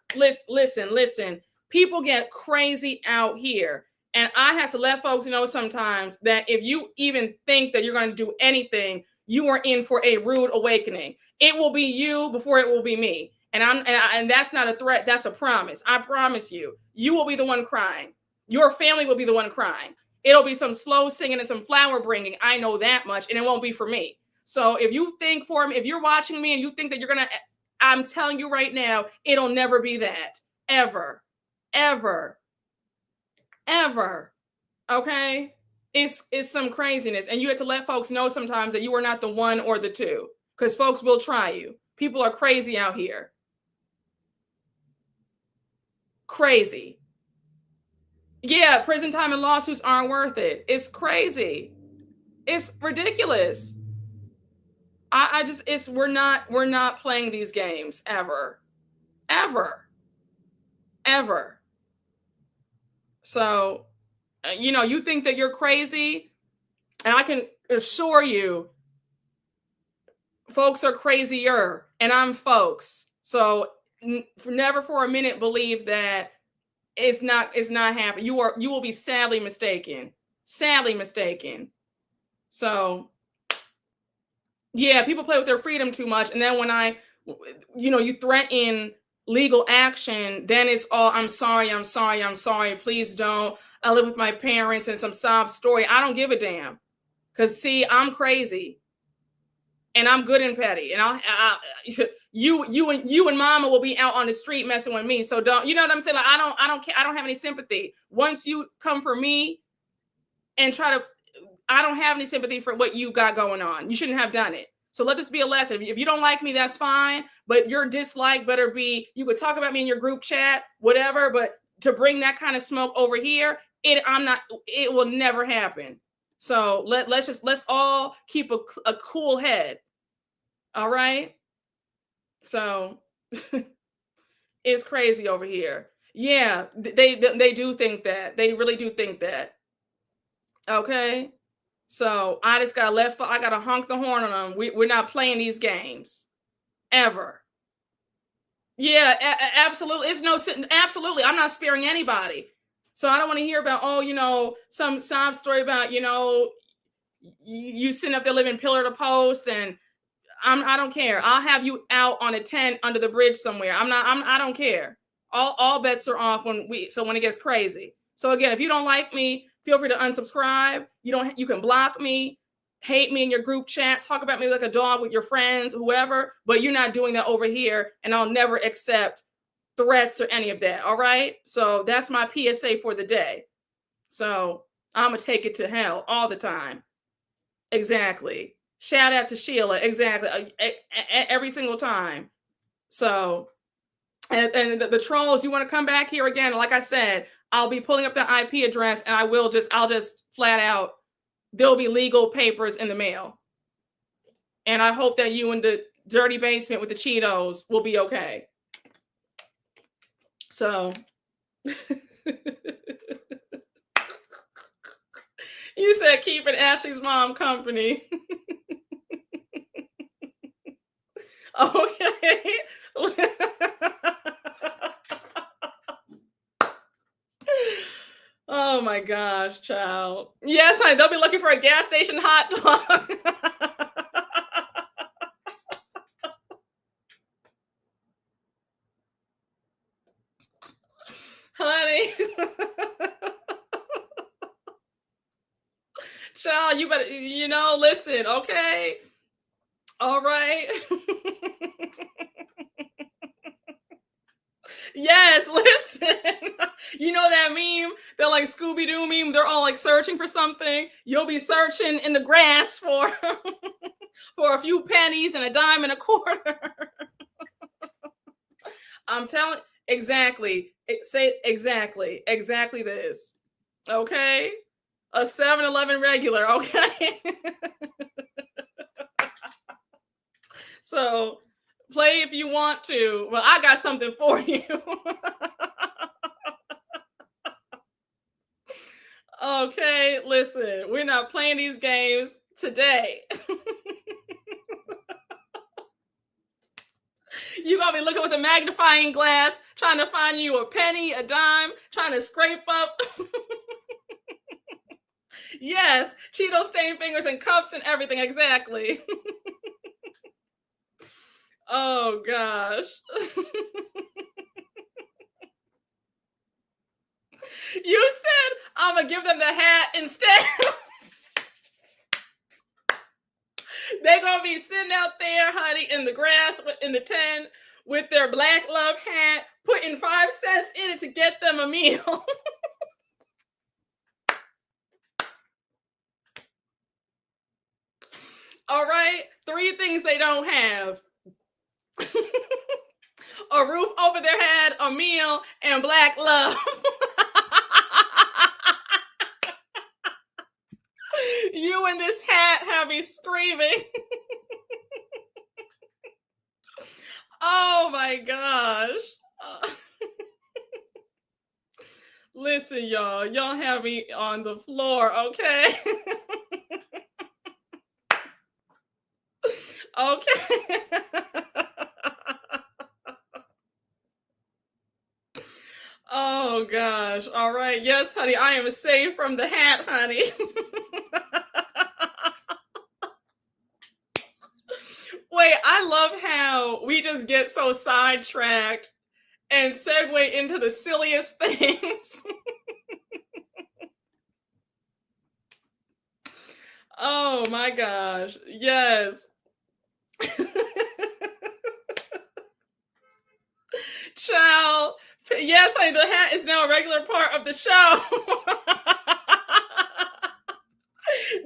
listen, people get crazy out here. And I have to let folks know sometimes that if you even think that you're going to do anything, you are in for a rude awakening. It will be you before it will be me. And that's not a threat. That's a promise. I promise you, you will be the one crying. Your family will be the one crying. It'll be some slow singing and some flower bringing. I know that much, and it won't be for me. So if you think if you're watching me and you think that you're going to, I'm telling you right now, it'll never be that. Ever. Okay, it's some craziness, and you have to let folks know sometimes that you are not the one or the two, because folks will try you. People are crazy out here. Crazy. Yeah, prison time and lawsuits aren't worth it. It's crazy. It's ridiculous. We're not playing these games ever. So, you think that you're crazy, and I can assure you, folks are crazier, and I'm folks. So never for a minute believe that it's not happening. You will be sadly mistaken. So yeah, people play with their freedom too much. And then when you threaten legal action, then it's all, I'm sorry, I'm sorry, I'm sorry, please don't. I live with my parents and some sob story. I don't give a damn. Because see, I'm crazy. And I'm good and petty. And you and mama will be out on the street messing with me. So don't, you know what I'm saying? Like, I don't care. I don't have any sympathy. Once you come for me and try to, I don't have any sympathy for what you got going on. You shouldn't have done it. So let this be a lesson. If you don't like me, that's fine. But your dislike better be, you could talk about me in your group chat, whatever. But to bring that kind of smoke over here, it will never happen. So let's all keep a cool head. All right. So it's crazy over here. Yeah, they do think that. They really do think that. Okay. So I just got I got to honk the horn on them. We're not playing these games ever. Yeah, absolutely. It's no, absolutely. I'm not sparing anybody. So I don't want to hear about, oh, some sob story about, you sitting up there living pillar to post, and I don't care. I'll have you out on a tent under the bridge somewhere. I don't care. All bets are off when it gets crazy. So again, if you don't like me, feel free to unsubscribe. You can block me, hate me in your group chat, talk about me like a dog with your friends, whoever, but you're not doing that over here, and I'll never accept threats or any of that. All right? So that's my PSA for the day. So I'm gonna take it to hell all the time. Exactly. Shout out to Sheila. Exactly. Every single time. So, and the trolls, you want to come back here again? Like I said, I'll be pulling up the IP address, and I'll just flat out, there'll be legal papers in the mail. And I hope that you in the dirty basement with the Cheetos will be okay. So, you said keeping Ashley's mom company. Okay. Oh my gosh, child. Yes, honey, they'll be looking for a gas station hot dog. Honey. Child, you better, listen, okay? All right. Yes, listen. You know that meme? They're like Scooby-Doo meme. They're all like searching for something. You'll be searching in the grass for a few pennies and a dime and a quarter. I'm telling, exactly. Say exactly this. Okay? A 7-Eleven regular, okay? So play if you want to. Well, I got something for you. Okay, listen, we're not playing these games today. You're gonna be looking with a magnifying glass, trying to find you a penny, a dime, trying to scrape up. Yes, Cheeto stained fingers and cuffs and everything, exactly. Oh gosh. You said I'm gonna give them the hat instead. They're gonna be sitting out there, honey, in the grass, in the tent, with their Black Love hat, putting 5 cents in it to get them a meal. All right, 3 things they don't have. A roof over their head, a meal, and Black love. You in this hat have me screaming. Oh my gosh. Listen, y'all have me on the floor, okay? Okay. Oh gosh. All right. Yes, honey. I am safe from the hat, honey. Wait, I love how we just get so sidetracked and segue into the silliest things. Oh my gosh. Yes. Child. Yes, honey, the hat is now a regular part of the show.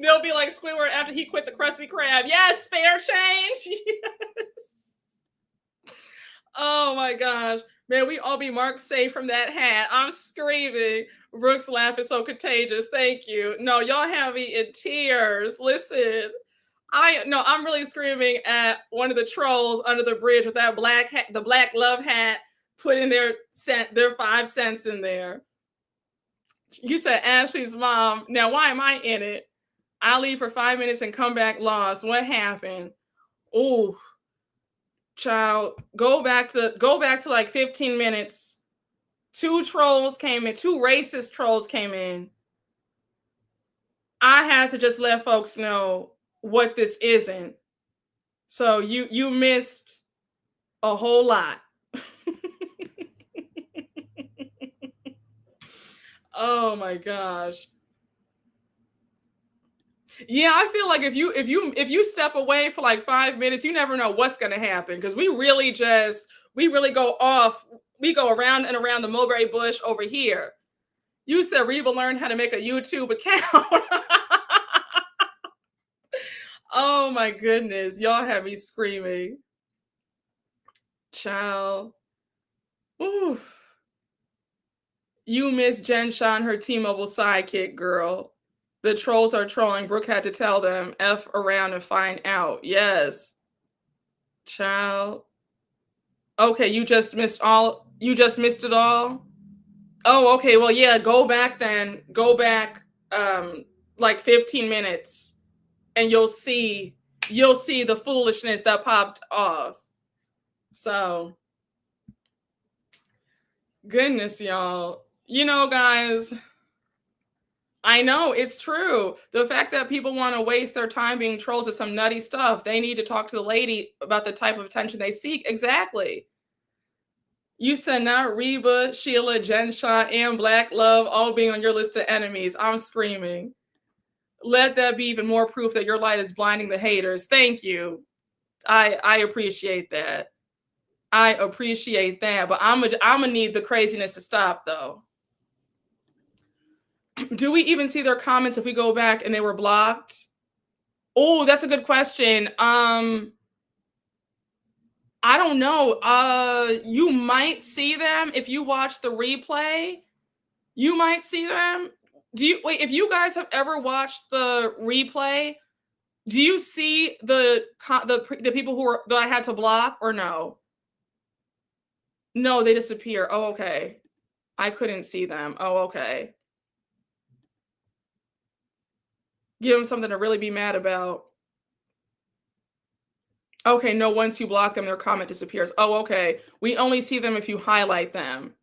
They'll be like Squidward after he quit the Krusty Krab. Yes, fair change. Yes. Oh my gosh. Man, we all be marked safe from that hat. I'm screaming. Brooke's laugh is so contagious. Thank you. No, y'all have me in tears. Listen. I'm really screaming at one of the trolls under the bridge with that black hat, the black love hat, putting their 5 cents in there. You said Ashley's mom. Now, why am I in it? I leave for 5 minutes and come back lost. What happened? Oh, child, go back to like 15 minutes. 2 trolls came in, 2 racist trolls came in. I had to just let folks know what this isn't. So you missed a whole lot. Oh my gosh. Yeah, I feel like if you step away for like 5 minutes, you never know what's going to happen, because we really go off. We go around and around the mulberry bush over here. You said Reba learned how to make a YouTube account. Oh my goodness, y'all have me screaming. Child. Oof. You miss Jen Shah, her T-Mobile sidekick, girl. The trolls are trolling. Brooke had to tell them, F around and find out. Yes. Child. Okay, you just missed it all? Oh, okay. Well, yeah, go back then. Go back like 15 minutes and you'll see the foolishness that popped off. So, goodness, y'all. You know, guys, I know it's true. The fact that people want to waste their time being trolls is some nutty stuff. They need to talk to the lady about the type of attention they seek. Exactly. You said not Reba, Sheila, Jen Shah, and Black Love all being on your list of enemies. I'm screaming. Let that be even more proof that your light is blinding the haters. Thank you. I appreciate that. I appreciate that. But I'm gonna need the craziness to stop, though. Do we even see their comments if we go back and they were blocked? Oh, that's a good question. I don't know. You might see them if you watch the replay. You might see them. If you guys have ever watched the replay, do you see the people that I had to block, or no? No, they disappear. Oh, okay. I couldn't see them. Oh, okay. Give them something to really be mad about. Okay, no, once you block them, their comment disappears. Oh, okay. We only see them if you highlight them.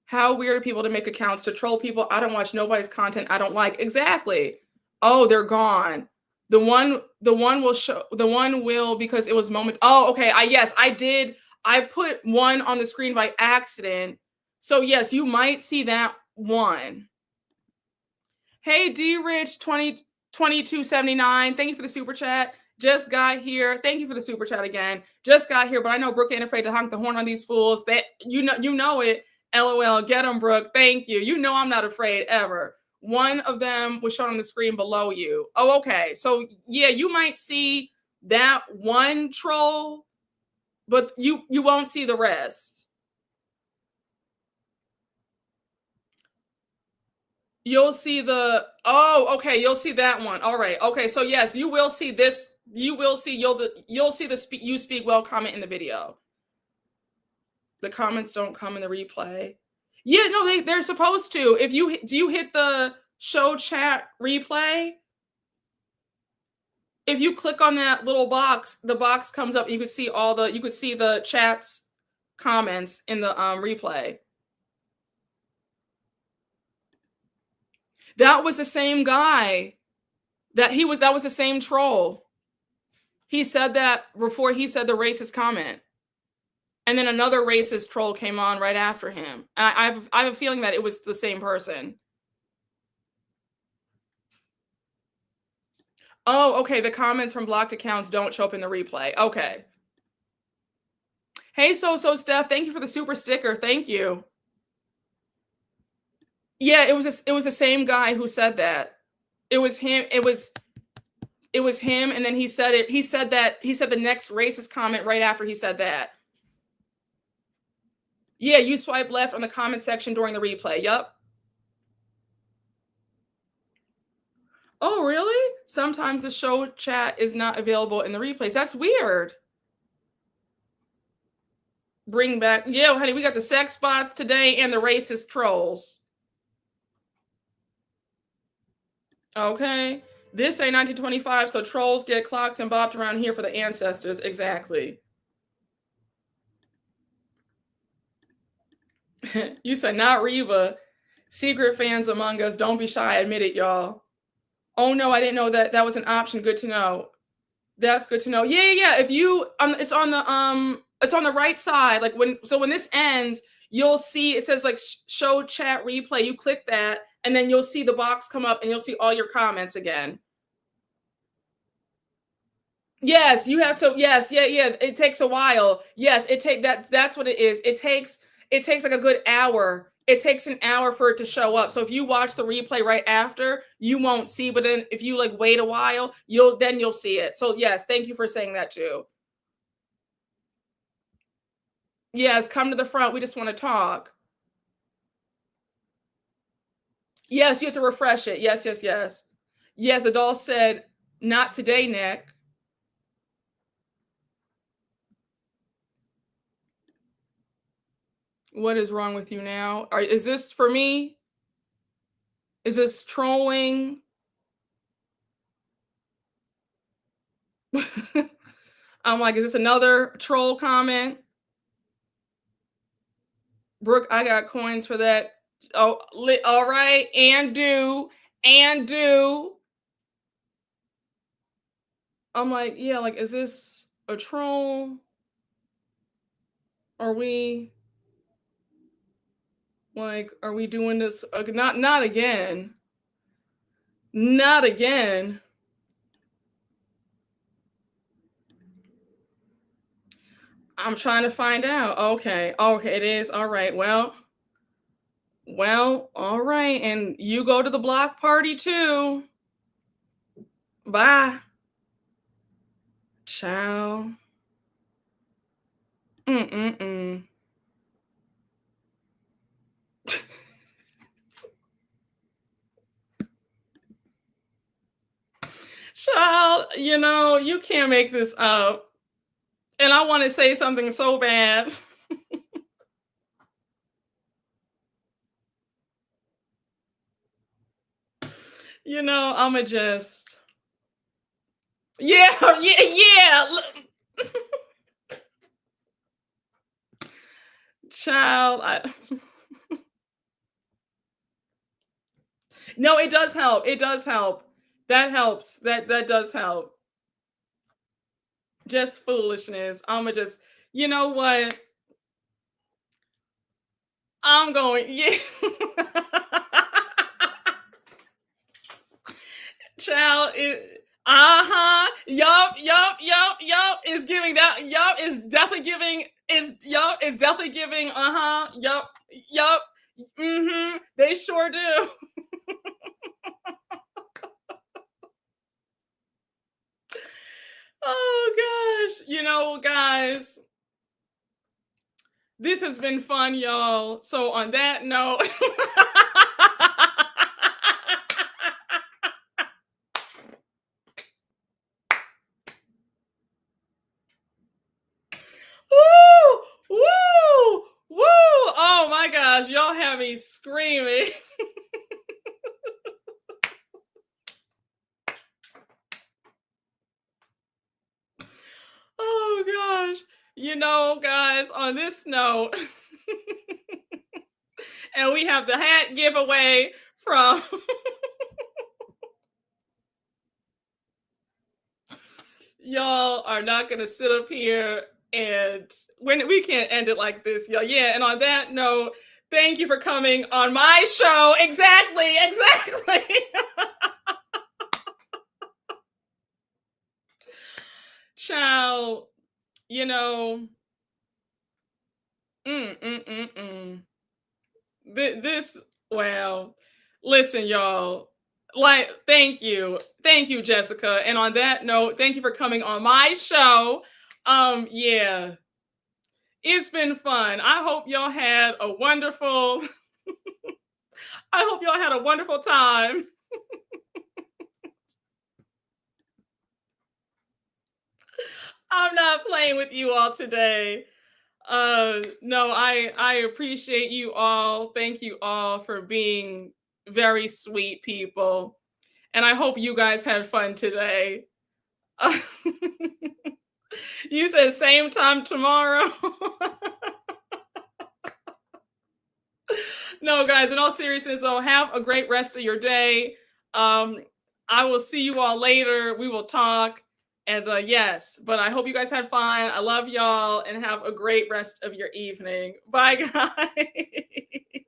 How weird are people to make accounts to troll people? I don't watch nobody's content I don't like. Exactly. Oh, they're gone. The one will because it was moment. Oh, okay. I did. I put one on the screen by accident. So yes, you might see that one. Hey, D Rich 2279. Thank you for the super chat. Just got here. Thank you for the super chat again. Just got here, but I know Brooke ain't afraid to honk the horn on these fools. That you know it. LOL. Get them, Brooke. Thank you. You know I'm not afraid ever. One of them was shown on the screen below you. Oh, okay. So yeah, you might see that one troll, but you won't see the rest. You'll see okay, you'll see that one. All right. Okay, so yes, you will see this. You'll see the you speak well comment in the video. The comments don't come in the replay. Yeah, no, they're supposed to. Do you hit the show chat replay? If you click on that little box, the box comes up. You could see the chat's comments in the replay. That was the same guy. That was the same troll. He said that before he said the racist comment. And then another racist troll came on right after him. And I have a feeling that it was the same person. Oh, okay. The comments from blocked accounts don't show up in the replay. Okay. Hey, so Steph, thank you for the super sticker. Thank you. Yeah, it was the same guy who said that. It was him. It was him, and then he said it. He said the next racist comment right after he said that. Yeah, you swipe left on the comment section during the replay. Yup. Oh, really? Sometimes the show chat is not available in the replays. That's weird. Bring back, yeah, honey, we got the sex bots today and the racist trolls. Okay. This ain't 1925, so trolls get clocked and bopped around here for the ancestors. Exactly. You said not Reva. Secret fans among us. Don't be shy. Admit it, y'all. Oh no, I didn't know that was an option. Good to know. That's good to know. Yeah. If you it's on the right side. Like when this ends, you'll see it says like show chat replay. You click that, and then you'll see the box come up, and you'll see all your comments again. Yes, you have to. Yes, yeah. It takes a while. Yes, that's what it is. It takes like a good hour. It takes an hour for it to show up. So if you watch the replay right after, you won't see. But then if you like wait a while, you'll see it. So yes, thank you for saying that too. Yes, come to the front. We just want to talk. Yes, you have to refresh it. Yes. Yes, the doll said, not today, Nick. What is wrong with you now? Is this for me? Is this trolling? I'm like, is this another troll comment? Brooke, I got coins for that. Oh, all right. And do. I'm like, yeah, like, is this a troll? Are we doing this? Not again. Not again. I'm trying to find out. Okay, it is. All right. Well, all right. And you go to the block party too. Bye. Ciao. Child, you can't make this up. And I want to say something so bad. I'ma just. Yeah. Child, no, it does help. That helps. That does help. Just foolishness. I'ma just, you know what? I'm going, yeah. Child, yup. Is giving that. Yup, is definitely giving. Is definitely giving. Yup. They sure do. Oh gosh, guys, this has been fun, y'all. So on that note. Woo! Oh my gosh, y'all have me screaming. Oh gosh. Guys, on this note, and we have the hat giveaway from y'all are not gonna sit up here And when we can't end it like this, y'all. Yeah. And on that note, thank you for coming on my show. Exactly. Child, you know, mm, mm, mm, mm. This, well, listen, y'all. Like, thank you, Jessica. And on that note, thank you for coming on my show. Yeah, it's been fun. I hope y'all had a wonderful. I hope y'all had a wonderful time. I'm not playing with you all today. No, I appreciate you all. Thank you all for being very sweet people. And I hope you guys had fun today. You said same time tomorrow. No, guys, in all seriousness, though, have a great rest of your day. I will see you all later. We will talk. And yes, but I hope you guys had fun. I love y'all and have a great rest of your evening. Bye, guys.